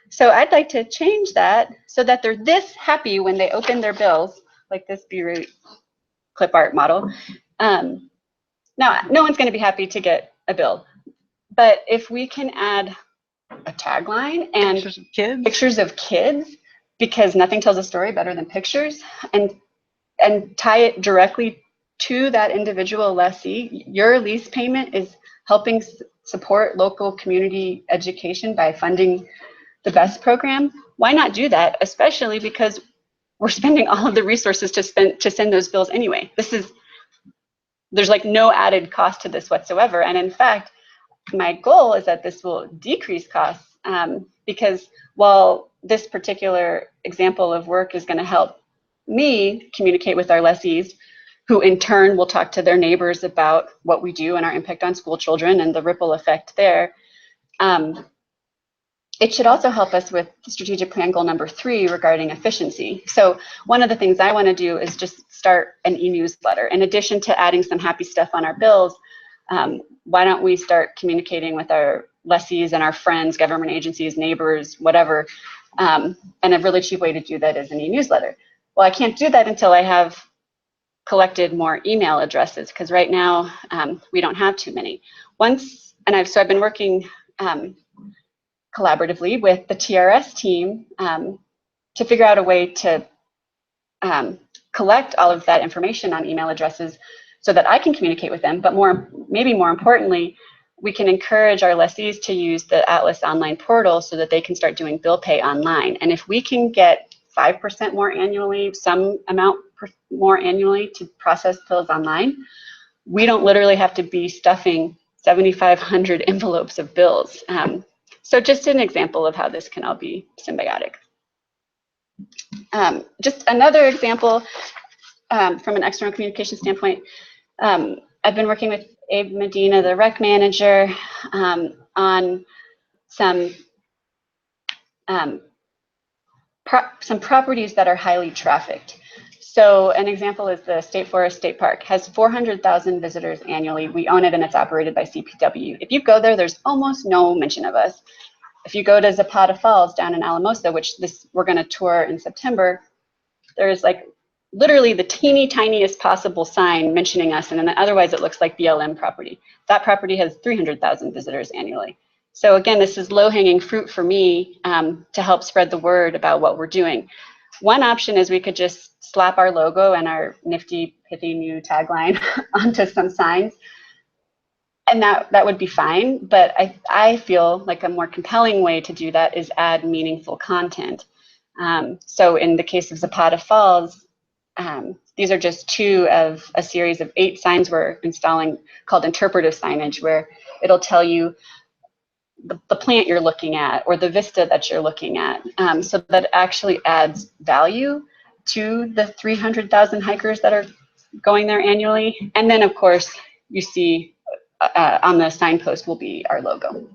So I'd like to change that so that they're this happy when they open their bills, like this Beirut clip art model. Now, no one's going to be happy to get a bill, but if we can add a tagline and pictures of kids, because nothing tells a story better than pictures, and tie it directly to that individual lessee. Your lease payment is helping support local community education by funding the BEST program. Why not do that? Especially because we're spending all of the resources to send those bills anyway. There's like no added cost to this whatsoever. And in fact, my goal is that this will decrease costs, because while this particular example of work is going to help me communicate with our lessees, who in turn will talk to their neighbors about what we do and our impact on school children and the ripple effect there, it should also help us with strategic plan goal number 3 regarding efficiency. So one of the things I want to do is just start an e-newsletter. In addition to adding some happy stuff on our bills, why don't we start communicating with our lessees and our friends, government agencies, neighbors, whatever. And a really cheap way to do that is an e-newsletter. Well, I can't do that until I have collected more email addresses, because right now we don't have too many. So I've been working collaboratively with the TRS team to figure out a way to collect all of that information on email addresses so that I can communicate with them, but maybe more importantly, we can encourage our lessees to use the Atlas online portal so that they can start doing bill pay online. And if we can get 5% more annually, some amount more annually to process bills online, we don't literally have to be stuffing 7,500 envelopes of bills. So just an example of how this can all be symbiotic. Just another example from an external communication standpoint, I've been working with Abe Medina, the rec manager, on some properties that are highly trafficked. So an example is the State Forest State Park, has 400,000 visitors annually. We own it and it's operated by CPW. If you go there, there's almost no mention of us. If you go to Zapata Falls down in Alamosa, which we're going to tour in September, there's like literally the teeny tiniest possible sign mentioning us, and then otherwise it looks like BLM property. That property has 300,000 visitors annually. So again, this is low-hanging fruit for me to help spread the word about what we're doing. One option is we could just slap our logo and our nifty, pithy new tagline onto some signs, and that would be fine. But I feel like a more compelling way to do that is add meaningful content. So in the case of Zapata Falls, these are just 2 of a series of 8 signs we're installing called interpretive signage, where it'll tell you the plant you're looking at or the vista that you're looking at, so that it actually adds value to the 300,000 hikers that are going there annually. And then, of course, you see on the signpost will be our logo.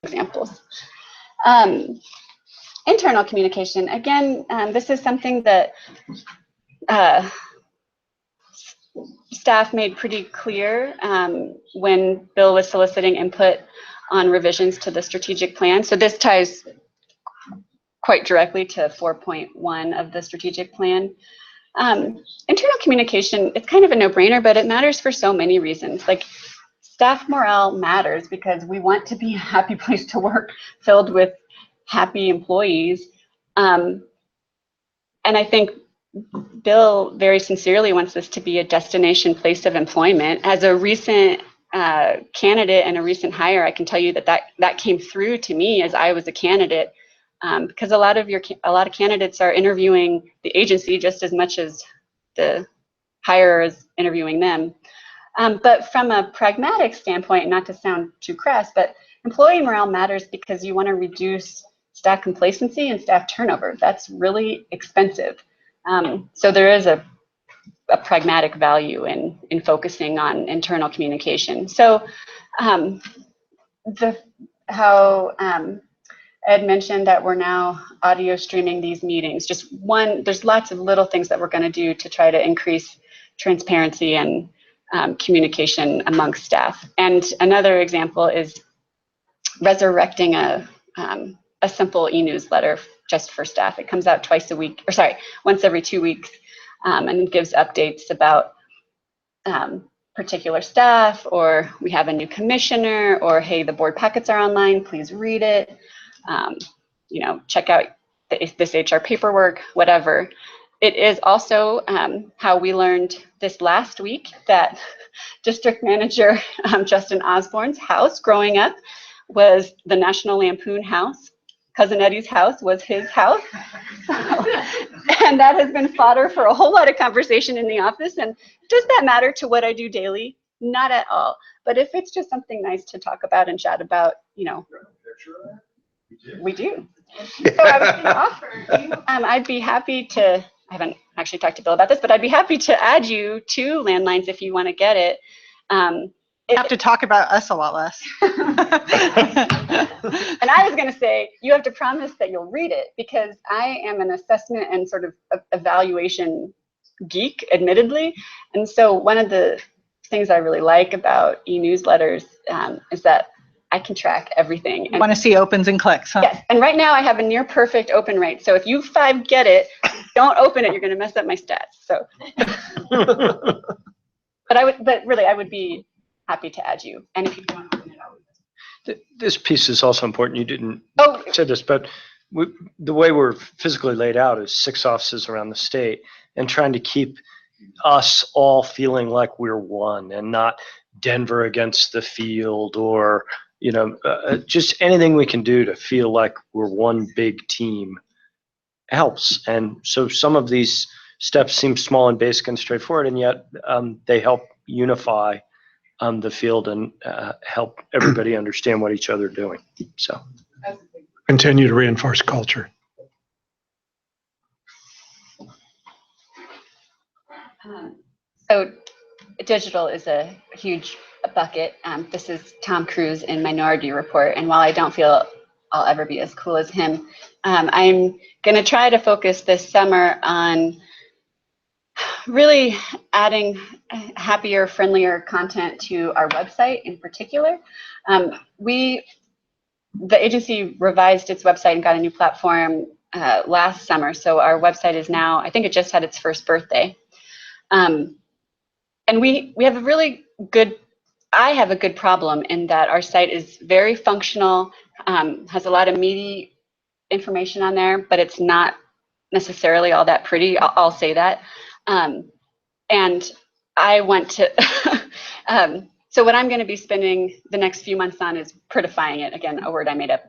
Examples. Internal communication. Again, this is something that staff made pretty clear when Bill was soliciting input on revisions to the strategic plan. So this ties quite directly to 4.1 of the strategic plan. Internal communication, it's kind of a no-brainer, but it matters for so many reasons. Like, staff morale matters because we want to be a happy place to work filled with happy employees. And I think Bill very sincerely wants this to be a destination place of employment. As a recent candidate and a recent hire, I can tell you that came through to me as I was a candidate, because a lot of candidates are interviewing the agency just as much as the hirer is interviewing them. But from a pragmatic standpoint, not to sound too crass, but employee morale matters because you want to reduce staff complacency and staff turnover. That's really expensive. So there is a pragmatic value in focusing on internal communication. So Ed mentioned that we're now audio streaming these meetings. There's lots of little things that we're going to do to try to increase transparency and communication amongst staff. And another example is resurrecting a simple e-newsletter just for staff. It comes out once every 2 weeks, and it gives updates about particular staff, or we have a new commissioner, or hey, the board packets are online, please read it. Check out this HR paperwork, whatever. It is also how we learned this last week that District Manager Justin Osborne's house growing up was the National Lampoon house. Cousin Eddie's house was his house. And that has been fodder for a whole lot of conversation in the office. And does that matter to what I do daily? Not at all. But if it's just something nice to talk about and chat about, we do. So I was going to offer you, I'd be happy to, I haven't actually talked to Bill about this, but I'd be happy to add you to Landlines if you want to get it. You have to talk about us a lot less. And I was going to say, you have to promise that you'll read it, because I am an assessment and sort of evaluation geek, admittedly. And so one of the things I really like about e-newsletters is that I can track everything. You want to see opens and clicks, huh? Yes. And right now I have a near perfect open rate. So if you 5 get it, don't open it. You're going to mess up my stats. So, but really, I would be happy to add you. And if you don't open it, I would. This piece is also important. You didn't say this, but the way we're physically laid out is 6 offices around the state, and trying to keep us all feeling like we're one and not Denver against the field, or just anything we can do to feel like we're one big team helps. And so some of these steps seem small and basic and straightforward, and yet they help unify the field and help everybody understand what each other are doing. So Continue to reinforce culture. So digital is a huge bucket. This is Tom Cruise in Minority Report. And while I don't feel I'll ever be as cool as him, I'm going to try to focus this summer on really adding happier, friendlier content to our website in particular. The agency revised its website and got a new platform last summer. So our website is now, I think it just had its first birthday. And we have a really good, I have a good problem in that our site is very functional, has a lot of meaty information on there, but it's not necessarily all that pretty. I'll say that. And I want to, so what I'm going to be spending the next few months on is prettifying it, again, a word I made up,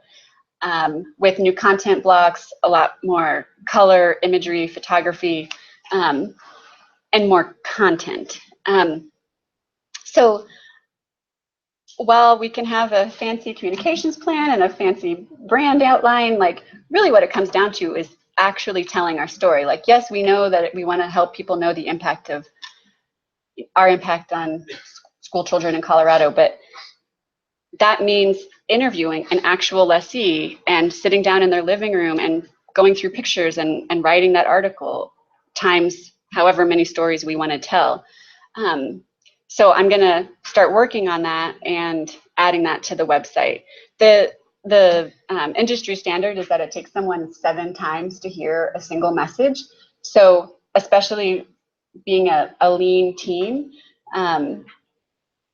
with new content blocks, a lot more color, imagery, photography, and more content. So while we can have a fancy communications plan and a fancy brand outline, like really what it comes down to is actually telling our story. Like, yes, we know that we want to help people know the impact of our impact on school children in Colorado, but that means interviewing an actual lessee and sitting down in their living room and going through pictures and writing that article times however many stories we want to tell. So I'm going to start working on that and adding that to the website. The industry standard is that it takes someone 7 times to hear a single message. So especially being a lean team,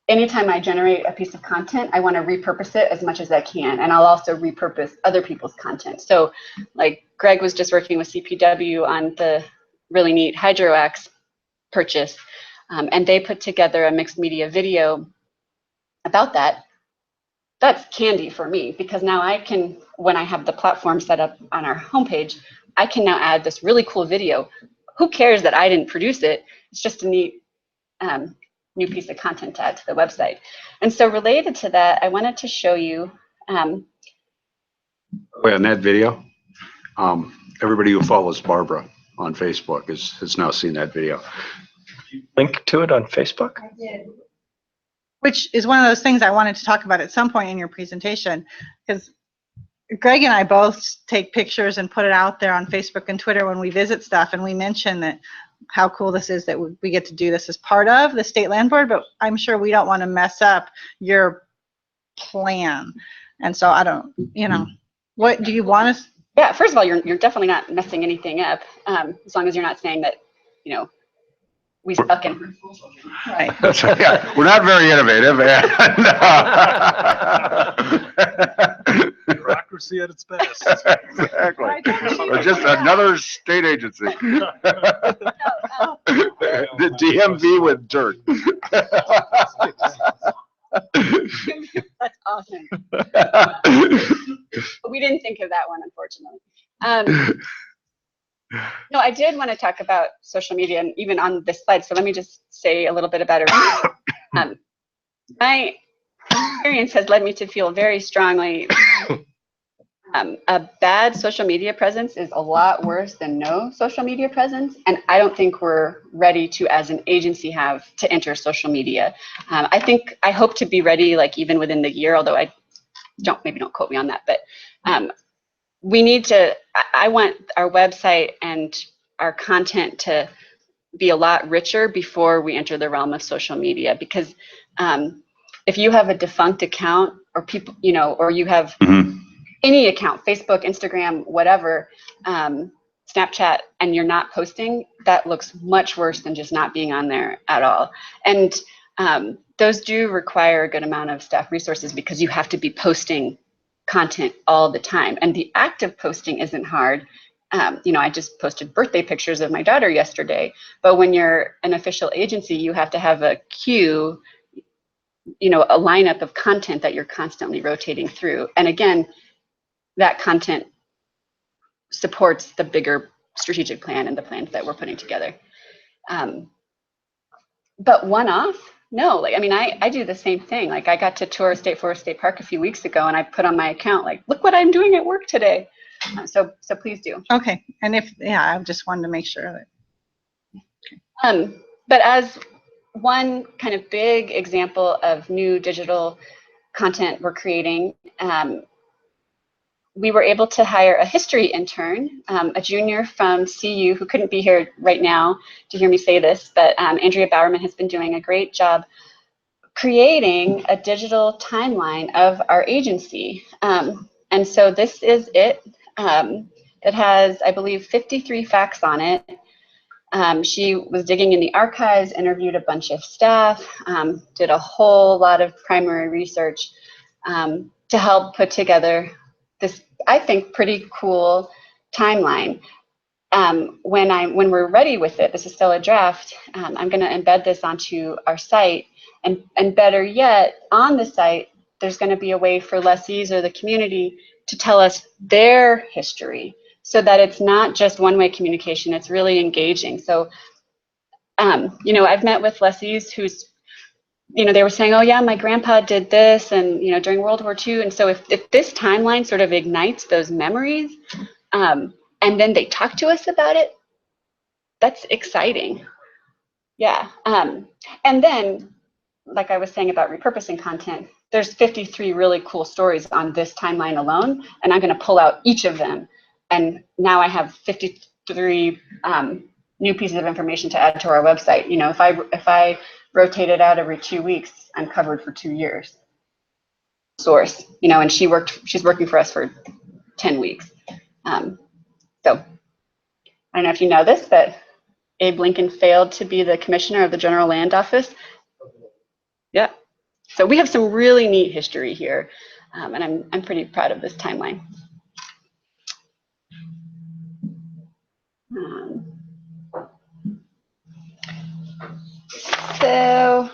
anytime I generate a piece of content, I want to repurpose it as much as I can. And I'll also repurpose other people's content. So like Greg was just working with CPW on the really neat HydroAxe purchase. And they put together a mixed media video about that, that's candy for me, because now I can, when I have the platform set up on our homepage, I can now add this really cool video. Who cares that I didn't produce it? It's just a neat new piece of content to add to the website. And so related to that, I wanted to show you. Wait, on that video, everybody who follows Barbara on Facebook has now seen that video. Link to it on Facebook? I did. Which is one of those things I wanted to talk about at some point in your presentation, because Greg and I both take pictures and put it out there on Facebook and Twitter when we visit stuff, and we mention that how cool this is that we get to do this as part of the State Land Board, but I'm sure we don't want to mess up your plan. And so I don't, what do you want us? Yeah, first of all, you're definitely not messing anything up, as long as you're not saying that, we stuck in. Right. Yeah, we're not very innovative. Bureaucracy at its best. Exactly. We're just another state agency. The DMV with dirt. That's awesome. We didn't think of that one, unfortunately. No, I did want to talk about social media, and even on this slide. So let me just say a little bit about it. My experience has led me to feel very strongly a bad social media presence is a lot worse than no social media presence. And I don't think we're ready to, as an agency, have to enter social media. I hope to be ready, like even within the year, although maybe don't quote me on that, but we need to, I want our website and our content to be a lot richer before we enter the realm of social media, because if you have a defunct account, or people, or you have any account, Facebook, Instagram, whatever, Snapchat, and you're not posting, that looks much worse than just not being on there at all. And those do require a good amount of staff resources, because you have to be posting content all the time. And the act of posting isn't hard. I just posted birthday pictures of my daughter yesterday, but when you're an official agency, you have to have a queue, a lineup of content that you're constantly rotating through. And again, that content supports the bigger strategic plan and the plans that we're putting together. But one-off, no, I do the same thing. Like, I got to tour State Forest State Park a few weeks ago, and I put on my account, like, look what I'm doing at work today. So please do. Okay. And I just wanted to make sure that. But as one kind of big example of new digital content we're creating, we were able to hire a history intern, a junior from CU who couldn't be here right now to hear me say this, but Andrea Bowerman has been doing a great job creating a digital timeline of our agency. And so this is it. It has, I believe, 53 facts on it. She was digging in the archives, interviewed a bunch of staff, did a whole lot of primary research to help put together this, I think, pretty cool timeline. When we're ready with it, this is still a draft, I'm going to embed this onto our site. And better yet, on the site, there's going to be a way for lessees or the community to tell us their history, so that it's not just one-way communication, it's really engaging. So, I've met with lessees who's, they were saying, oh yeah, my grandpa did this, and, during World War II. And so if this timeline sort of ignites those memories, and then they talk to us about it, that's exciting. Yeah. And then, like I was saying about repurposing content, there's 53 really cool stories on this timeline alone, and I'm going to pull out each of them. And now I have 53 new pieces of information to add to our website. If I rotate it out every 2 weeks, I'm covered for 2 years. Source, and she's working for us for 10 weeks. So I don't know if you know this, but Abe Lincoln failed to be the commissioner of the General Land Office. Yeah. So we have some really neat history here, and I'm pretty proud of this timeline. So,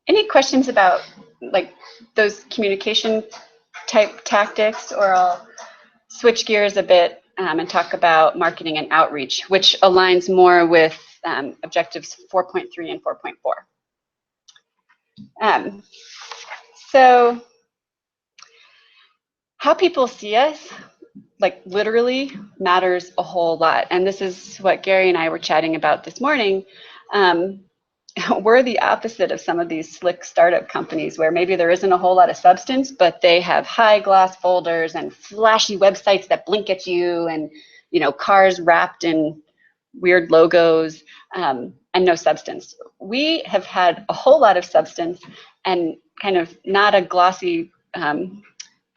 any questions about like those communication type tactics, or I'll switch gears a bit and talk about marketing and outreach, which aligns more with objectives 4.3 and 4.4. So how people see us, like literally, matters a whole lot. And this is what Gary and I were chatting about this morning. We're the opposite of some of these slick startup companies where maybe there isn't a whole lot of substance, but they have high gloss folders and flashy websites that blink at you, and cars wrapped in weird logos, and no substance. We have had a whole lot of substance and kind of not a glossy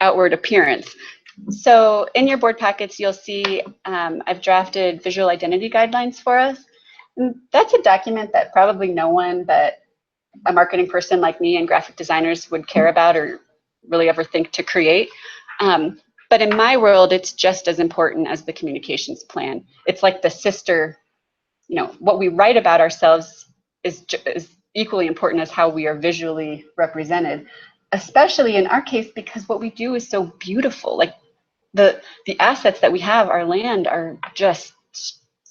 outward appearance. So in your board packets, you'll see I've drafted visual identity guidelines for us. And that's a document that probably no one but a marketing person like me and graphic designers would care about or really ever think to create. But in my world, it's just as important as the communications plan. It's like the sister, what we write about ourselves is equally important as how we are visually represented, especially in our case, because what we do is so beautiful. Like the assets that we have, our land, are just,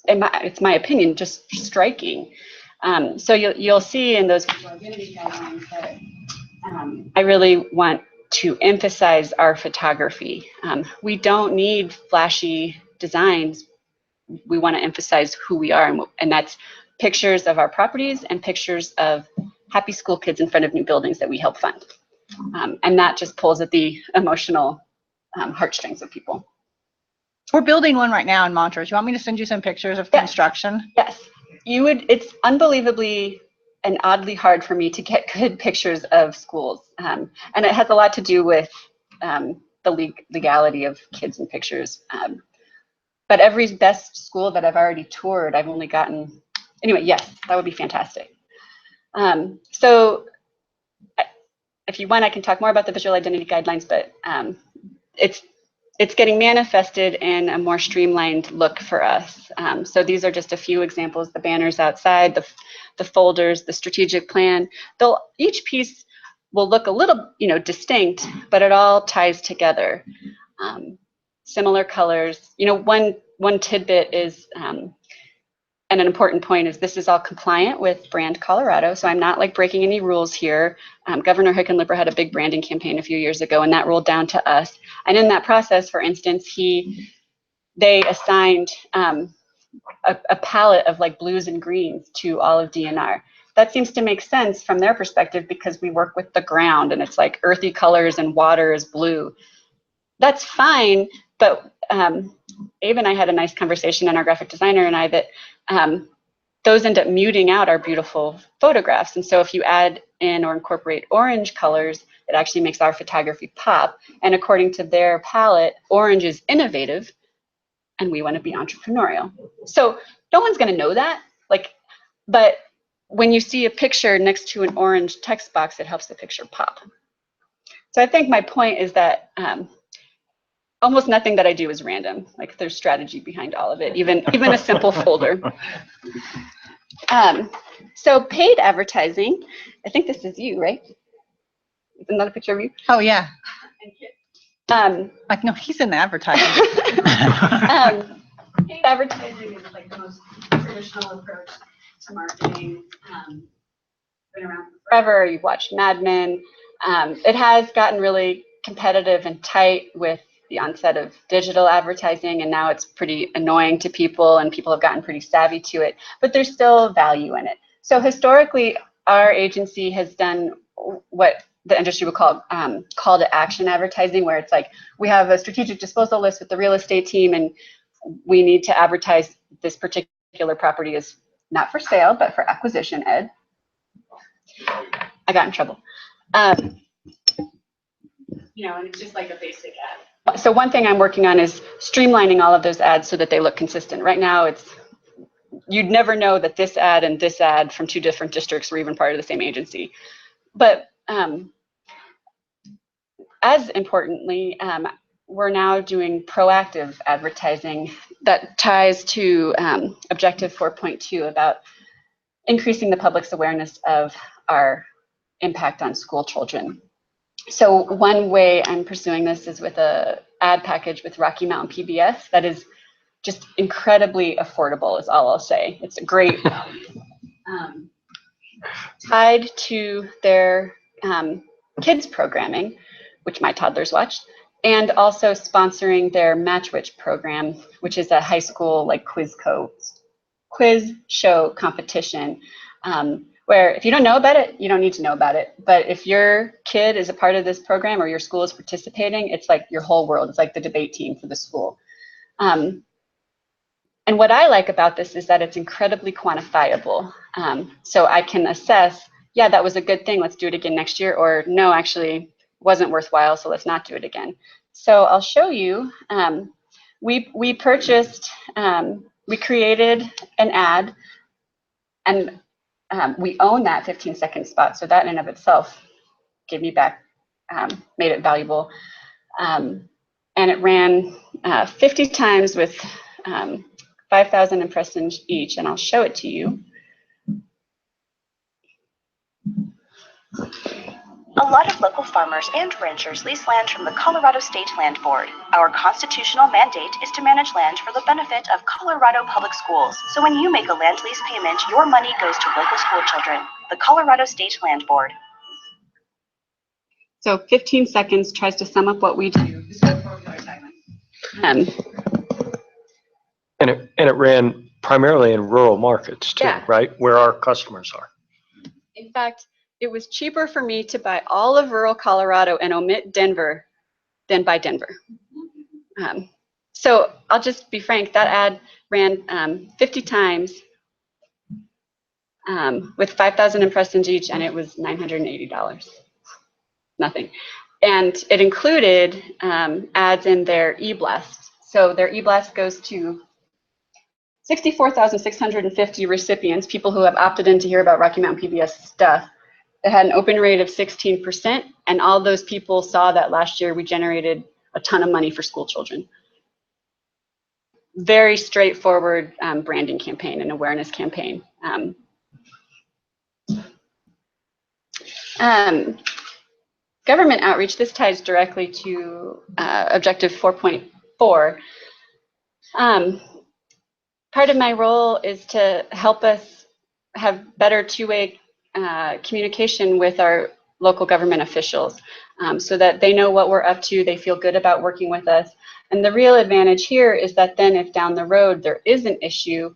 it's my opinion, just striking. So you'll see in those visual identity guidelines that I really want to emphasize our photography. We don't need flashy designs. We want to emphasize who we are, and that's pictures of our properties and pictures of happy school kids in front of new buildings that we help fund. And that just pulls at the emotional heartstrings of people. We're building one right now in Montrose. You want me to send you some pictures of construction? Yes, you would. It's unbelievably and oddly hard for me to get good pictures of schools. And it has a lot to do with the legality of kids and pictures. But every best school that I've already toured, I've only gotten, anyway, yes, that would be fantastic. So if you want, I can talk more about the visual identity guidelines, but it's getting manifested in a more streamlined look for us. So these are just a few examples: the banners outside, the folders, the strategic plan. Each piece will look a little, distinct, but it all ties together. Similar colors. One tidbit is, and an important point is, this is all compliant with Brand Colorado. So I'm not like breaking any rules here. Governor Hickenlooper had a big branding campaign a few years ago, and that rolled down to us. And in that process, for instance, they assigned a palette of like blues and greens to all of DNR. That seems to make sense from their perspective because we work with the ground and it's like earthy colors and water is blue. That's fine, but Abe and I had a nice conversation, and our graphic designer and I, that those end up muting out our beautiful photographs. And so if you add in or incorporate orange colors, it actually makes our photography pop. And according to their palette, orange is innovative and we want to be entrepreneurial. So no one's going to know that, but when you see a picture next to an orange text box, it helps the picture pop. So I think my point is that almost nothing that I do is random. Like, there's strategy behind all of it, even a simple folder. So paid advertising, I think this is you, right? Is another picture of you? Oh, yeah. Thank you. Like, no, he's in advertising. Paid advertising is like the most traditional approach to marketing. Been around forever. You've watched Mad Men. It has gotten really competitive and tight with the onset of digital advertising, and now it's pretty annoying to people, and people have gotten pretty savvy to it, but there's still value in it. So historically, our agency has done what the industry would call call to action advertising, where it's like, we have a strategic disposal list with the real estate team, and we need to advertise this particular property is not for sale, but for acquisition, Ed. I got in trouble. And it's just like a basic ad. So one thing I'm working on is streamlining all of those ads so that they look consistent. Right now, you'd never know that this ad and this ad from two different districts were even part of the same agency. But as importantly, we're now doing proactive advertising that ties to Objective 4.2 about increasing the public's awareness of our impact on school children. So one way I'm pursuing this is with a ad package with Rocky Mountain PBS that is just incredibly affordable, is all I'll say. It's a great tied to their kids programming, which my toddlers watch, and also sponsoring their Match Witch program, which is a high school like quiz show competition, where if you don't know about it, you don't need to know about it. But if your kid is a part of this program or your school is participating, it's like your whole world. It's like the debate team for the school. And what I like about this is that it's incredibly quantifiable. So I can assess, yeah, that was a good thing, let's do it again next year, or no, actually wasn't worthwhile, so let's not do it again. So I'll show you, we purchased, we created an ad, and we own that 15-second spot, so that in and of itself gave me back, made it valuable. And it ran 50 times with 5,000 impressions each, and I'll show it to you. A lot of local farmers and ranchers lease land from the Colorado State Land Board. Our constitutional mandate is to manage land for the benefit of Colorado Public Schools. So when you make a land lease payment, your money goes to local school children. The Colorado State Land Board. So 15 seconds tries to sum up what we do. And it ran primarily in rural markets too, Yeah. right? Where our customers are. In fact, it was cheaper for me to buy all of rural Colorado and omit Denver than buy Denver. So I'll just be frank, that ad ran 50 times with 5,000 impressions each, and it was $980. Nothing. And it included ads in their e-blast. So their e-blast goes to 64,650 recipients, people who have opted in to hear about Rocky Mountain PBS stuff. It had an open rate of 16%, and all those people saw that last year we generated a ton of money for school children. Very straightforward branding campaign and awareness campaign. Government outreach, this ties directly to objective 4.4. Part of my role is to help us have better two-way communication with our local government officials so that they know what we're up to, they feel good about working with us. And the real advantage here is that then if down the road there is an issue,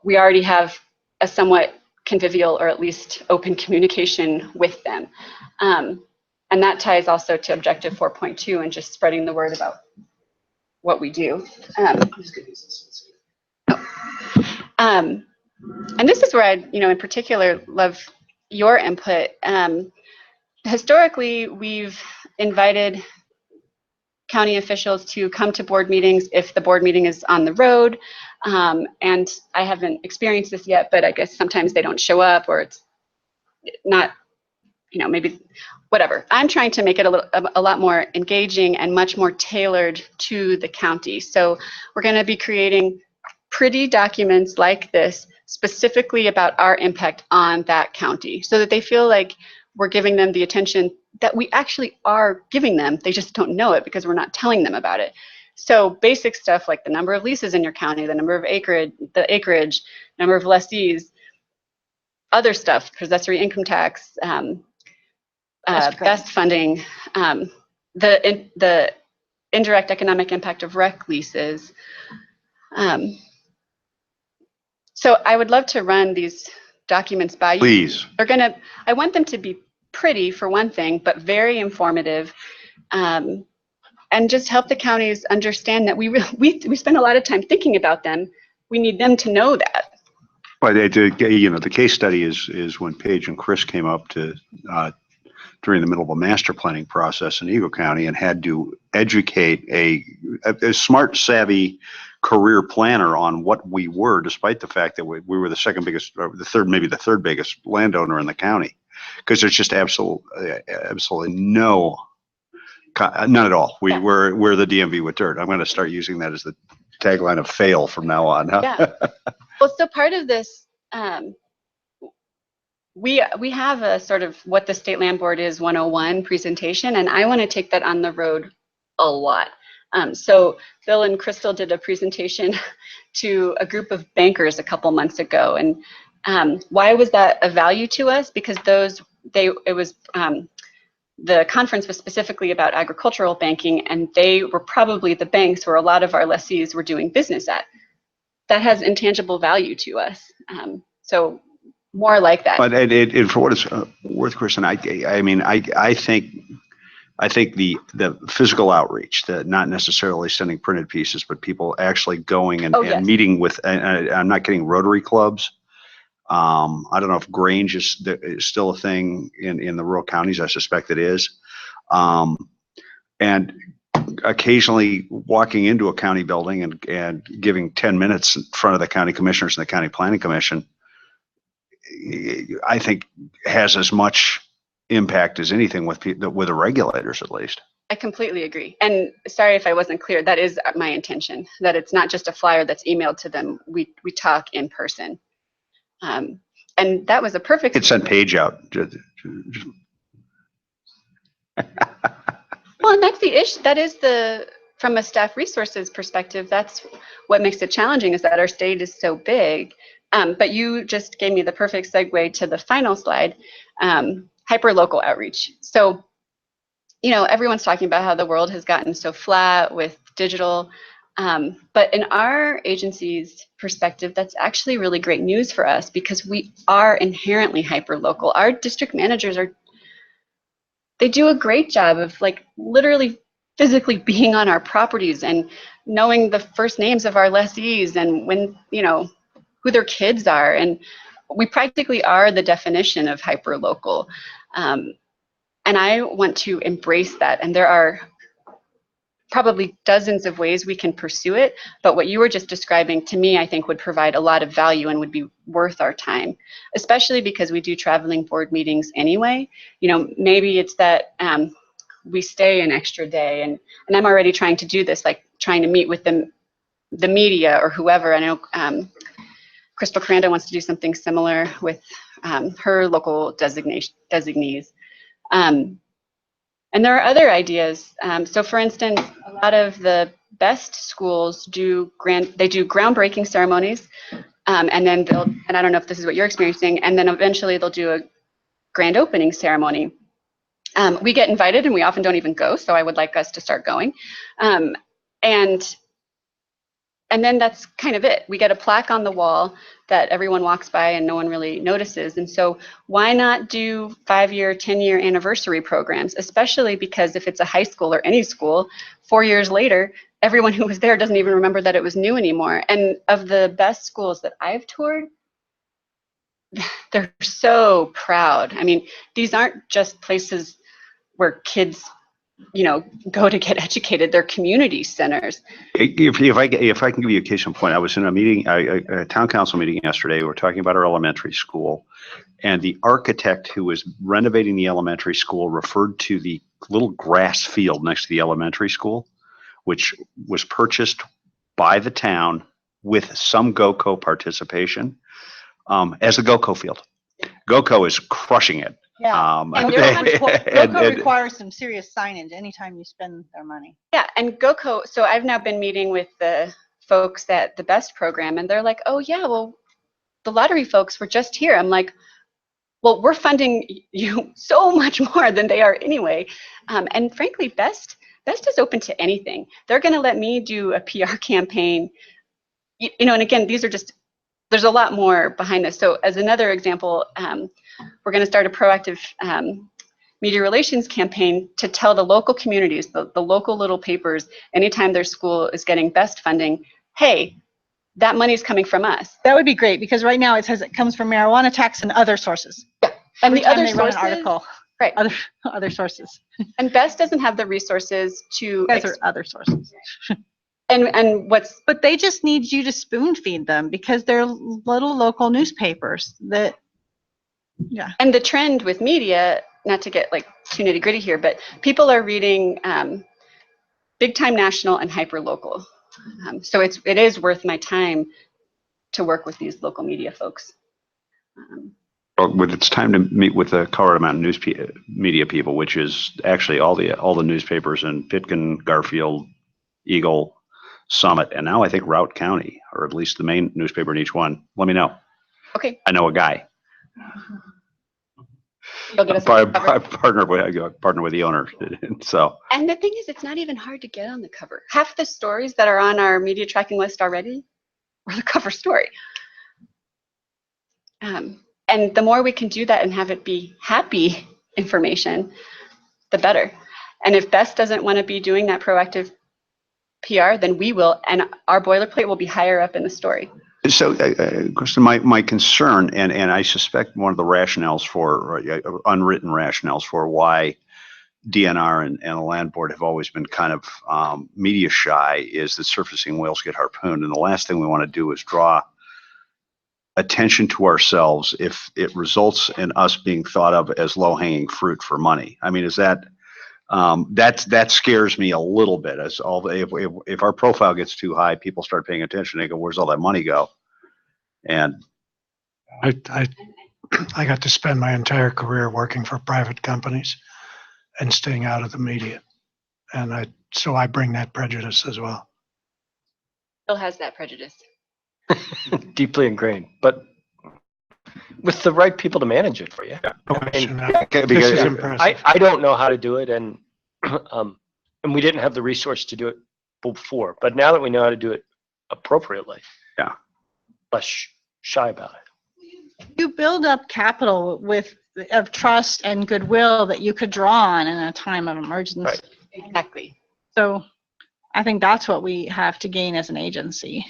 we already have a somewhat convivial or at least open communication with them. And that ties also to objective 4.2 and just spreading the word about what we do. And this is where I, in particular, love your input. Historically, we've invited county officials to come to board meetings if the board meeting is on the road. And I haven't experienced this yet, but I guess sometimes they don't show up or it's not, maybe whatever. I'm trying to make it a lot more engaging and much more tailored to the county. So we're going to be creating pretty documents like this specifically about our impact on that county so that they feel like we're giving them the attention that we actually are giving them. They just don't know it because we're not telling them about it. So basic stuff like the number of leases in your county, the number of acreage, number of lessees, other stuff, possessory income tax, best funding, the indirect economic impact of rec leases. So I would love to run these documents by you. Please. I want them to be pretty for one thing, but very informative, and just help the counties understand that we spend a lot of time thinking about them. We need them to know that. Well, the case study is when Paige and Chris came up to during the middle of a master planning process in Eagle County and had to educate a smart, savvy career planner on what we were, despite the fact that we were the second biggest, or maybe the third biggest landowner in the county, because there's just absolutely none at all. We're the DMV with dirt. I'm going to start using that as the tagline of fail from now on. Yeah. Well, so part of this, we have a sort of what the State Land Board is 101 presentation, and I want to take that on the road a lot. So Bill and Crystal did a presentation to a group of bankers a couple months ago, and why was that of value to us? Because the conference was specifically about agricultural banking, and they were probably the banks where a lot of our lessees were doing business at. That has intangible value to us. So more like that. But for what it's worth, Kristen, I mean, I think the physical outreach, the not necessarily sending printed pieces, but people actually going and, Yes. meeting with, and I'm not kidding, Rotary clubs. I don't know if Grange is still a thing in the rural counties. I suspect it is. And occasionally walking into a county building and giving 10 minutes in front of the county commissioners and the county planning commission, I think has as much impact as anything with the regulators, at least. I completely agree. And sorry if I wasn't clear, that is my intention, that it's not just a flyer that's emailed to them. We talk in person. And that was a perfect. It sent page out. Well, and that's the issue. That is from a staff resources perspective, that's what makes it challenging, is that our state is so big. But you just gave me the perfect segue to the final slide, hyper-local outreach. So, everyone's talking about how the world has gotten so flat with digital. But in our agency's perspective, that's actually really great news for us, because we are inherently hyper-local. Our district managers they do a great job of literally physically being on our properties and knowing the first names of our lessees and when, who their kids are. And we practically are the definition of hyper-local. And I want to embrace that. And there are probably dozens of ways we can pursue it, but what you were just describing, to me, I think would provide a lot of value and would be worth our time, especially because we do traveling board meetings anyway. Maybe it's that we stay an extra day, and I'm already trying to do this, like trying to meet with the media or whoever. I know Crystal Cranda wants to do something similar with her local designees. And there are other ideas. So for instance, a lot of the best schools do groundbreaking ceremonies, and then and I don't know if this is what you're experiencing, and then eventually they'll do a grand opening ceremony. We get invited and we often don't even go, so I would like us to start going. And then that's kind of it. We get a plaque on the wall that everyone walks by and no one really notices. And so why not do 5-year, 10-year anniversary programs, especially because if it's a high school or any school, 4 years later, everyone who was there doesn't even remember that it was new anymore. And of the best schools that I've toured, they're so proud. I mean, these aren't just places where kids go to get educated. They're community centers. If I can give you a case in point, I was in a meeting, a town council meeting yesterday. We were talking about our elementary school, and the architect who was renovating the elementary school referred to the little grass field next to the elementary school, which was purchased by the town with some GOCO participation, as a GOCO field. GOCO is crushing it. Yeah, and GOCO requires some serious signage anytime you spend their money. Yeah, and GOCO, so I've now been meeting with the folks at the BEST program, and they're like, oh yeah, well, the lottery folks were just here. I'm like, well, we're funding you so much more than they are anyway. And frankly, BEST is open to anything. They're gonna let me do a PR campaign, and again, there's a lot more behind this. So as another example, we're going to start a proactive media relations campaign to tell the local communities, the local little papers, anytime their school is getting BEST funding, hey, that money's coming from us. That would be great, because right now it says it comes from marijuana tax and other sources. Yeah, and the other sources, sources, run an article, right? Other sources. And BEST doesn't have the resources to. Guys are other sources. But they just need you to spoon feed them, because they're little local newspapers that. Yeah. And the trend with media, not to get too nitty gritty here, but people are reading big time national and hyper local. So it is worth my time to work with these local media folks. When it's time to meet with the Colorado Mountain News media people, which is actually all the newspapers in Pitkin, Garfield, Eagle, Summit, and now I think Routt County, or at least the main newspaper in each one. Let me know. Okay. I know a guy. You'll get us I on the cover. partner with the owner. So And the thing is, it's not even hard to get on the cover. Half the stories that are on our media tracking list already are the cover story. And the more we can do that and have it be happy information, the better. And if Best doesn't want to be doing that proactive PR, then we will, and our boilerplate will be higher up in the story. So, Kristen, my concern, and I suspect one of the rationales for, unwritten rationales for why DNR and the land board have always been kind of media shy, is that surfacing whales get harpooned. And the last thing we want to do is draw attention to ourselves if it results in us being thought of as low-hanging fruit for money. I mean, is that that scares me a little bit. As all if our profile gets too high, people start paying attention. They go, "Where's all that money go?" And I got to spend my entire career working for private companies and staying out of the media, and so I bring that prejudice as well. Still has that prejudice. Deeply ingrained, but with the right people to manage it for you. This is impressive. I don't know how to do it, and and we didn't have the resource to do it before. But now that we know how to do it appropriately, less shy about it. You build up capital of trust and goodwill that you could draw on in a time of emergency. Right. Exactly. So I think that's what we have to gain as an agency.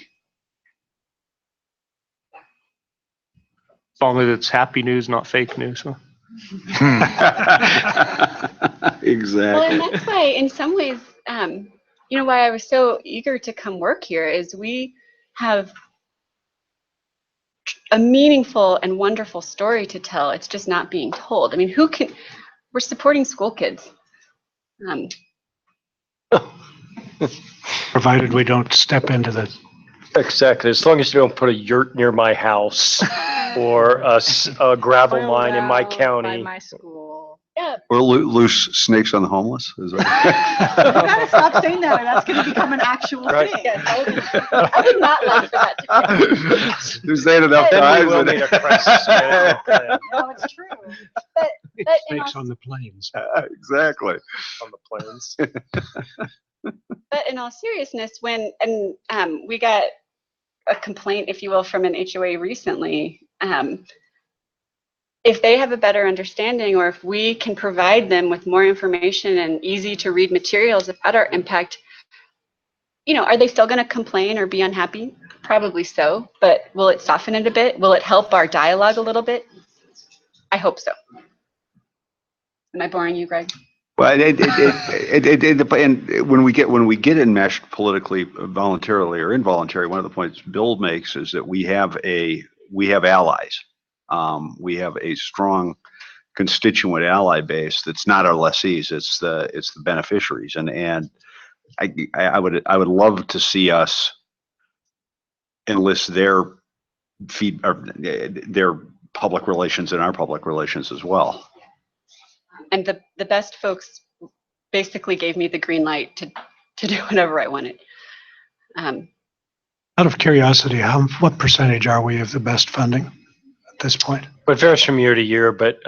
As long as it's happy news, not fake news. Huh? Exactly. Well, and that's why, in some ways, why I was so eager to come work here is we have a meaningful and wonderful story to tell. It's just not being told. I mean, we're supporting school kids. Provided we don't step into the. Exactly. As long as you don't put a yurt near my house or a gravel Oil mine in my well county. By my school. Yeah. Or loose snakes on the homeless. Is You gotta stop saying that, or that's going to become an actual Right. thing. Yes, I would not like for that to be. You're saying enough Then we times. will need a crisis management plan No, it's true. But in Snakes all, on the plains. Exactly. on the plains. but in all seriousness, when we got a complaint, if you will, from an HOA recently, if they have a better understanding, or if we can provide them with more information and easy to read materials about our impact, are they still going to complain or be unhappy? Probably so, but will it soften it a bit? Will it help our dialogue a little bit? I hope so. Am I boring you, Greg? Well, and when we get enmeshed politically, voluntarily or involuntary, one of the points Bill makes is that we have allies. We have a strong constituent ally base that's not our lessees; it's the beneficiaries, and I would love to see us enlist their their public relations and our public relations as well. And the best folks basically gave me the green light to do whatever I wanted. Out of curiosity, what percentage are we of the best funding at this point? It varies from year to year, but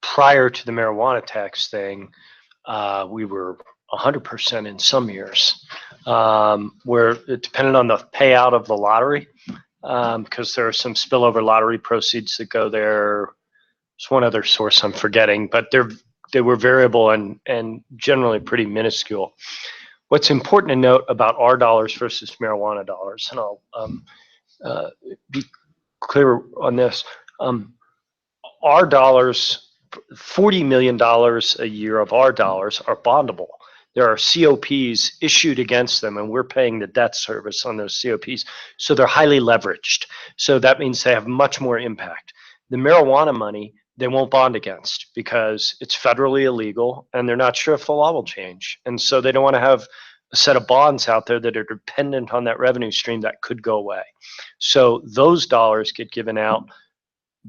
prior to the marijuana tax thing, we were 100% in some years, where it depended on the payout of the lottery, because there are some spillover lottery proceeds that go there. There's one other source I'm forgetting, but they were variable and generally pretty minuscule. What's important to note about our dollars versus marijuana dollars, and I'll be clear on this, our dollars, $40 million a year of our dollars are bondable. There are COPs issued against them, and we're paying the debt service on those COPs. So they're highly leveraged. So that means they have much more impact. The marijuana money, they won't bond against because it's federally illegal, and they're not sure if the law will change. And so they don't want to have a set of bonds out there that are dependent on that revenue stream that could go away. So those dollars get given out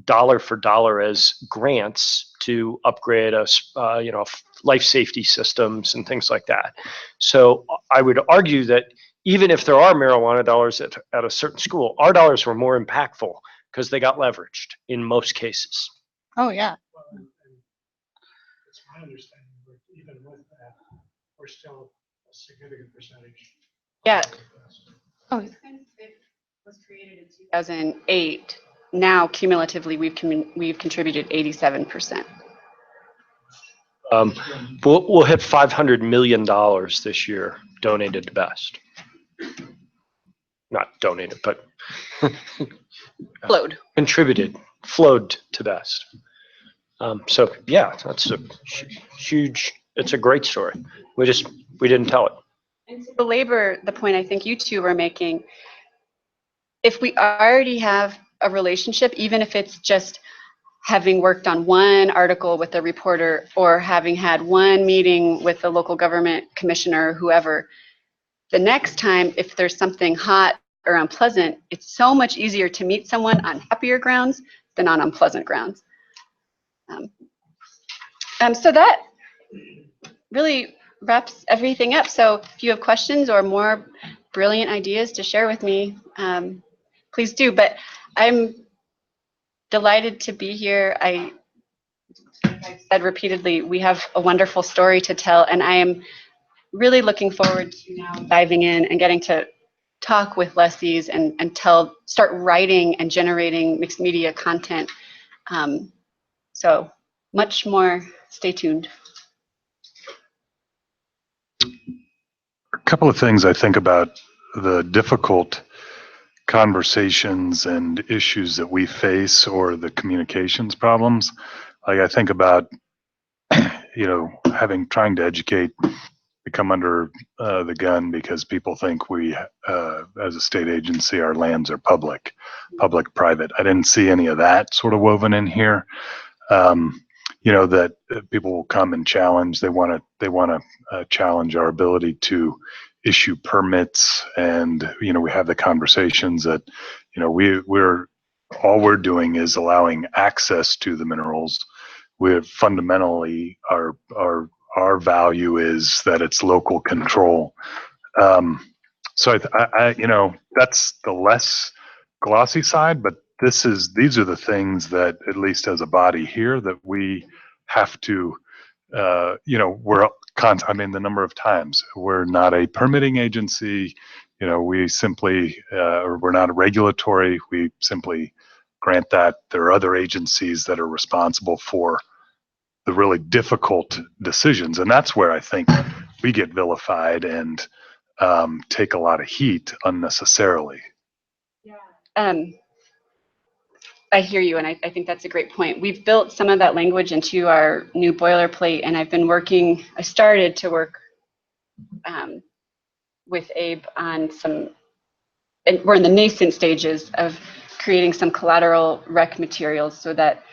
dollar for dollar as grants to upgrade us, life safety systems and things like that. So I would argue that even if there are marijuana dollars at a certain school, our dollars were more impactful because they got leveraged in most cases. Oh, yeah. It's my understanding that even with that, we're still a significant percentage. Yeah. Oh, It was created in 2008. Now cumulatively, we've contributed 87%. We'll hit $500 million this year donated to BEST. Not donated, but flowed to BEST. So yeah, that's a huge, it's a great story. We didn't tell it. And to belabor the point I think you two were making, if we already have a relationship, even if it's just having worked on one article with a reporter or having had one meeting with the local government commissioner or whoever, the next time if there's something hot or unpleasant, it's so much easier to meet someone on happier grounds than on unpleasant grounds. So that really wraps everything up. So if you have questions or more brilliant ideas to share with me, please do. But I'm delighted to be here. I've said repeatedly, we have a wonderful story to tell, and I am really looking forward to now diving in and getting to talk with lessees and start writing and generating mixed media content. So much more. Stay tuned. A couple of things I think about the difficult conversations and issues that we face, or the communications problems. Like I think about, trying to educate, we come under the gun because people think we, as a state agency, our lands are public-private. I didn't see any of that sort of woven in here. That people will come and challenge. They want to challenge our ability to issue permits, and we have the conversations that we're doing is allowing access to the minerals. We're fundamentally our value is that it's local control. So that's the less glossy side, but these are the things that, at least as a body here, that we have to, the number of times we're not a permitting agency, we simply, or we're not a regulatory, we simply grant that. There are other agencies that are responsible for the really difficult decisions. And that's where I think we get vilified and take a lot of heat unnecessarily. I hear you, and I think that's a great point. We've built some of that language into our new boilerplate, and I started to work with Abe on and we're in the nascent stages of creating some collateral rec materials so that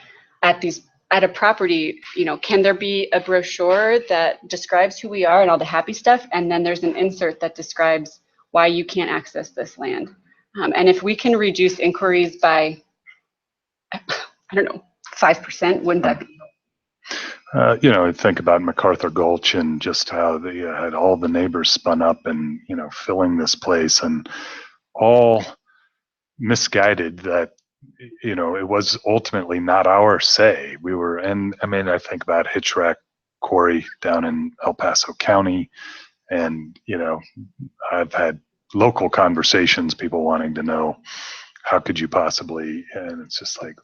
at a property, can there be a brochure that describes who we are and all the happy stuff, and then there's an insert that describes why you can't access this land. And if we can reduce inquiries by, 5%, wouldn't that be? Think about MacArthur Gulch and just how they had all the neighbors spun up and, filling this place, and all misguided that, it was ultimately not our say. I think about Hitchrack Quarry down in El Paso County, and, I've had local conversations, people wanting to know, how could you possibly, and it's just like,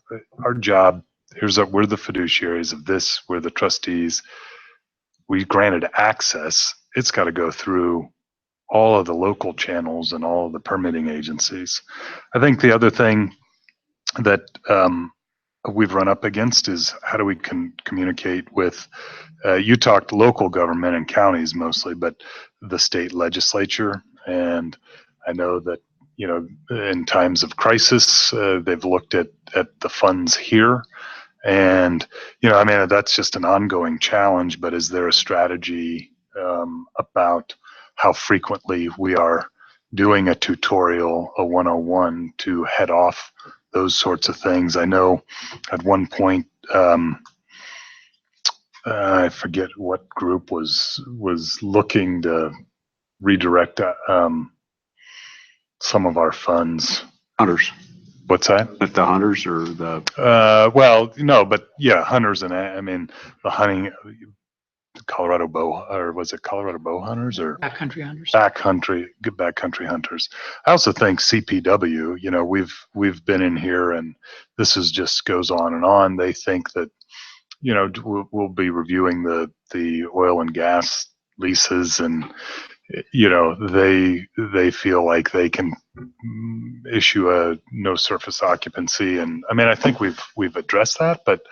our job, we're the fiduciaries of this, we're the trustees, we granted access, it's got to go through all of the local channels and all of the permitting agencies. I think the other thing that we've run up against is, how do we communicate with, you talked local government and counties mostly, but the state legislature. And I know that, in times of crisis, they've looked at the funds here. And, that's just an ongoing challenge, but is there a strategy about how frequently we are doing a tutorial, a 101, to head off those sorts of things. I know at one point, I forget what group was looking to redirect some of our funds. Hunters, What's that? at the hunters or the, Well, no, but yeah, hunters and I mean the hunting, Colorado bow, or was it Colorado bow hunters or Backcountry hunters. backcountry hunters? I also think CPW. You know, we've been in here, and this is just goes on and on. They think that, you know, we'll be reviewing the oil and gas leases, and you know, they feel like they can issue a no surface occupancy. And I mean, I think we've addressed that, but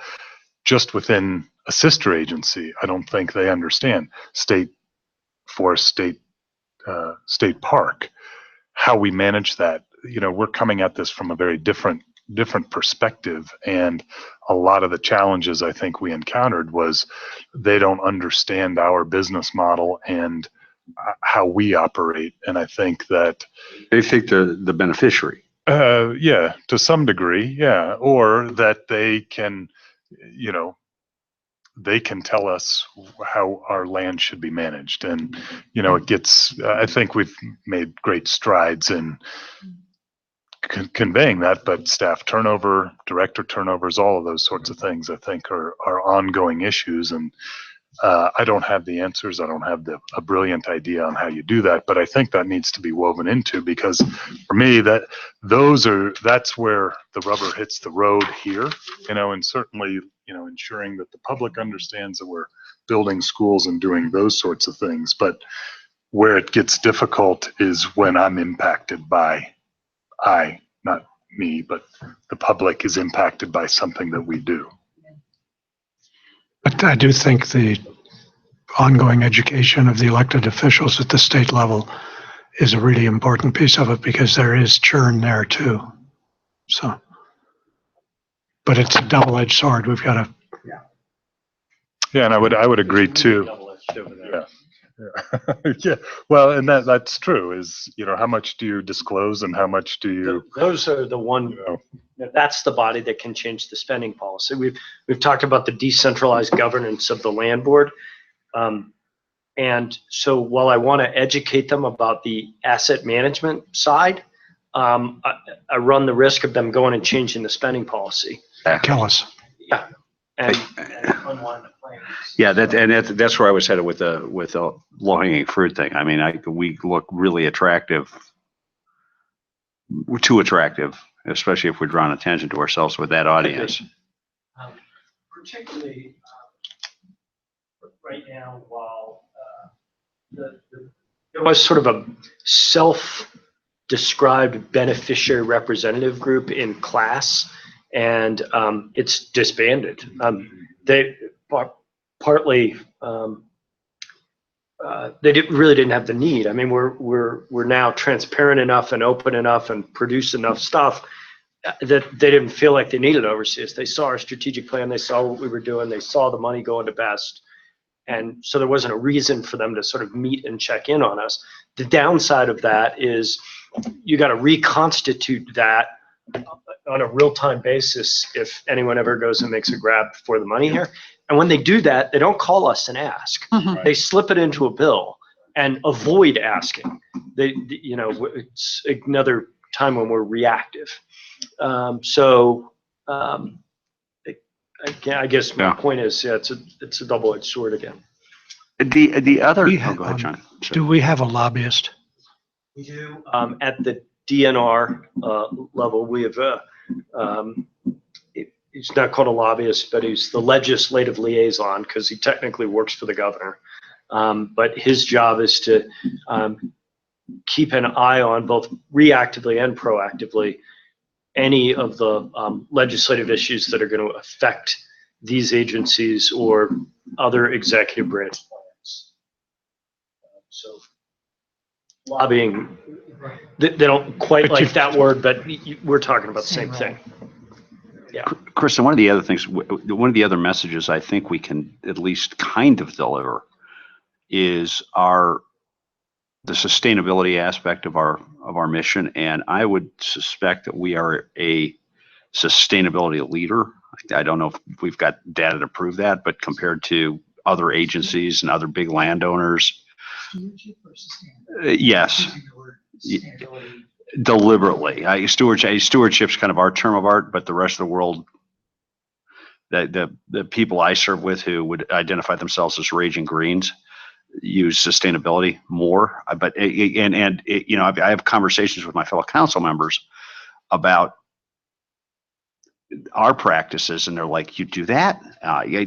just within a sister agency, I don't think they understand state forest, state park, how we manage that. You know, we're coming at this from a very different perspective, and a lot of the challenges I think we encountered was they don't understand our business model and how we operate. And I think that they think the beneficiary. yeah, to some degree, yeah, or that they can, you know, they can tell us how our land should be managed. And you know, it gets, I think we've made great strides in conveying that, but staff turnover, director turnovers, all of those sorts of things I think are ongoing issues. And I don't have the answers. I don't have a brilliant idea on how you do that, but I think that needs to be woven into, because for me, that's where the rubber hits the road here, you know, and certainly, you know, ensuring that the public understands that we're building schools and doing those sorts of things. But where it gets difficult is when I'm impacted by, not me, but the public is impacted by something that we do. But I do think the ongoing education of the elected officials at the state level is a really important piece of it, because there is churn there too. So, but it's a double-edged sword. We've got to. Yeah, and I would agree too. Yeah. Yeah. Well, and that's true. Is, you know, how much do you disclose and how much do you? Those are the one. You know, That's the body that can change the spending policy. We've talked about the decentralized governance of the land board. And so while I want to educate them about the asset management side, I run the risk of them going and changing the spending policy. Kill us. Yeah. And unwind the plans. Yeah, that's where I was headed with the low hanging fruit thing. I mean, we look really attractive. We're too attractive, especially if we're drawing attention to ourselves with that audience. Particularly right now, while there was sort of a self-described beneficiary representative group in class, and it's disbanded. They partly they really didn't have the need. I mean, we're now transparent enough and open enough and produce enough stuff that they didn't feel like they needed overseers. They saw our strategic plan, they saw what we were doing, they saw the money going to best. And so there wasn't a reason for them to sort of meet and check in on us. The downside of that is you got to reconstitute that on a real-time basis if anyone ever goes and makes a grab for the money here. And when they do that, they don't call us and ask. They slip it into a bill and avoid asking. You know, it's another time when we're reactive. I guess my point is, yeah, it's a double-edged sword again. The other, We go have, ahead, John. do we have a lobbyist? We do. At the DNR level, we have he's not called a lobbyist, but he's the legislative liaison because he technically works for the governor. But his job is to keep an eye on both reactively and proactively any of the legislative issues that are going to affect these agencies or other executive branch plans. So lobbying, they don't quite like that word, but we're talking about the same thing. Yeah. Kristen, one of the other messages I think we can at least kind of deliver is the sustainability aspect of our mission. And I would suspect that we are sustainability leader. I don't know if we've got data to prove that, but compared to other agencies and other big landowners, yes, deliberately. Stewardship's kind of our term of art, but the rest of the world, the people I serve with who would identify themselves as raging greens use sustainability more. But you know, I have conversations with my fellow council members about our practices, and they're like, "You do that?" I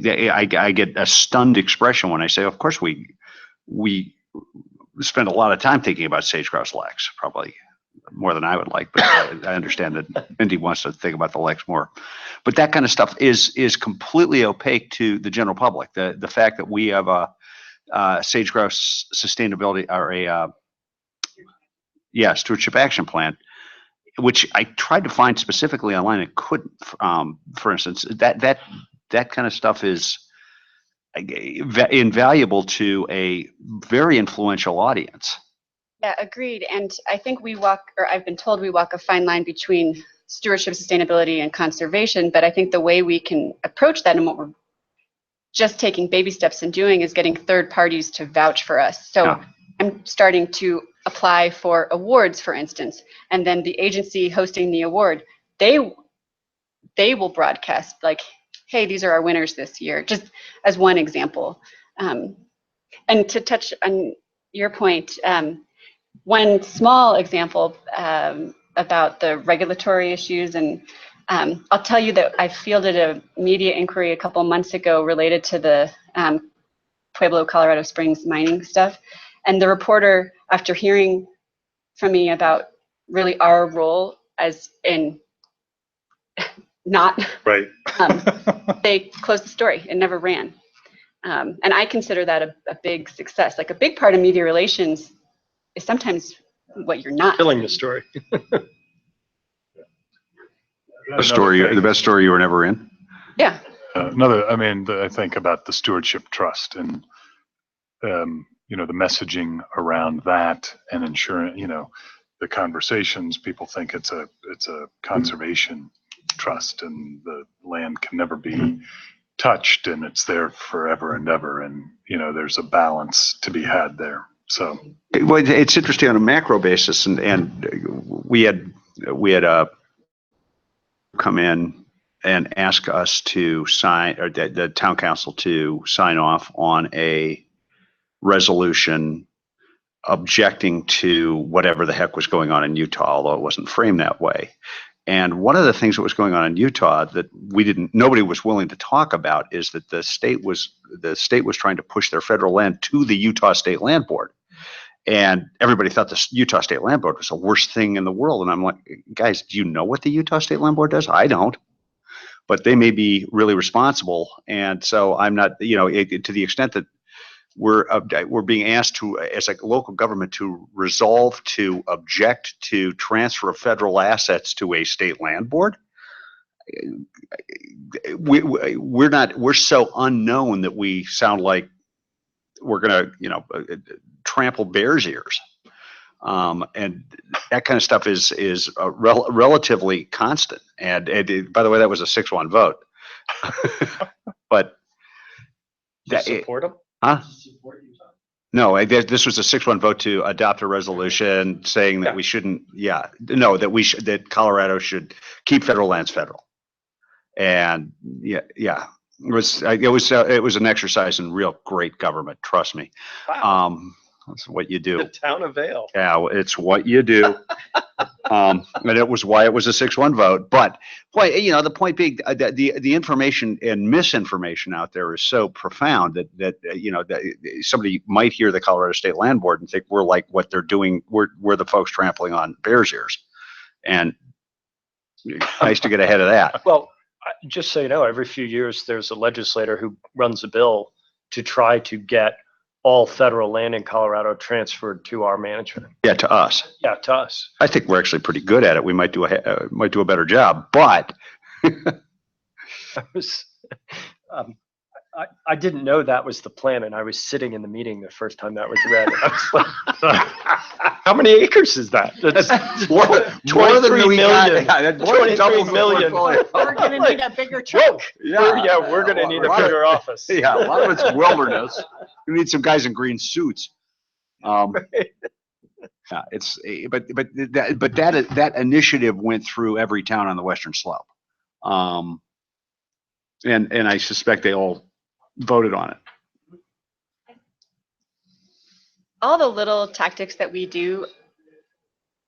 get a stunned expression when I say, "Of course we spend a lot of time thinking about sage-grouse leks, probably more than I would like, but I understand that Mindy wants to think about the leks more." But that kind of stuff is completely opaque to the general public. The fact that we have a sage-grouse sustainability or stewardship action plan, which I tried to find specifically online and couldn't. For instance, that kind of stuff is invaluable to a very influential audience. Yeah, agreed. And I think I've been told we walk a fine line between stewardship, sustainability, and conservation. But I think the way we can approach that, and what we're just taking baby steps in doing, is getting third parties to vouch for us. So Yeah. I'm starting to apply for awards, for instance, and then the agency hosting the award, they will broadcast like, "Hey, these are our winners this year," just as one example. And to touch on your point, one small example about the regulatory issues, and I'll tell you that I fielded a media inquiry a couple months ago related to the Pueblo, Colorado Springs mining stuff. And the reporter, after hearing from me about really our role as in not, Right. they closed the story. It never ran. And I consider that a big success. Like, a big part of media relations is sometimes what you're not. Killing the story. The best story you were never in. Yeah. I think about the stewardship trust and, you know, the messaging around that and ensuring, you know, the conversations. People think it's a conservation trust and the land can never be touched and it's there forever and ever. And, you know, there's a balance to be had there. So. Well, it's interesting on a macro basis, and we had come in and ask us to sign, or the town council to sign off on a resolution objecting to whatever the heck was going on in Utah, although it wasn't framed that way. And one of the things that was going on in Utah that nobody was willing to talk about is that the state was trying to push their federal land to the Utah State Land Board. And everybody thought the Utah State Land Board was the worst thing in the world. And I'm like, guys, do you know what the Utah State Land Board does? I don't. But they may be really responsible. And so I'm not, you know, to the extent that we're being asked to, as a local government, to resolve to object to transfer of federal assets to a state land board. We're so unknown that we sound like we're going to, you know, trample bears' ears. And that kind of stuff is relatively constant. And by the way, that was a 6-1 vote. But Do you support them? huh? No, this was a 6-1 vote to adopt a resolution saying that we shouldn't. Yeah, no, that Colorado should keep federal lands federal. And yeah, it was an exercise in real great government. Trust me. Wow. That's what you do. The town of Vail. Yeah, it's what you do. And it was why it was a 6-1 vote. But boy, you know, the point being, the information and misinformation out there is so profound that you know, that somebody might hear the Colorado State Land Board and think we're like what they're doing. We're the folks trampling on bears' ears, and nice to get ahead of that. Well, just so you know, every few years there's a legislator who runs a bill to try to get all federal land in Colorado transferred to our management. Yeah, to us. Yeah, to us. I think we're actually pretty good at it. We might do a better job, but I didn't know that was the plan, and I was sitting in the meeting the first time that was read. I was like, how many acres is that? That's More than 23 we got. million. Yeah, that more than 23 doubles the million. portfolio. We're gonna need a bigger truck. We're gonna need a bigger office. Yeah, a lot of it's wilderness. We need some guys in green suits. Yeah, but that initiative went through every town on the western slope. And I suspect they all voted on it. All the little tactics that we do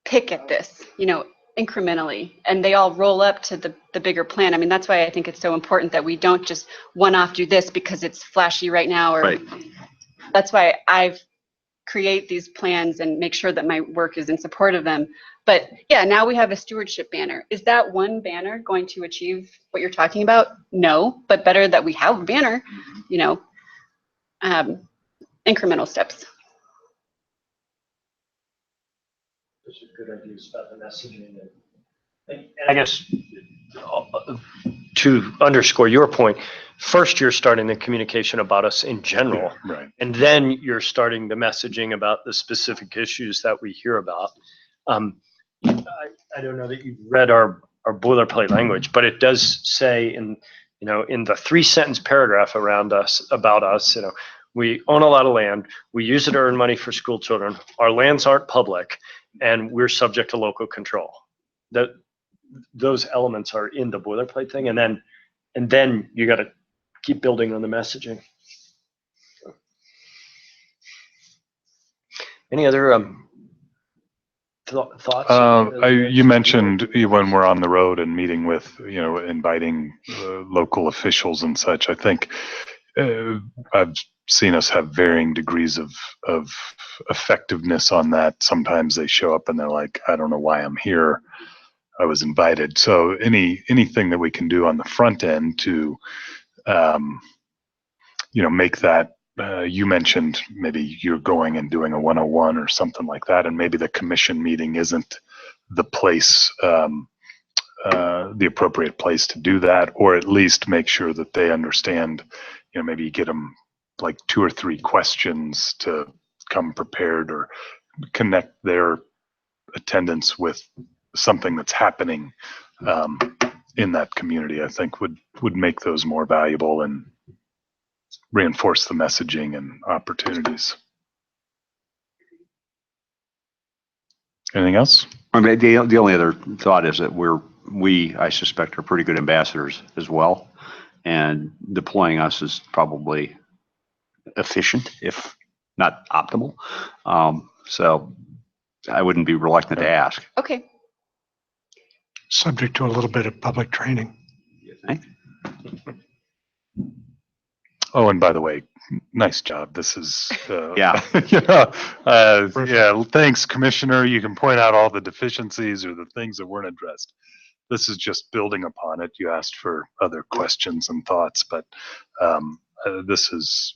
pick at this, incrementally, and they all roll up to the bigger plan. I mean, that's why I think it's so important that we don't just one-off do this because it's flashy right now, or Right. That's why I've create these plans and make sure that my work is in support of them. But yeah, now we have a stewardship banner. Is that one banner going to achieve what you're talking about? No, but better that we have a banner, incremental steps. Those are good ideas about the messaging. And I guess to underscore your point, first you're starting the communication about us in general, Right. and then you're starting the messaging about the specific issues that we hear about. I don't know that you've read our boilerplate language, but it does say in the 3-sentence paragraph about us, we own a lot of land, we use it to earn money for school children, our lands aren't public, and we're subject to local control. Those elements are in the boilerplate thing, and then you got to keep building on the messaging. Any other thoughts? You mentioned when we're on the road and meeting with, inviting local officials and such. I think I've seen us have varying degrees of effectiveness on that. Sometimes they show up and they're like, I don't know why I'm here. I was invited. So anything that we can do on the front end to, make that, you mentioned maybe you're going and doing a 101 or something like that, and maybe the commission meeting isn't the place, the appropriate place to do that, or at least make sure that they understand, maybe you get them like 2 or 3 questions to come prepared, or connect their attendance with something that's happening in that community. I think would make those more valuable and reinforce the messaging and opportunities. Anything else? I mean, the only other thought is that I suspect, are pretty good ambassadors as well, and deploying us is probably efficient, if not optimal. So I wouldn't be reluctant to ask. Okay. Subject to a little bit of public training. Oh, and by the way, nice job. This is, Yeah. thanks, Commissioner. You can point out all the deficiencies or the things that weren't addressed. This is just building upon it. You asked for other questions and thoughts, but this is,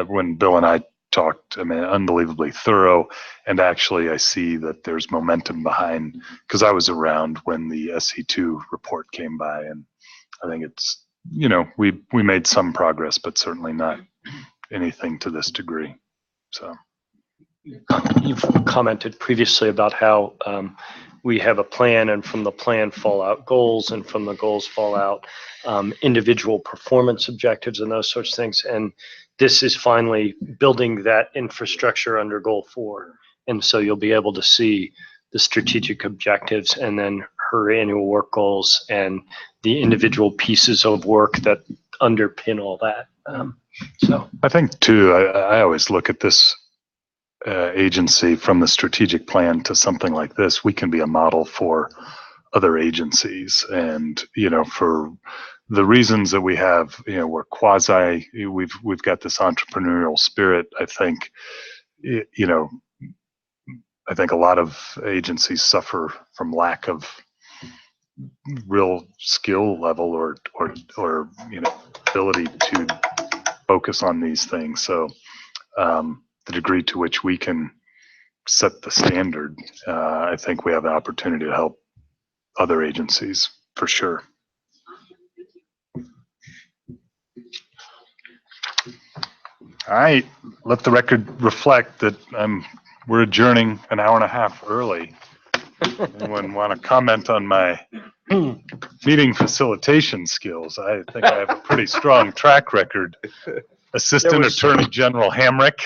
when Bill and I talked, I mean, unbelievably thorough. And actually, I see that there's momentum behind, because I was around when the SC2 report came by, and I think it's, we made some progress, but certainly not anything to this degree. So you've commented previously about how we have a plan, and from the plan fall out goals, and from the goals fall out individual performance objectives and those sorts of things. And this is finally building that infrastructure under goal 4. And so you'll be able to see the strategic objectives, and then her annual work goals, and the individual pieces of work that underpin all that. So I think too, I always look at this agency from the strategic plan to something like this. We can be a model for other agencies, and for the reasons that we have, we're quasi, we've got this entrepreneurial spirit. I think, I think a lot of agencies suffer from lack of real skill level or ability to focus on these things. So the degree to which we can set the standard, I think we have an opportunity to help other agencies for sure. All right, let the record reflect that we're adjourning an hour and a half early. Anyone want to comment on my meeting facilitation skills? I think I have a pretty strong track record. Assistant Attorney General Hamrick.